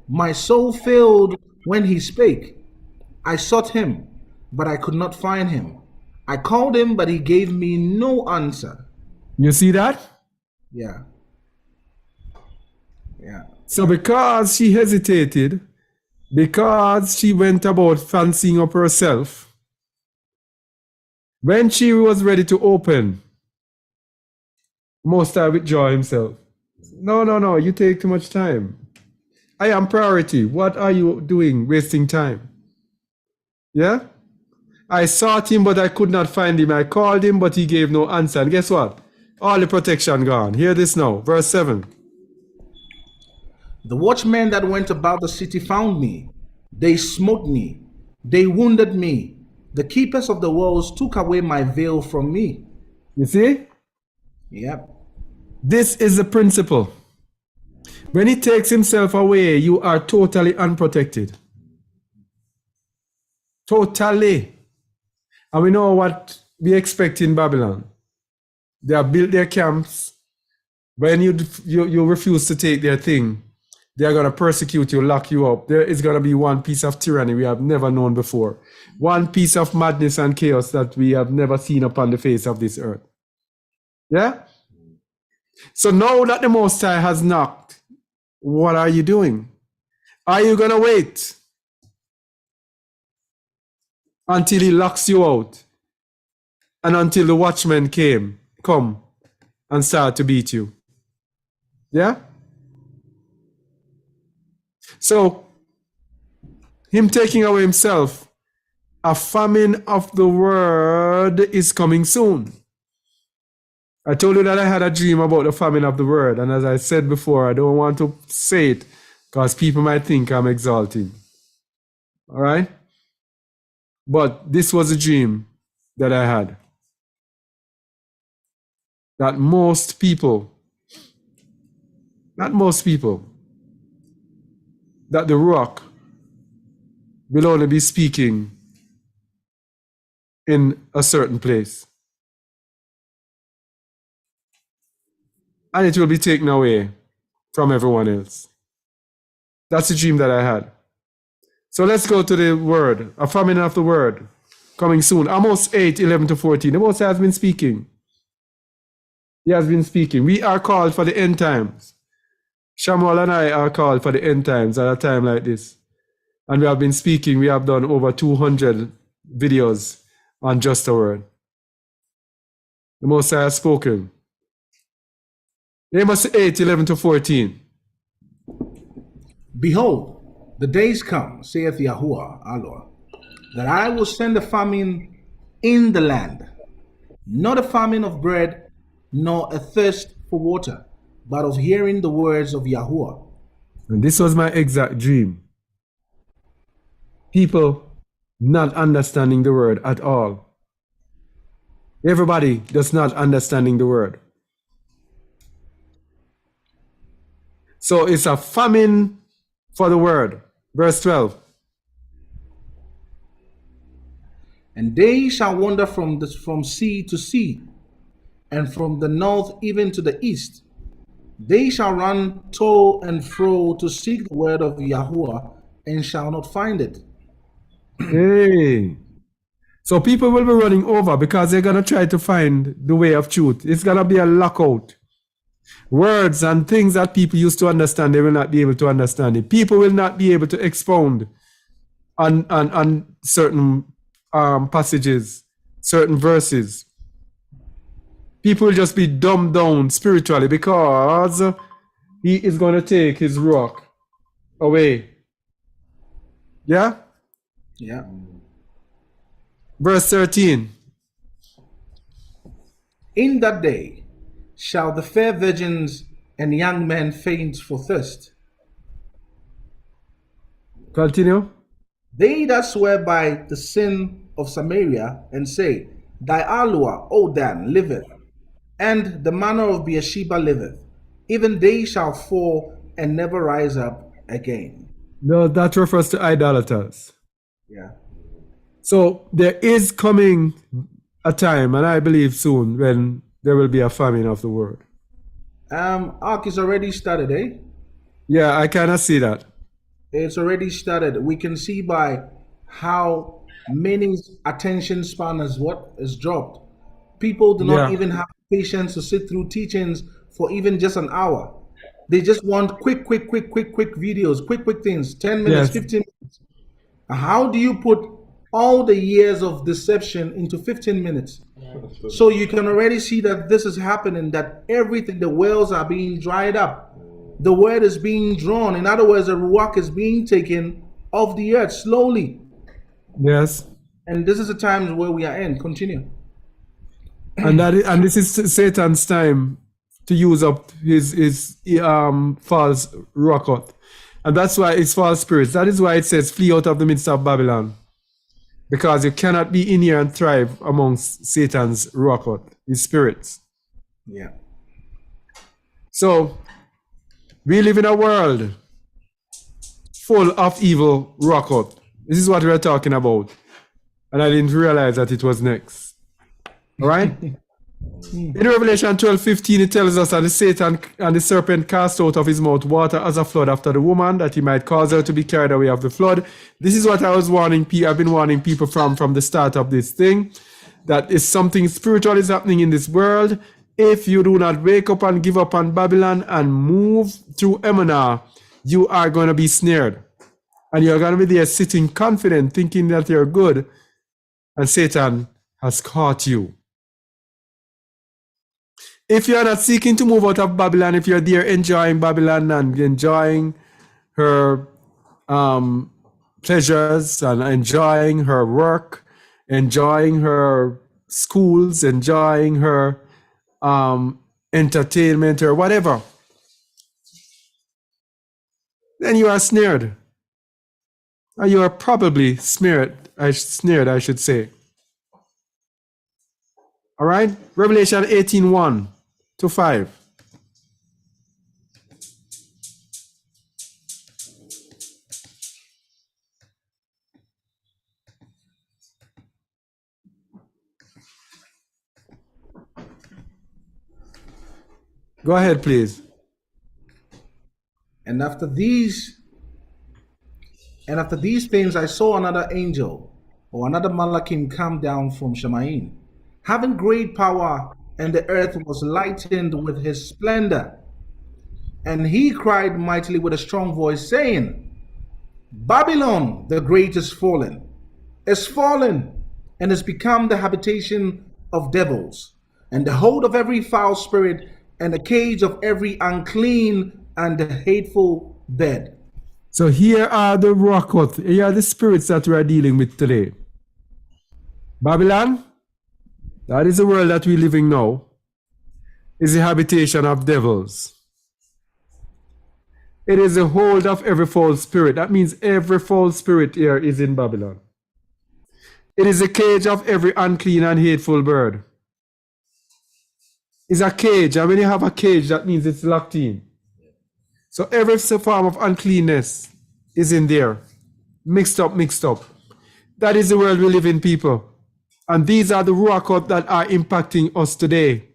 My soul failed when he spake. I sought him, but I could not find him. I called him, but he gave me no answer. You see that? Yeah. So because she hesitated, because she went about fancying up herself, when she was ready to open, Most High withdraw himself. No, you take too much time. I am priority. What are you doing, wasting time? Yeah? I sought him, but I could not find him. I called him, but he gave no answer. And guess what? All the protection gone. Hear this now. Verse 7. The watchmen that went about the city found me. They smote me. They wounded me. The keepers of the walls took away my veil from me. You see? Yep. This is the principle. When he takes himself away, you are totally unprotected. Totally. And we know what we expect in Babylon. They have built their camps. When you refuse to take their thing, they are going to persecute you, lock you up. There is going to be one piece of tyranny we have never known before. One piece of madness and chaos that we have never seen upon the face of this earth. Yeah? So now that the Most High has knocked, what are you doing? Are you going to wait until he locks you out and until the watchmen come and start to beat you? Yeah? So, him taking away himself, a famine of the word is coming soon. I told you that I had a dream about the famine of the word, and as I said before, I don't want to say it because people might think I'm exalting. All right? But this was a dream that I had. That most people, not most people, that the rock will only be speaking in a certain place. And it will be taken away from everyone else. That's the dream that I had. So let's go to the word, a famine of the word, coming soon. Amos 8, 11 to 14. The Most High has been speaking. He has been speaking. We are called for the end times. Shamuel and I are called for the end times at a time like this. And we have been speaking. We have done over 200 videos on just a word. The Most High has spoken. Amos 8, 11 to 14. Behold, the days come, saith Yahuwah, our Lord, that I will send a famine in the land, not a famine of bread, nor a thirst for water, but of hearing the words of Yahuwah. And this was my exact dream. People not understanding the word at all. Everybody just not understanding the word. So it's a famine for the word. Verse 12. And they shall wander from sea to sea, and from the north even to the east. They shall run to and fro to seek the word of Yahuwah, and shall not find it. Hey. So people will be running over because they're going to try to find the way of truth. It's going to be a lockout. Words and things that people used to understand, they will not be able to understand it. People will not be able to expound on certain passages, certain verses. People will just be dumbed down spiritually because he is going to take his rock away. Yeah? Yeah. Verse 13. In that day shall the fair virgins and young men faint for thirst. Continue. They that swear by the sin of Samaria, and say, Thy Alua, O Dan, liveth, and the manner of Beersheba liveth, even they shall fall and never rise up again. No, that refers to idolaters. Yeah. So there is coming a time, and I believe soon, when there will be a famine of the word. Ark is already started, eh? Yeah, I kind of see that. It's already started. We can see by how many attention span is dropped. People do not even have patience to sit through teachings for even just an hour. They just want quick videos, quick things, 10 minutes, 15 minutes. How do you put all the years of deception into 15 minutes? So you can already see that this is happening, that everything, the wells are being dried up. The word is being drawn. In other words, the ruach is being taken off the earth slowly. Yes. And this is the time where we are in. Continue. And this is Satan's time to use up his false ruach. And that's why it's false spirits. That is why it says, flee out of the midst of Babylon. Because you cannot be in here and thrive amongst Satan's ruach, his spirits. Yeah. So, we live in a world full of evil ruach. This is what we're talking about. And I didn't realize that it was next. All right? In Revelation 12:15, it tells us that the Satan and the serpent cast out of his mouth water as a flood after the woman, that he might cause her to be carried away of the flood. This is what I was warning people. I've been warning people from the start of this thing, that is something spiritual is happening in this world. If you do not wake up and give up on Babylon and move through Emanah, you are going to be snared. And you're going to be there sitting confident, thinking that you're good, and Satan has caught you. If you are not seeking to move out of Babylon, if you're there enjoying Babylon and enjoying her pleasures and enjoying her work, enjoying her schools, enjoying her entertainment or whatever, then you are snared. Or you are probably snared, I should say. All right? Revelation 18:1-5. Go ahead, please. And after these things, I saw another angel, or another Malachim, come down from Shemaim, having great power, and the earth was lightened with his splendor. And he cried mightily with a strong voice, saying, Babylon the great is fallen, and has become the habitation of devils, and the hold of every foul spirit, and the cage of every unclean and hateful bed. So here are the rockot, here are the spirits that we are dealing with today. Babylon, that is the world that we live in now, is the habitation of devils. It is the hold of every false spirit. That means every false spirit here is in Babylon. It is the cage of every unclean and hateful bird. It's a cage, and when you have a cage, that means it's locked in. So every form of uncleanness is in there, mixed up. That is the world we live in, people. And these are the ruachot that are impacting us today,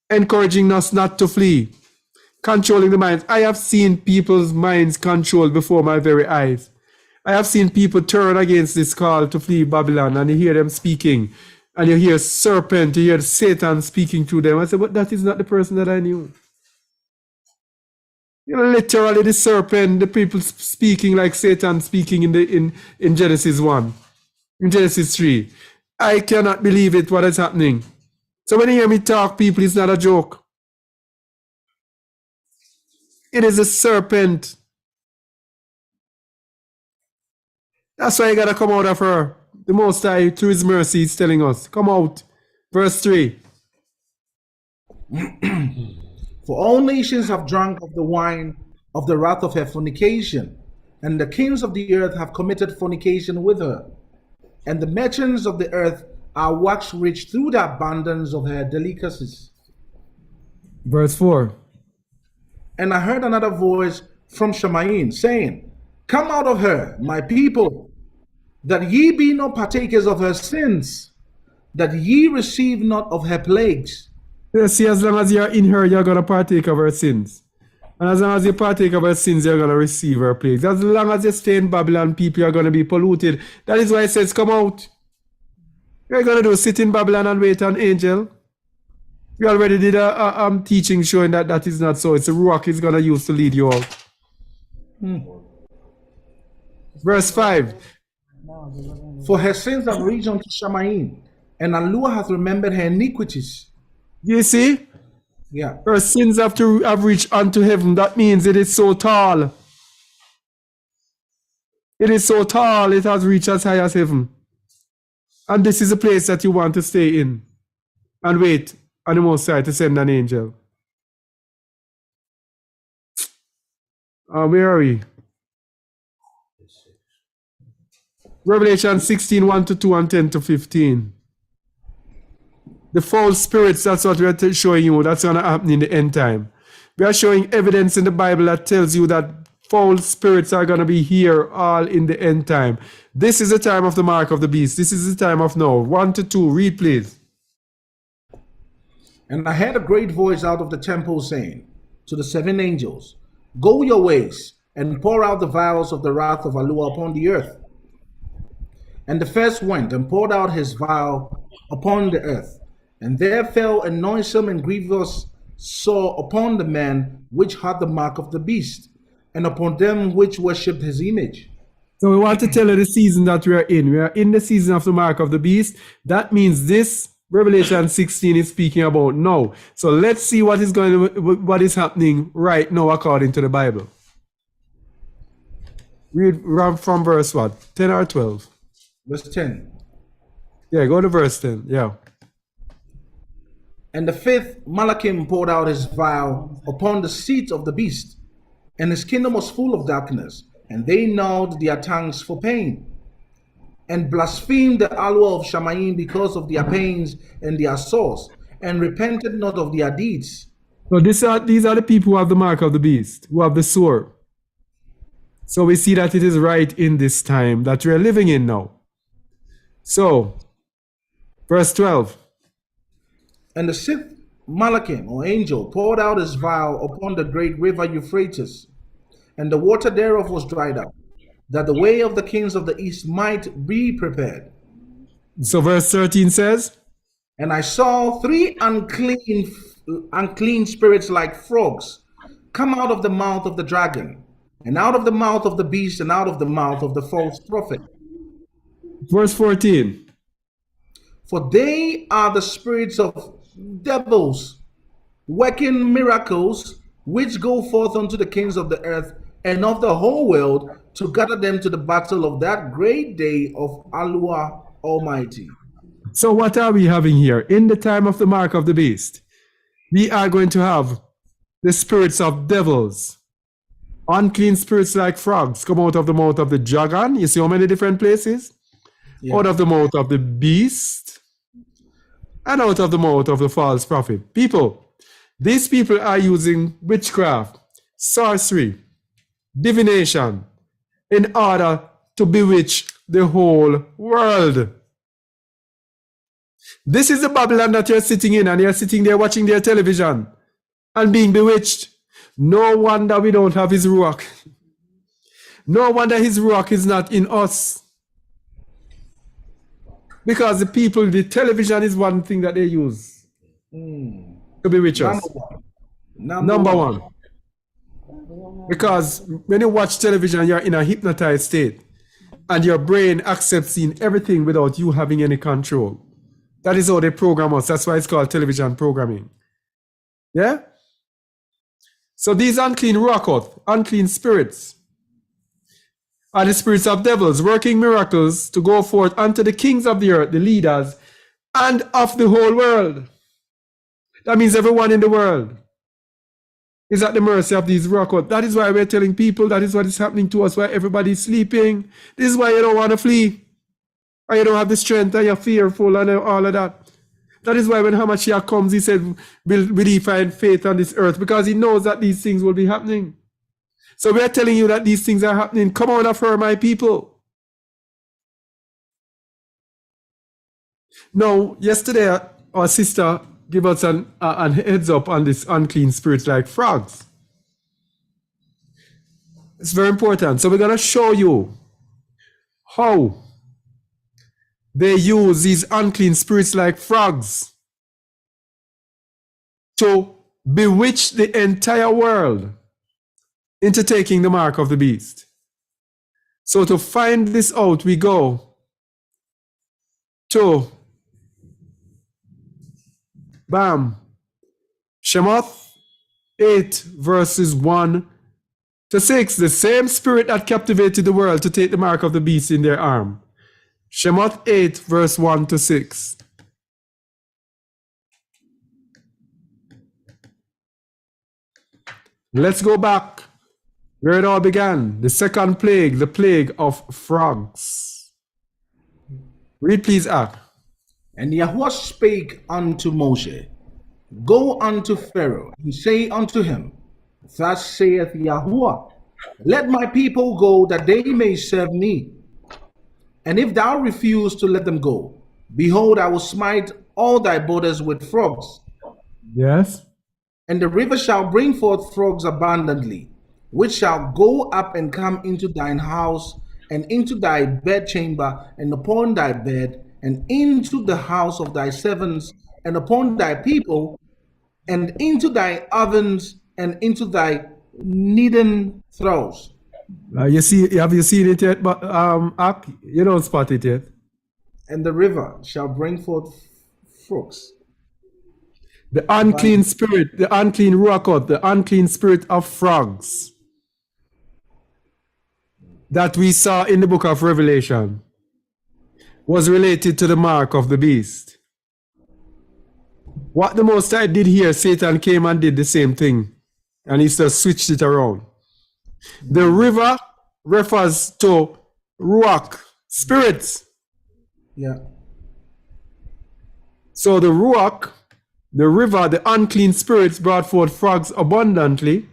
encouraging us not to flee, controlling the minds. I have seen people's minds controlled before my very eyes. I have seen people turn against this call to flee Babylon, and you hear them speaking, and you hear serpent, you hear Satan speaking through them. I said, but that is not the person that I knew. You know, literally the serpent, the people speaking like Satan speaking in Genesis 1, in Genesis 3. I cannot believe it, what is happening. So when you hear me talk, people, it's not a joke. It is a serpent. That's why you got to come out of her. The Most High, through his mercy, is telling us, come out. Verse 3. For all nations have drunk of the wine of the wrath of her fornication, and the kings of the earth have committed fornication with her. And the merchants of the earth are waxed rich through the abundance of her delicacies. Verse 4. And I heard another voice from Shemaim, saying, Come out of her, my people, that ye be not partakers of her sins, that ye receive not of her plagues. You see, as long as you're in her, you're going to partake of her sins. And as long as you partake of her sins, you're going to receive her plagues. As long as you stay in Babylon, people are going to be polluted. That is why it says, come out. What you're going to do, sit in Babylon and wait on angel. We already did a teaching showing that that is not so. It's a rock he's going to use to lead you out. Verse 5. For her sins have reached unto Shemaim, and Yahuwah hath remembered her iniquities. You see? Yeah. Her sins have reached unto heaven. That means it is so tall. It is so tall, it has reached as high as heaven. And this is a place that you want to stay in and wait on the Most High to send an angel. Where are we? Revelation 16, 1-2 and 10-15. The false spirits, that's what we're showing you. That's going to happen in the end time. We are showing evidence in the Bible that tells you that foul spirits are going to be here all in the end time. This is the time of the mark of the beast. This is the time of now. 1 to 2. Read, please. And I heard a great voice out of the temple saying to the 7 angels, Go your ways, and pour out the vials of the wrath of Yahuwah upon the earth. And the first went and poured out his vial upon the earth. And there fell a noisome and grievous sore upon the man which had the mark of the beast, and upon them which worshipped his image. So we want to tell you the season that we are in. We are in the season of the mark of the beast. That means this Revelation 16 is speaking about now. So let's see what is happening right now according to the Bible. Read from verse what? 10 or 12? Verse 10. Yeah, go to verse 10. Yeah. And the 5th Malachim poured out his vial upon the seat of the beast, and his kingdom was full of darkness, and they gnawed their tongues for pain, and blasphemed the Yahuwah of Shamayim because of their pains and their sores, and repented not of their deeds. So these are the people who have the mark of the beast, who have the sword. So we see that it is right in this time that we are living in now. So, verse 12. And the 6th Malachim, or angel, poured out his vial upon the great river Euphrates, and the water thereof was dried up, that the way of the kings of the east might be prepared. So verse 13 says, And I saw 3 unclean spirits like frogs come out of the mouth of the dragon, and out of the mouth of the beast, and out of the mouth of the false prophet. Verse 14. For they are the spirits of devils, working miracles, which go forth unto the kings of the earth and of the whole world, to gather them to the battle of that great day of Yahuwah Almighty. So what are we having here? In the time of the mark of the beast, we are going to have the spirits of devils, unclean spirits like frogs come out of the mouth of the dragon. You see how many different places? Yeah. Out of the mouth of the beast, and out of the mouth of the false prophet. These people are using witchcraft, sorcery, divination in order to bewitch the whole world. This is the Babylon that you're sitting in, and you're sitting there watching their television and being bewitched. No wonder we don't have his ruach. No wonder his ruach is not in us. Because the television is one thing that they use to bewitch us. Number one. Because when you watch television, you're in a hypnotized state, and your brain accepts seeing everything without you having any control. That is how they program us. That's why it's called television programming. Yeah? So these unclean ruach, unclean spirits, are the spirits of devils working miracles to go forth unto the kings of the earth, the leaders, and of the whole world. That means everyone in the world is at the mercy of these ruach. That is why we're telling people that is what is happening to us, why everybody's sleeping. This is why you don't want to flee. Or you don't have the strength, and you're fearful, and all of that. That is why when Hamashiach comes, he said, will he find faith on this earth? Because he knows that these things will be happening. So we are telling you that these things are happening. Come out of her, my people. Now, yesterday, our sister gave us an heads up on this unclean spirits like frogs. It's very important. So we're going to show you how they use these unclean spirits like frogs to bewitch the entire world into taking the mark of the beast. So to find this out, we go to Shemoth 8 verses 1 to 6. The same spirit that captivated the world to take the mark of the beast in their arm. Shemoth 8 verse 1 to 6. Let's go back where it all began. The second plague, the plague of frogs. Read please, Ak. And Yahuwah spake unto Moshe, Go unto Pharaoh, and say unto him, Thus saith Yahuwah, Let my people go that they may serve me. And if thou refuse to let them go, behold, I will smite all thy borders with frogs. Yes. And the river shall bring forth frogs abundantly, which shall go up and come into thine house, and into thy bedchamber, and upon thy bed, and into the house of thy servants, and upon thy people, and into thy ovens, and into thy kneading troughs. You see, have you seen it yet? But Ak, you don't spot it yet. And the river shall bring forth frogs. The unclean spirit, the unclean ruachot, the unclean spirit of frogs that we saw in the book of Revelation was related to the mark of the beast. What the Most High did here, Satan came and did the same thing, and he just switched it around. The river refers to ruach, spirits. Yeah. So the ruach, the river, the unclean spirits brought forth frogs abundantly,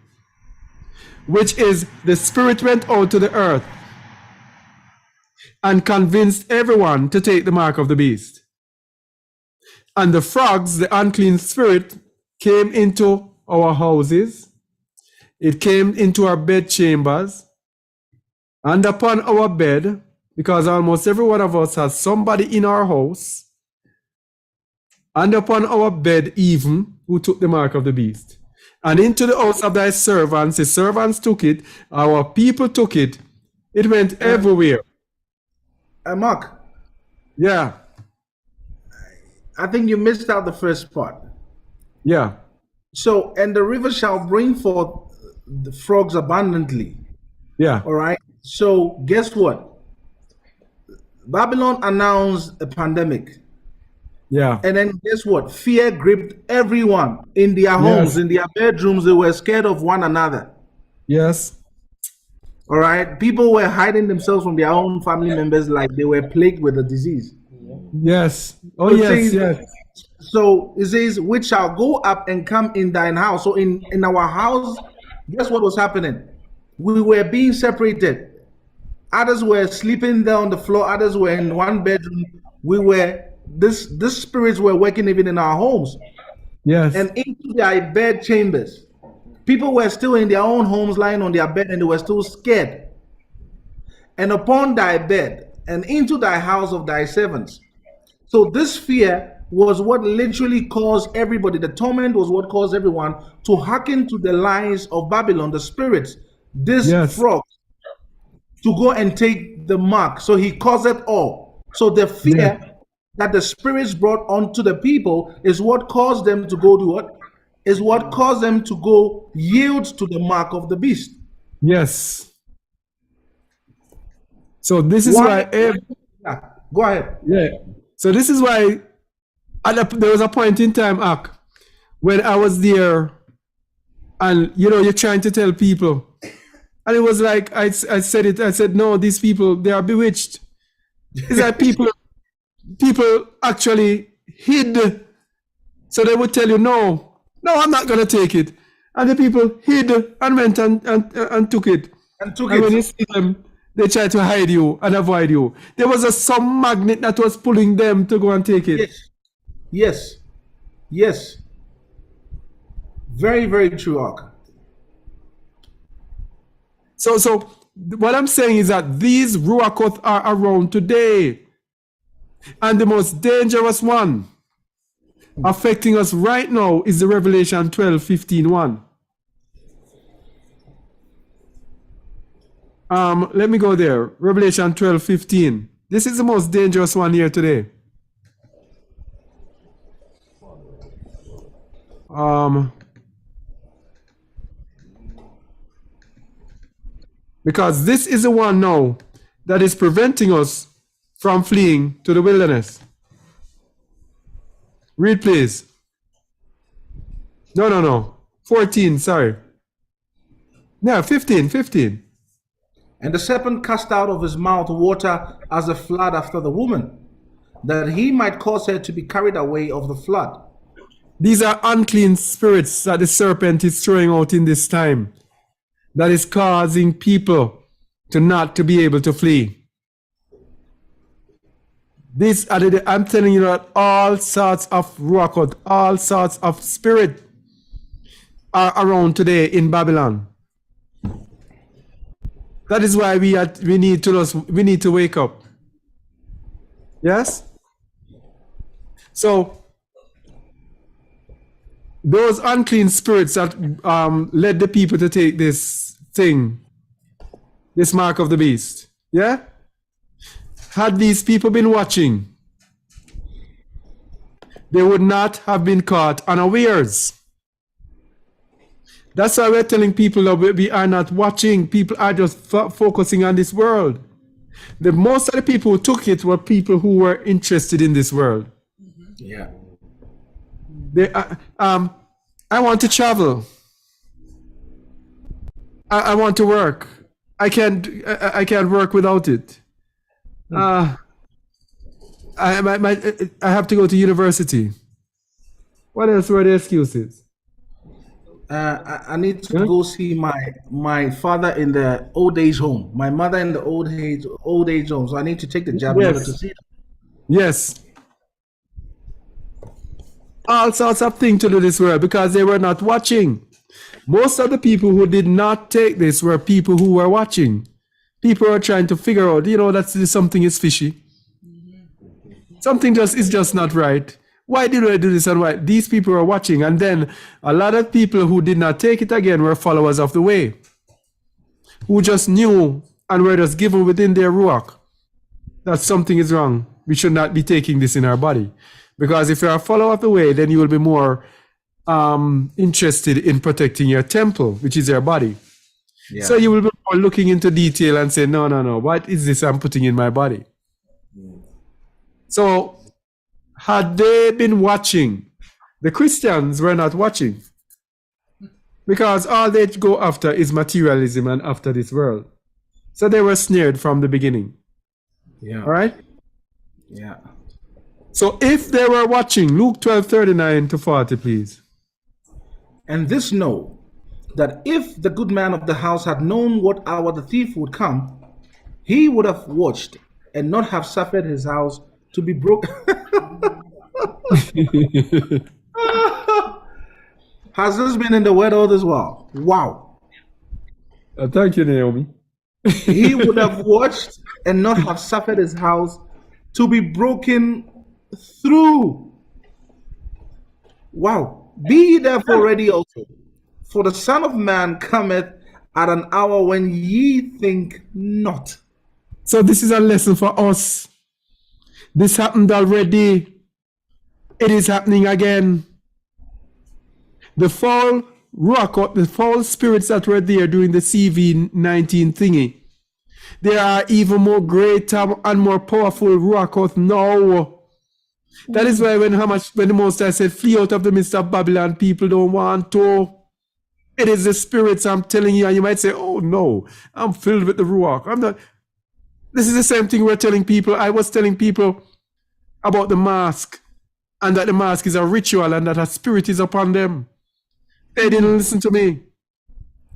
which is the spirit went out to the earth and convinced everyone to take the mark of the beast. And the frogs, the unclean spirit, came into our houses. It came into our bedchambers and upon our bed, because almost every one of us has somebody in our house, and upon our bed even, who took the mark of the beast. And into the house of thy servants, the servants took it, our people took it, it went everywhere. Mark, Yeah, I think you missed out the first part. yeah, So, and the river shall bring forth the frogs abundantly. yeah, All right. So, guess what? Babylon announced a pandemic. yeah, And then guess what? Fear gripped everyone in their homes, Yes. in their bedrooms. They were scared of one another. yes, All right. People were hiding themselves from their own family members like they were plagued with a disease. yes. Oh, So it yes, says- yes. So it says, which shall go up and come in thine house. So in our house, guess what was happening? We were being separated. Others were sleeping there on the floor. Others were in one bedroom. We were, this spirits were working even in our homes Yes, and into their bed chambers. People were still in their own homes lying on their bed and they were still scared. And upon thy bed and into thy house of thy servants. So this fear was what literally caused everybody, the torment was what caused everyone to hearken to the lies of Babylon, the spirits, this Yes. frog, to go and take the mark. So he caused it all. So the fear Yeah. that the spirits brought onto the people is what caused them to go do what? Is what caused them to go yield to the mark of the beast. yes. So this is why, Yeah, go ahead. yeah. So this is why there was a point in time, Ak, when I was there, and you're trying to tell people, and it was like I said it. I said, no, these people, they are bewitched. It's like people actually hid, so they would tell you, no, I'm not gonna take it, and the people hid and went and took it. And took And when you it. see them, they try to hide you and avoid you. There was some magnet that was pulling them to go and take it. Yes. Yes. Yes. Very, very true, Ark. So what I'm saying is that these ruachoth are around today. And the most dangerous one affecting us right now is the Revelation 12:15 one. Let me go there. Revelation 12:15. This is the most dangerous one here today. Because this is the one now that is preventing us from fleeing to the wilderness. Read, please. No. 14, sorry. Yeah, 15. And the serpent cast out of his mouth water as a flood after the woman, that he might cause her to be carried away of the flood. These are unclean spirits that the serpent is throwing out in this time. that is causing people to not to be able to flee. I'm telling you that all sorts of ruach, all sorts of spirit are around today in Babylon. That is why we need to wake up. Yes? So those unclean spirits that led the people to take this thing, this mark of the beast, yeah? Had these people been watching, they would not have been caught unawares. That's why we're telling people that we are not watching. People are just focusing on this world. The most of the people who took it were people who were interested in this world. Yeah. I want to travel. I want to work. I can't work without it. I have to go to university. What else were the excuses? I need to go see my father in the old age home, my mother in the old age home. So I need to take the job in order to see them. Yes. All sorts of things to do this world because they were not watching. Most of the people who did not take this were people who were watching. People are trying to figure out, that something is fishy. Something is just not right. Why did I do this and why? These people are watching. And then a lot of people who did not take it again were followers of the way, who just knew and were just given within their ruach that something is wrong. We should not be taking this in our body. Because if you are a follower of the way, then you will be more interested in protecting your temple, which is your body. Yeah. So you will be more looking into detail and say, no, what is this I'm putting in my body? So had they been watching, the Christians were not watching. Because all they go after is materialism and after this world. So they were snared from the beginning. Yeah. All right? Yeah. So if they were watching, Luke 12:39-40, please. And this know, that if the good man of the house had known what hour the thief would come, he would have watched and not have suffered his house to be broken. Has this been in the word all this while? Wow. Thank you, Naomi. He would have watched and not have suffered his house to be broken through. Wow. Be ye therefore ready also, for the Son of Man cometh at an hour when ye think not. So this is a lesson for us. This happened already. It is happening again. The foul ruach, the foul spirits that were there during the CV19 thingy, they are even more greater and more powerful ruach now. That is why when the Most High said, flee out of the midst of Babylon, people don't want to. It is the spirits, I'm telling you, and you might say, oh no, I'm filled with the ruach. I'm not. This is the same thing we're telling people. I was telling people about the mask, and that the mask is a ritual and that a spirit is upon them. They didn't listen to me.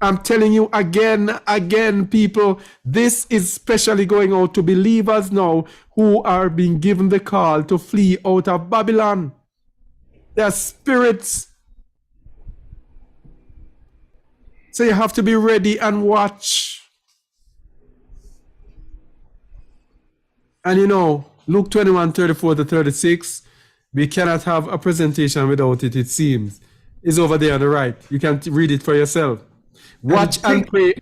I'm telling you again, people, this is especially going out to believers now who are being given the call to flee out of Babylon. They're spirits. So you have to be ready and watch. And Luke 21:34-36, we cannot have a presentation without it, it seems. It's over there on the right. You can read it for yourself. Watch and pray.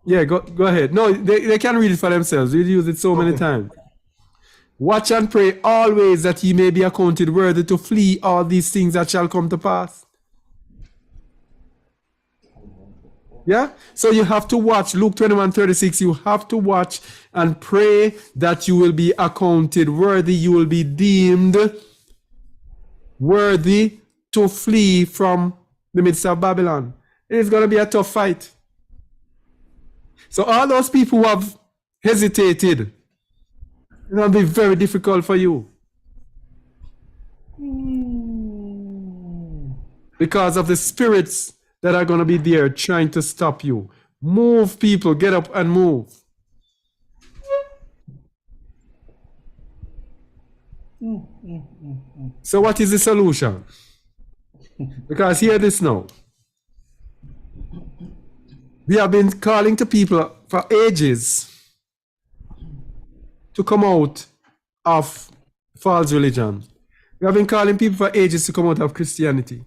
Yeah, go ahead. No, they can read it for themselves. We use it so many times. Watch and pray always that ye may be accounted worthy to flee all these things that shall come to pass. Yeah? So you have to watch. Luke 21:36, you have to watch and pray that you will be accounted worthy. You will be deemed worthy to flee from the midst of Babylon. It is going to be a tough fight. So all those people who have hesitated, it's going to be very difficult for you. Because of the spirits that are going to be there trying to stop you, Move, people, get up and move. So what is the solution? Because hear this now. We have been calling to people for ages to come out of false religion. We have been calling people for ages to come out of Christianity.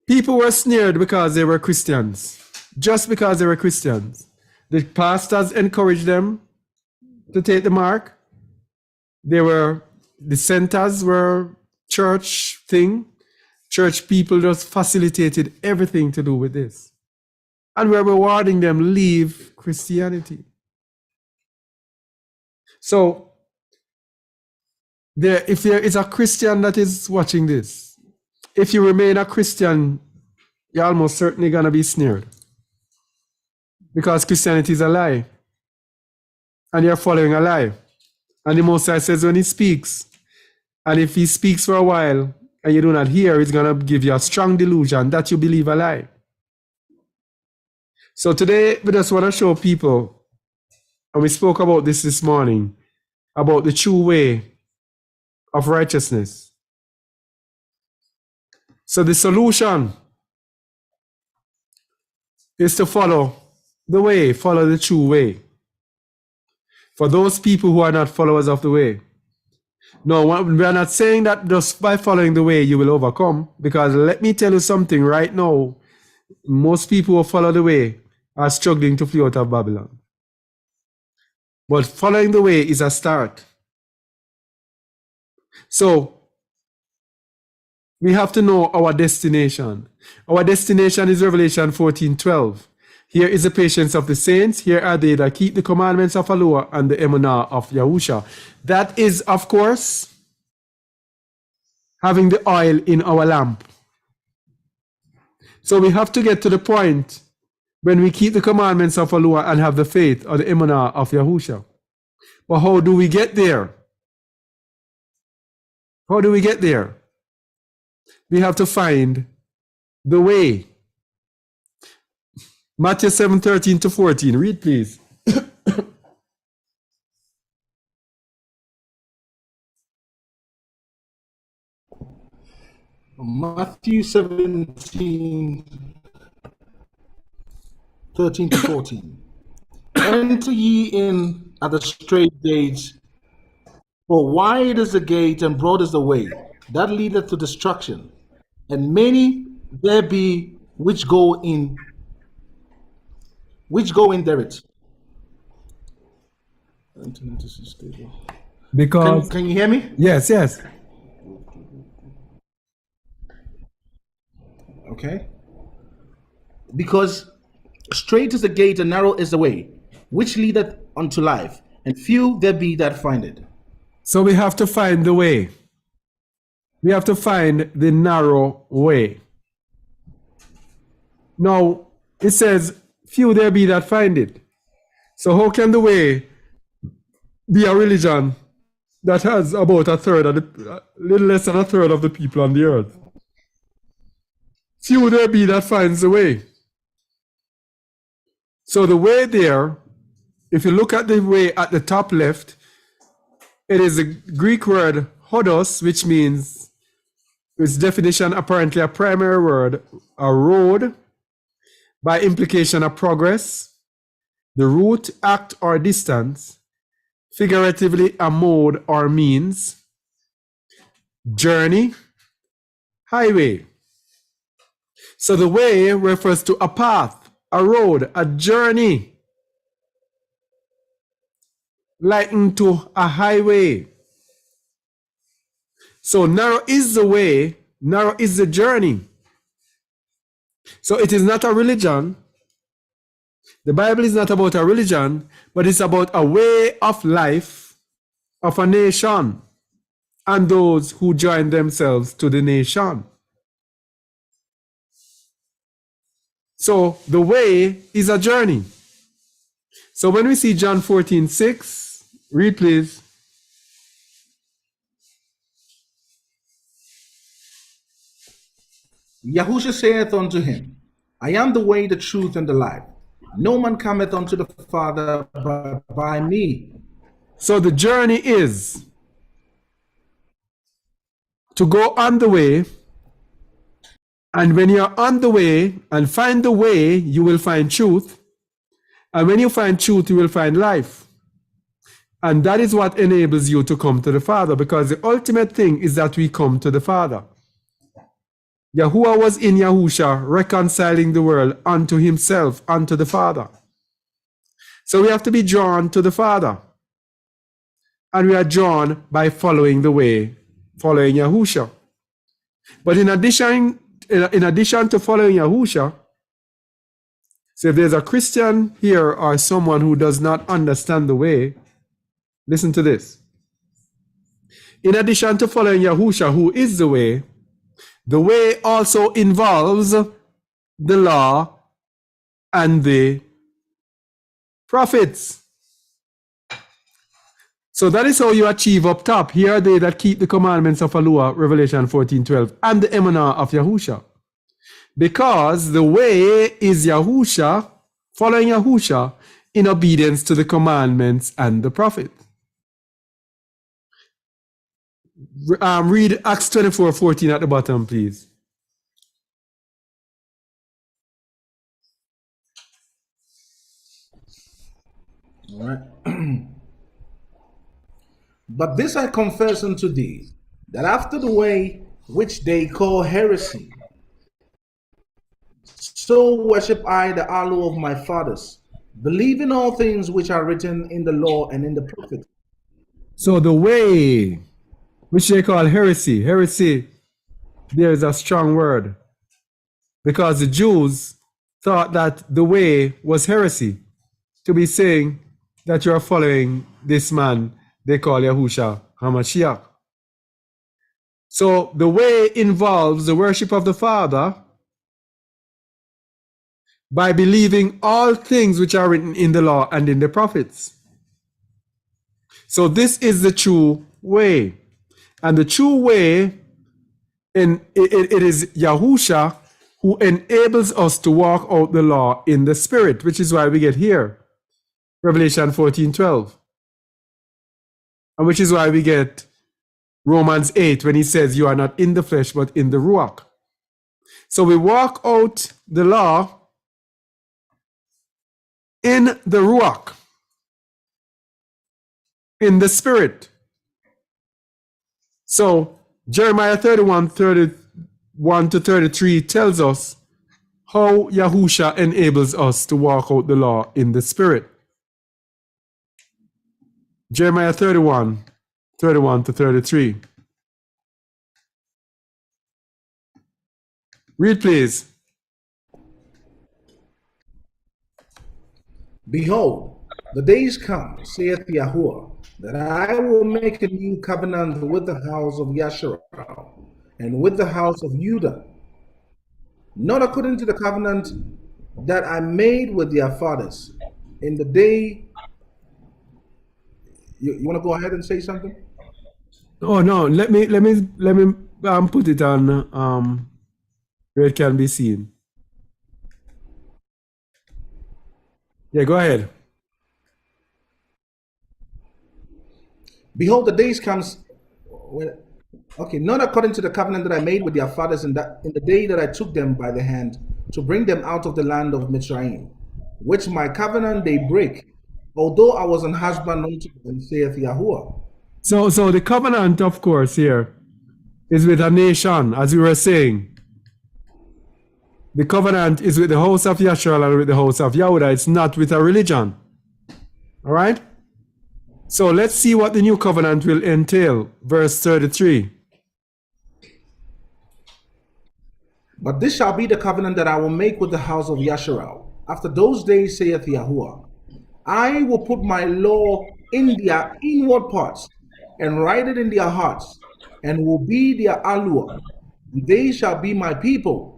People were snared because they were Christians. Just because they were Christians. The pastors encouraged them to take the mark. The centers were church thing. Church people just facilitated everything to do with this. And we're rewarding them, leave Christianity. So, if there is a Christian that is watching this, if you remain a Christian, you're almost certainly going to be snared. Because Christianity is a lie. And you're following a lie. And the Most High says when he speaks, and if he speaks for a while, and you do not hear, it's going to give you a strong delusion that you believe a lie. So today, we just want to show people, and we spoke about this morning, about the true way of righteousness. So the solution is to follow the way, follow the true way. For those people who are not followers of the way. No, we are not saying that just by following the way you will overcome, because let me tell you something right now, most people who follow the way are struggling to flee out of Babylon. But following the way is a start. So, we have to know our destination. Our destination is Revelation 14:12. Here is the patience of the saints. Here are they that keep the commandments of Yahuwah and the emunah of Yahusha. That is, of course, having the oil in our lamp. So we have to get to the point when we keep the commandments of Yahuwah and have the faith or the emunah of Yahusha. But how do we get there? How do we get there? We have to find the way. Matthew 7:13-14. Read, please. Matthew 17:13-14. Enter ye in at the straight gates, for wide is the gate and broad is the way that leadeth to destruction, and many there be which go in thereat. Because Can you hear me? yes. Okay. Because straight is the gate and narrow is the way which leadeth unto life, and few there be that find it. So we have to find the way. We have to find the narrow way. Now, it says, few there be that find it. So how can the way be a religion that has about a little less than a third of the people on the earth? Few there be that finds the way. So the way there, if you look at the way at the top left, it is a Greek word hodos, which means, its definition apparently a primary word, a road, by implication a progress, the route, act, or distance, figuratively a mode or means, journey, highway. So the way refers to a path, a road, a journey, likened to a highway. So narrow is the way, narrow is the journey. So it is not a religion. The Bible is not about a religion, but it's about a way of life of a nation and those who join themselves to the nation. So the way is a journey. So when we see John 14:6, read please. Yahusha saith unto him, I am the way, the truth, and the life. No man cometh unto the Father but by me. So the journey is to go on the way, and when you're on the way and find the way, you will find truth. And when you find truth, you will find life. And that is what enables you to come to the Father, because the ultimate thing is that we come to the Father. Yahuwah was in Yahusha, reconciling the world unto himself, unto the Father. So we have to be drawn to the Father. And we are drawn by following the way, following Yahusha. But in addition to following Yahusha, so if there's a Christian here or someone who does not understand the way, listen to this. In addition to following Yahusha, who is the way also involves the law and the prophets. So that is how you achieve up top. Here are they that keep the commandments of Yahuwah, Revelation 14:12, and the emanah of Yahusha. Because the way is Yahusha, following Yahusha in obedience to the commandments and the prophet. Read Acts 24:14 at the bottom, please. All right. But this I confess unto thee, that after the way which they call heresy, so worship I the Allah of my fathers, believing all things which are written in the law and in the prophets. So the way, which they call heresy, there is a strong word, because the Jews thought that the way was heresy, to be saying that you are following this man they call Yahusha HaMashiach. So the way involves the worship of the Father by believing all things which are written in the law and in the prophets. So this is the true way. And the true way, it is Yahusha who enables us to walk out the law in the Spirit, which is why we get here, Revelation 14:12. And which is why we get Romans 8 when he says, you are not in the flesh, but in the Ruach. So we walk out the law in the Ruach, in the Spirit. So Jeremiah 31:31-33 tells us how Yahusha enables us to walk out the law in the Spirit. Jeremiah 31:31-33. Read, please. Behold, the days come, saith Yahuwah, that I will make a new covenant with the house of Yasharel and with the house of Judah, not according to the covenant that I made with their fathers in the day. You want to go ahead and say something? Oh no, let me put it on where it can be seen. Yeah, go ahead. Behold, the days comes. Okay, not according to the covenant that I made with their fathers in the day that I took them by the hand to bring them out of the land of Mitzrayim, which my covenant they break, although I was an husband unto them, saith Yahuwah. So the covenant, of course, here is with a nation, as we were saying. The covenant is with the house of Yashar and with the house of Yahuwah. It's not with a religion. All right? So let's see what the new covenant will entail. Verse 33. But this shall be the covenant that I will make with the house of Yasharal. After those days, saith Yahuwah, I will put my law in their inward parts, and write it in their hearts, and will be their Alua. They shall be my people.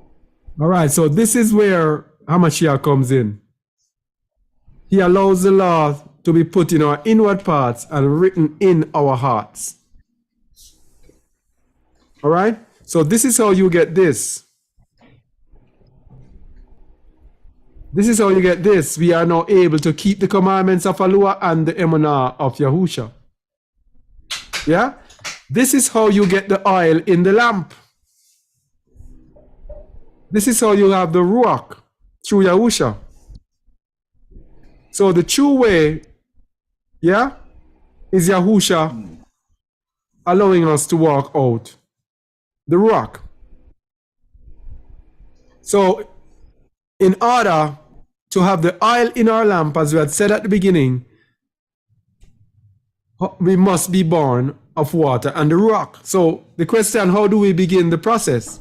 All right, so this is where Hamashiach comes in. He allows the law to be put in our inward parts and written in our hearts. All right, so this is how you get this. This is how you get this. We are now able to keep the commandments of Allah and the emunah of Yahusha. Yeah? This is how you get the oil in the lamp. This is how you have the ruach through Yahusha. So the true way, yeah, is Yahusha allowing us to walk out the ruach. So in order to have the oil in our lamp, as we had said at the beginning, we must be born of water and the ruach. So the question, how do we begin the process?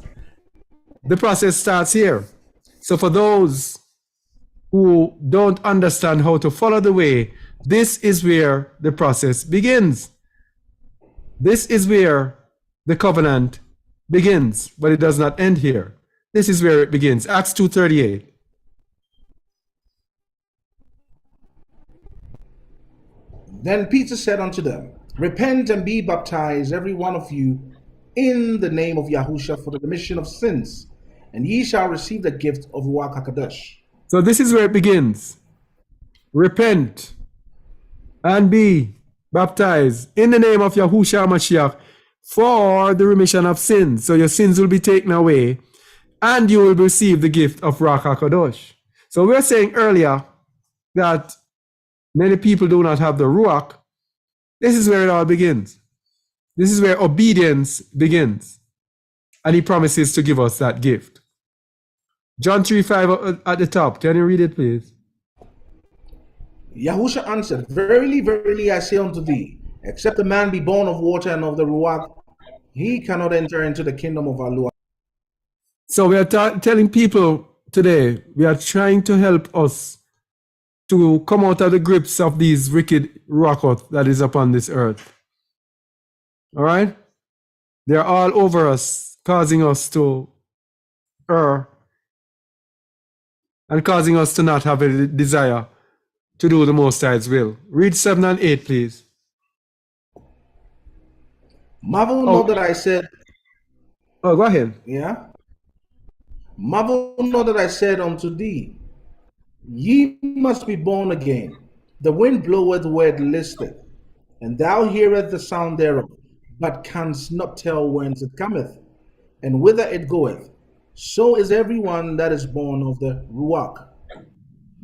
The process starts here. So for those who don't understand how to follow the way, this is where the process begins. This is where the covenant begins, but it does not end here. This is where it begins. Acts 2:38. Then Peter said unto them, Repent and be baptized, every one of you, in the name of Yahusha for the remission of sins, and ye shall receive the gift of Ruach HaKadosh. So this is where it begins. Repent and be baptized in the name of Yahusha Mashiach for the remission of sins. So your sins will be taken away and you will receive the gift of Ruach HaKadosh. So we were saying earlier that many people do not have the Ruach. This is where it all begins. This is where obedience begins. And he promises to give us that gift. John 3:5 at the top. Can you read it, please? Yahusha answered, Verily, verily, I say unto thee, except a man be born of water and of the Ruach, he cannot enter into the kingdom of Allah. So we are telling people today, we are trying to help us to come out of the grips of these wicked ruach that is upon this earth. All right? They're all over us, causing us to err and causing us to not have a desire to do the Most High's will. Read 7 and 8, please. Marvel not that I said, Oh, go ahead. yeah? Marvel not that I said unto thee, Ye must be born again. The wind bloweth where it listeth, and thou hearest the sound thereof, but canst not tell whence it cometh, and whither it goeth. So is everyone that is born of the Ruach.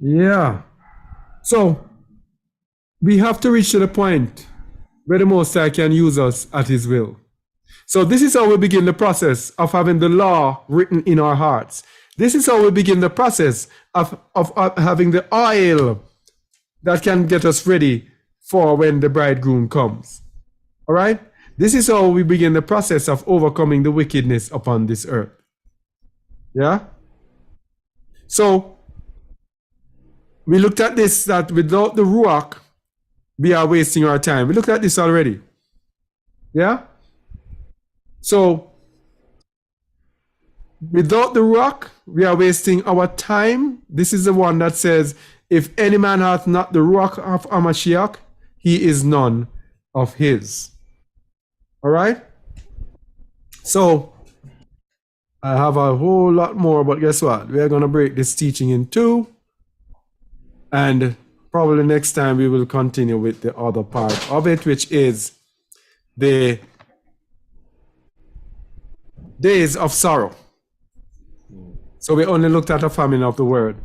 Yeah. So we have to reach to the point where the Most High can use us at his will. So this is how we begin the process of having the law written in our hearts. This is how we begin the process of having the oil that can get us ready for when the bridegroom comes. All right? This is how we begin the process of overcoming the wickedness upon this earth. Yeah? So, we looked at this, that without the Ruach, we are wasting our time. We looked at this already. Yeah? So, without the Ruach, we are wasting our time. This is the one that says, if any man hath not the Ruach of Hamashiach, he is none of his. All right? So, I have a whole lot more, but guess what? We're going to break this teaching in two. And probably next time we will continue with the other part of it, which is the days of sorrow. So we only looked at a famine of the word,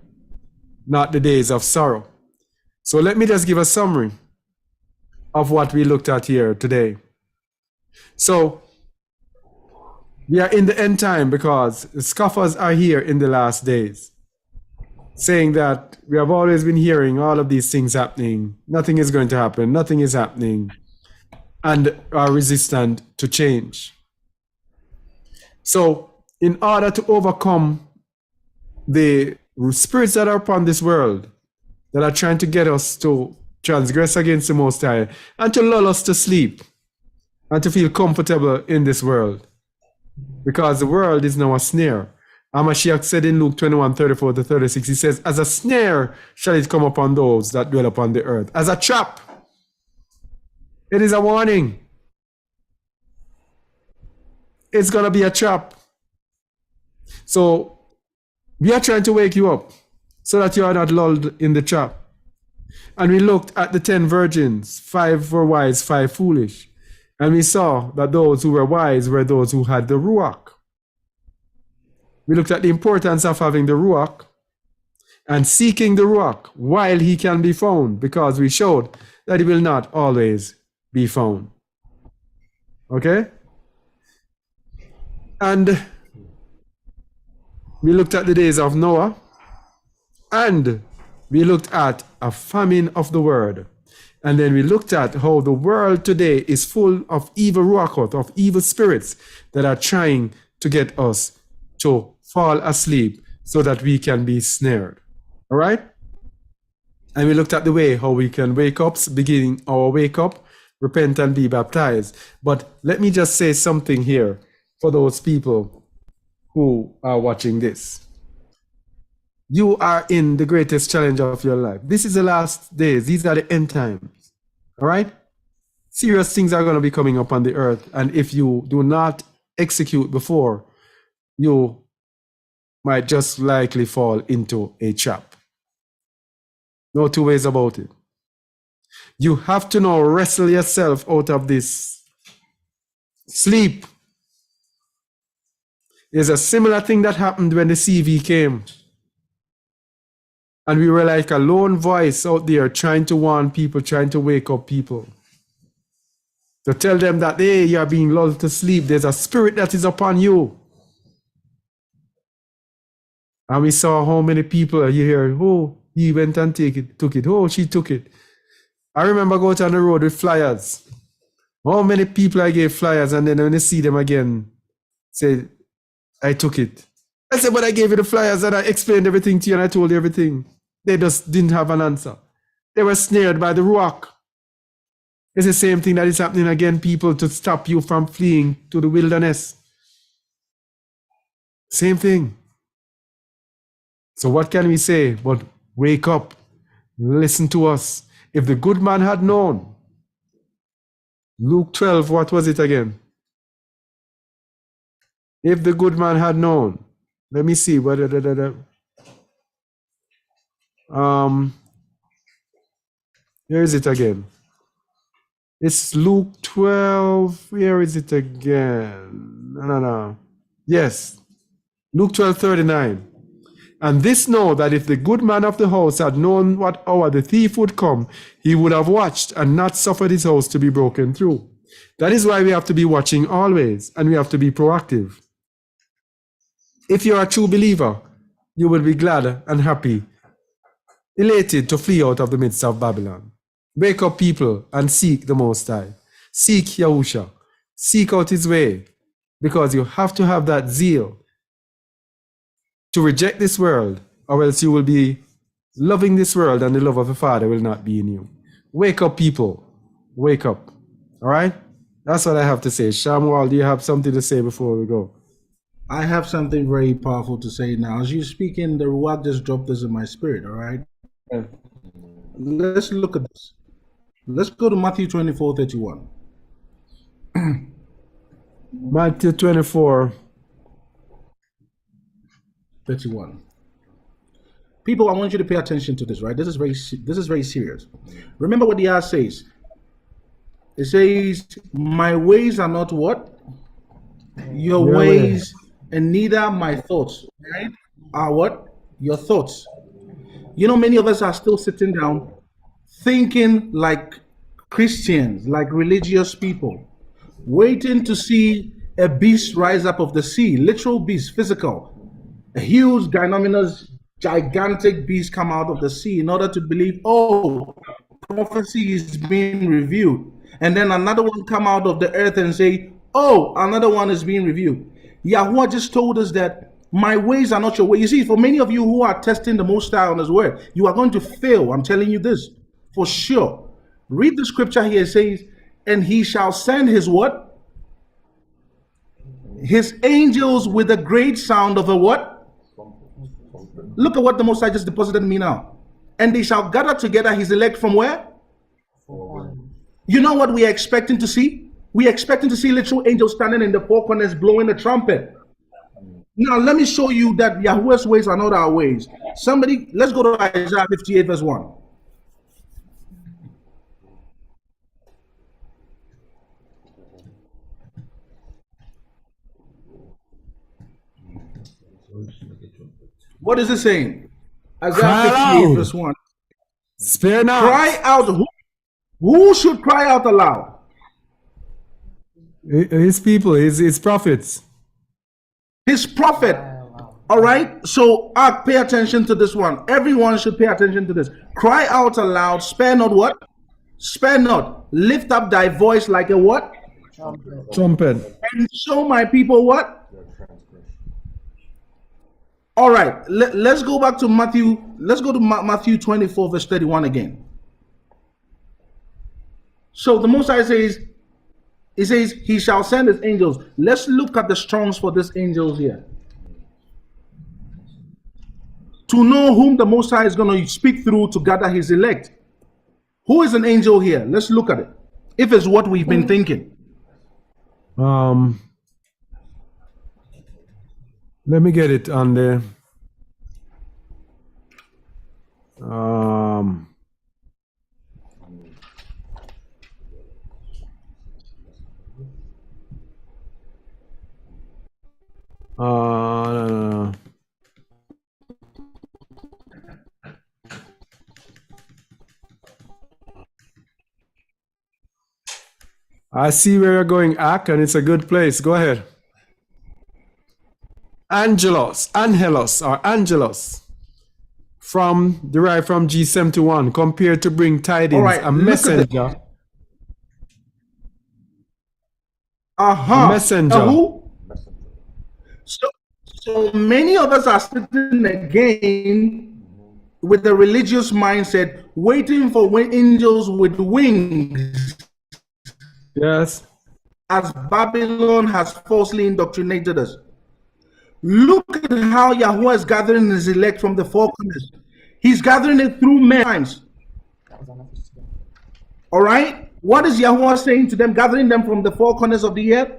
not the days of sorrow. So let me just give a summary of what we looked at here today. So we are in the end time because the scoffers are here in the last days, saying that we have always been hearing all of these things happening. Nothing is going to happen. Nothing is happening. And are resistant to change. So in order to overcome the spirits that are upon this world, that are trying to get us to transgress against the Most High and to lull us to sleep and to feel comfortable in this world, because the world is now a snare. Hamashiach said in Luke 21:34-36, he says, as a snare shall it come upon those that dwell upon the earth. As a trap. It is a warning. It's going to be a trap. So we are trying to wake you up. so that you are not lulled in the trap. And we looked at the 10 virgins, 5 were wise, 5 foolish. And we saw that those who were wise were those who had the Ruach. We looked at the importance of having the Ruach and seeking the Ruach while he can be found, because we showed that he will not always be found. Okay? And we looked at the days of Noah, and we looked at a famine of the word. And then we looked at how the world today is full of evil ruachot, of evil spirits that are trying to get us to fall asleep so that we can be snared. All right? And we looked at the way how we can wake up, beginning our wake up, repent and be baptized. But let me just say something here for those people who are watching this. You are in the greatest challenge of your life. This is the last days. These are the end times. All right? Serious things are going to be coming up on the earth. And if you do not execute before, you might just likely fall into a trap. No two ways about it. You have to now wrestle yourself out of this sleep. There's a similar thing that happened when the CV came. And we were like a lone voice out there trying to warn people, trying to wake up people. To tell them that, hey, you are being lulled to sleep. There's a spirit that is upon you. And we saw how many people you hear, oh, he went and took it. Oh, she took it. I remember going on the road with flyers. How many people I gave flyers, and then when I see them again, say, I took it. I said, but I gave you the flyers and I explained everything to you and I told you everything. They just didn't have an answer. They were snared by the Ruach. It's the same thing that is happening again, people, to stop you from fleeing to the wilderness. Same thing. So what can we say? But wake up. Listen to us. If the good man had known. Luke 12, what was it again? If the good man had known. Let me see. Here is it again. It's Luke 12. Where is it again? No. Yes. Luke 12:39. And this know that if the good man of the house had known what hour the thief would come, he would have watched and not suffered his house to be broken through. That is why we have to be watching always, and we have to be proactive. If you are a true believer, you will be glad and happy, elated to flee out of the midst of Babylon. Wake up, people, and seek the Most High. Seek Yahusha. Seek out his way, because you have to have that zeal to reject this world, or else you will be loving this world and the love of the Father will not be in you. Wake up, people. Wake up. All right? That's what I have to say. Shamuel, do you have something to say before we go? I have something very powerful to say now. As you speak in, the Ruach just dropped this in my spirit, all right? Let's look at this. Let's go to Matthew 24:31. Matthew 24. 31. People, I want you to pay attention to this, right? This is very serious. Remember what the ayah says. It says, my ways are not what? Your ways, and neither my thoughts, right? Are what? Your thoughts. You know, many of us are still sitting down thinking like Christians, like religious people, waiting to see a beast rise up of the sea, literal beast, physical. A huge, ginormous, gigantic beast come out of the sea in order to believe, oh, prophecy is being revealed. And then another one come out of the earth and say, oh, another one is being revealed. Yahuwah just told us that my ways are not your ways. You see, for many of you who are testing the Most High on his word, you are going to fail. I'm telling you this for sure. Read the scripture here. It says, and he shall send his what? His angels with a great sound of a what? Look at what the Most High just deposited in me now. And they shall gather together his elect from where? You know what we are expecting to see? We are expecting to see literal angels standing in the four corners blowing the trumpet. Now let me show you that Yahuwah's ways are not our ways. Somebody, let's go to Isaiah 58 verse 1. What is it saying? Isaiah Cry 58 aloud. verse 1. Spare not. Cry out. Who should cry out aloud? His people, his prophets. His prophet. All right. So pay attention to this one. Everyone should pay attention to this. Cry out aloud. Spare not what? Spare not. Lift up thy voice like a what? Trumpet. And show my people what? All right. Let's go back to Matthew. Let's go to Matthew 24 verse 31 again. So the Most High says, he says, he shall send his angels. Let's look at the Strongs for these angels here. To know whom the Most High is going to speak through to gather his elect. Who is an angel here? Let's look at it. If it's what we've been thinking. Let me get it on there. No. I see where you're going, Ak, and it's a good place. Go ahead. Angelos, or Angelos, derived from G71, compared to bring tidings, All right, a look at messenger. A messenger. A who? So many of us are sitting again with the religious mindset, waiting for angels with wings. Yes. As Babylon has falsely indoctrinated us. Look at how Yahuwah is gathering his elect from the four corners. He's gathering it through times. All right? What is Yahuwah saying to them, gathering them from the four corners of the earth?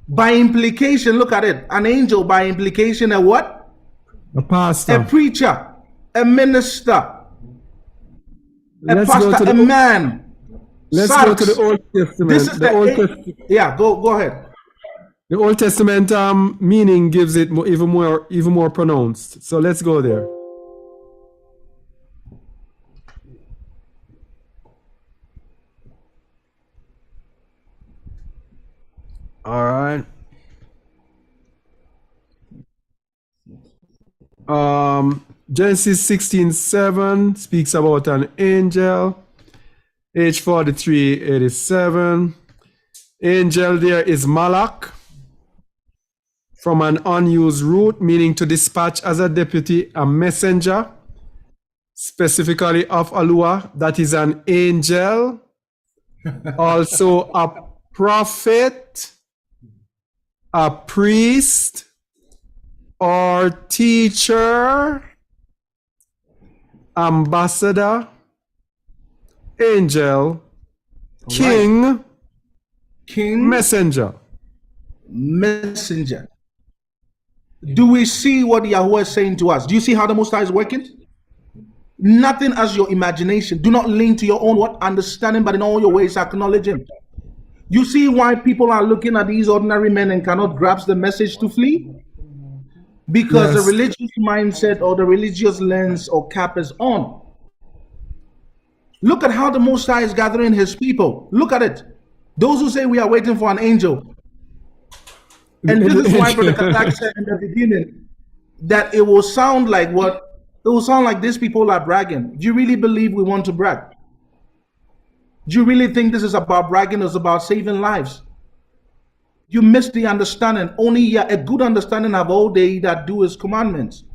By implication, look at it. An angel, by implication, a what? A pastor. A preacher, a minister, a Let's pastor, a man. Let's go to the Old Testament. This is Old Testament. Yeah, go ahead. The Old Testament meaning gives it even more pronounced. So let's go there. All right. Genesis 16:7 speaks about an angel. Age 43:87. Angel there is Malak, from an unused root, meaning to dispatch as a deputy, a messenger, specifically of Yahuwah, that is an angel, also a prophet, a priest, or teacher, ambassador, angel, king, messenger. Do we see what Yahuwah is saying to us? Do you see how the Most High is working? Nothing as your imagination. Do not lean to your own what understanding, but in all your ways acknowledge him. You see why people are looking at these ordinary men and cannot grasp the message to flee? Because the religious mindset or the religious lens or cap is on. Look at how the Most High is gathering his people. Look at it. Those who say we are waiting for an angel. And this is why Brother Kazak said in the beginning that it will sound like what? It will sound like these people are bragging. Do you really believe we want to brag? Do you really think this is about bragging or is about saving lives? You miss the understanding. Only a good understanding of all they that do his commandments.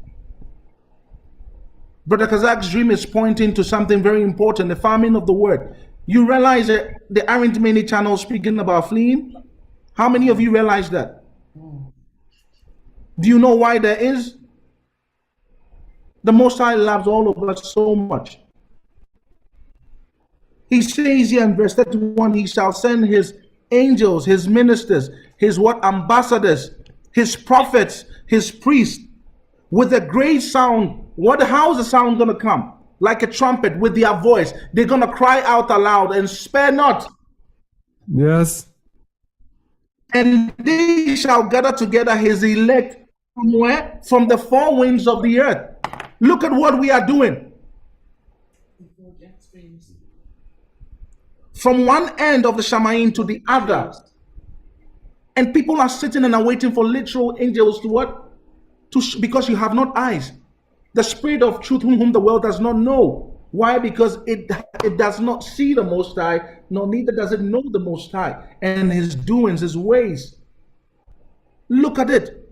Brother Kazak's dream is pointing to something very important, the famine of the word. You realize that there aren't many channels speaking about fleeing? How many of you realize that? Do you know why there is? The Most High loves all of us so much. He says here in verse 31, he shall send his angels, his ministers, his what? Ambassadors, his prophets, his priests, with a great sound. How is the sound going to come? Like a trumpet with their voice. They're going to cry out aloud and spare not. Yes. And they shall gather together his elect from where? From the four winds of the earth. Look at what we are doing. From one end of the Shamayim to the other. And people are sitting and are waiting for literal angels to what? Because you have not eyes. The spirit of truth whom the world does not know. Why? Because it does not see the Most High, nor neither does it know the Most High and his doings, his ways. Look at it.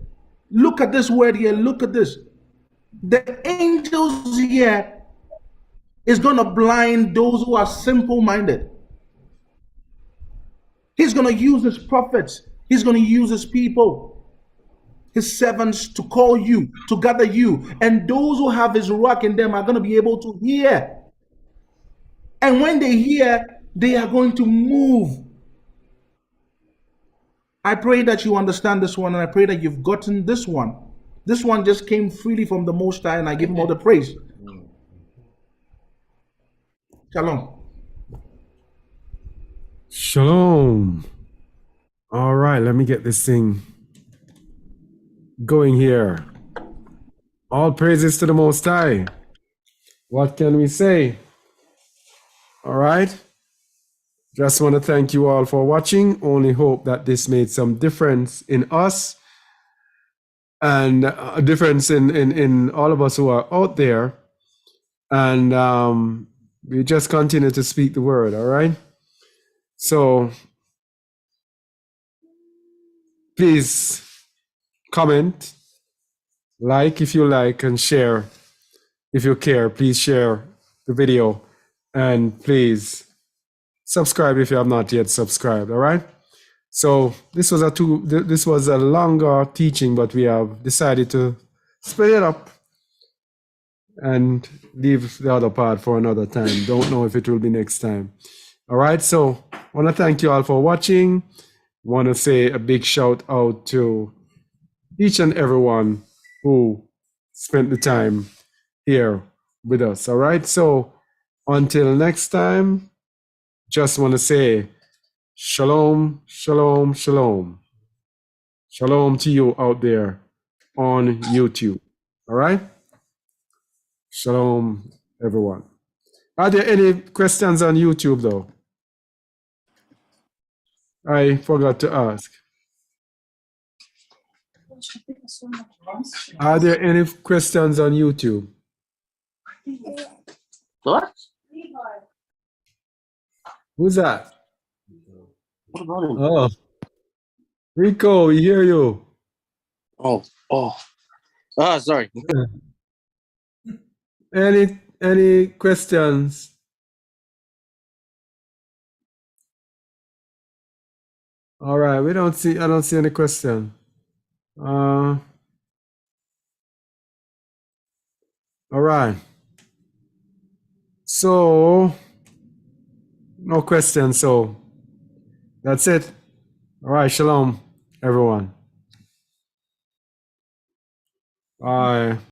Look at this word here. Look at this. The angels here is going to blind those who are simple-minded. He's going to use his prophets. He's going to use his people, his servants, to call you, to gather you. And those who have his rock in them are going to be able to hear. And when they hear, they are going to move. I pray that you understand this one, and I pray that you've gotten this one. This one just came freely from the Most High, and I give him all the praise. Shalom. Shalom. All right, let me get this thing going here. All praises to the Most High. What can we say? All right. Just want to thank you all for watching. Only hope that this made some difference in us and a difference in all of us who are out there. And we just continue to speak the word, all right? So please comment, like if you like, and share if you care. Please share the video, and please subscribe if you have not yet subscribed. All right. So this was a longer teaching, but we have decided to split it up and leave the other part for another time. Don't know if it will be next time. All right. So I want to thank you all for watching. Want to say a big shout out to each and everyone who spent the time here with us. All right. So until next time, just want to say shalom, shalom, shalom. Shalom to you out there on YouTube. All right. Shalom, everyone. Are there any questions on YouTube though? I forgot to ask. Are there any questions on YouTube? What? Who's that? What about him? Oh, Rico, we hear you. Oh. Ah, sorry. Any questions? All right, I don't see any question. All right. So no questions, so that's it. All right, shalom, everyone. Bye.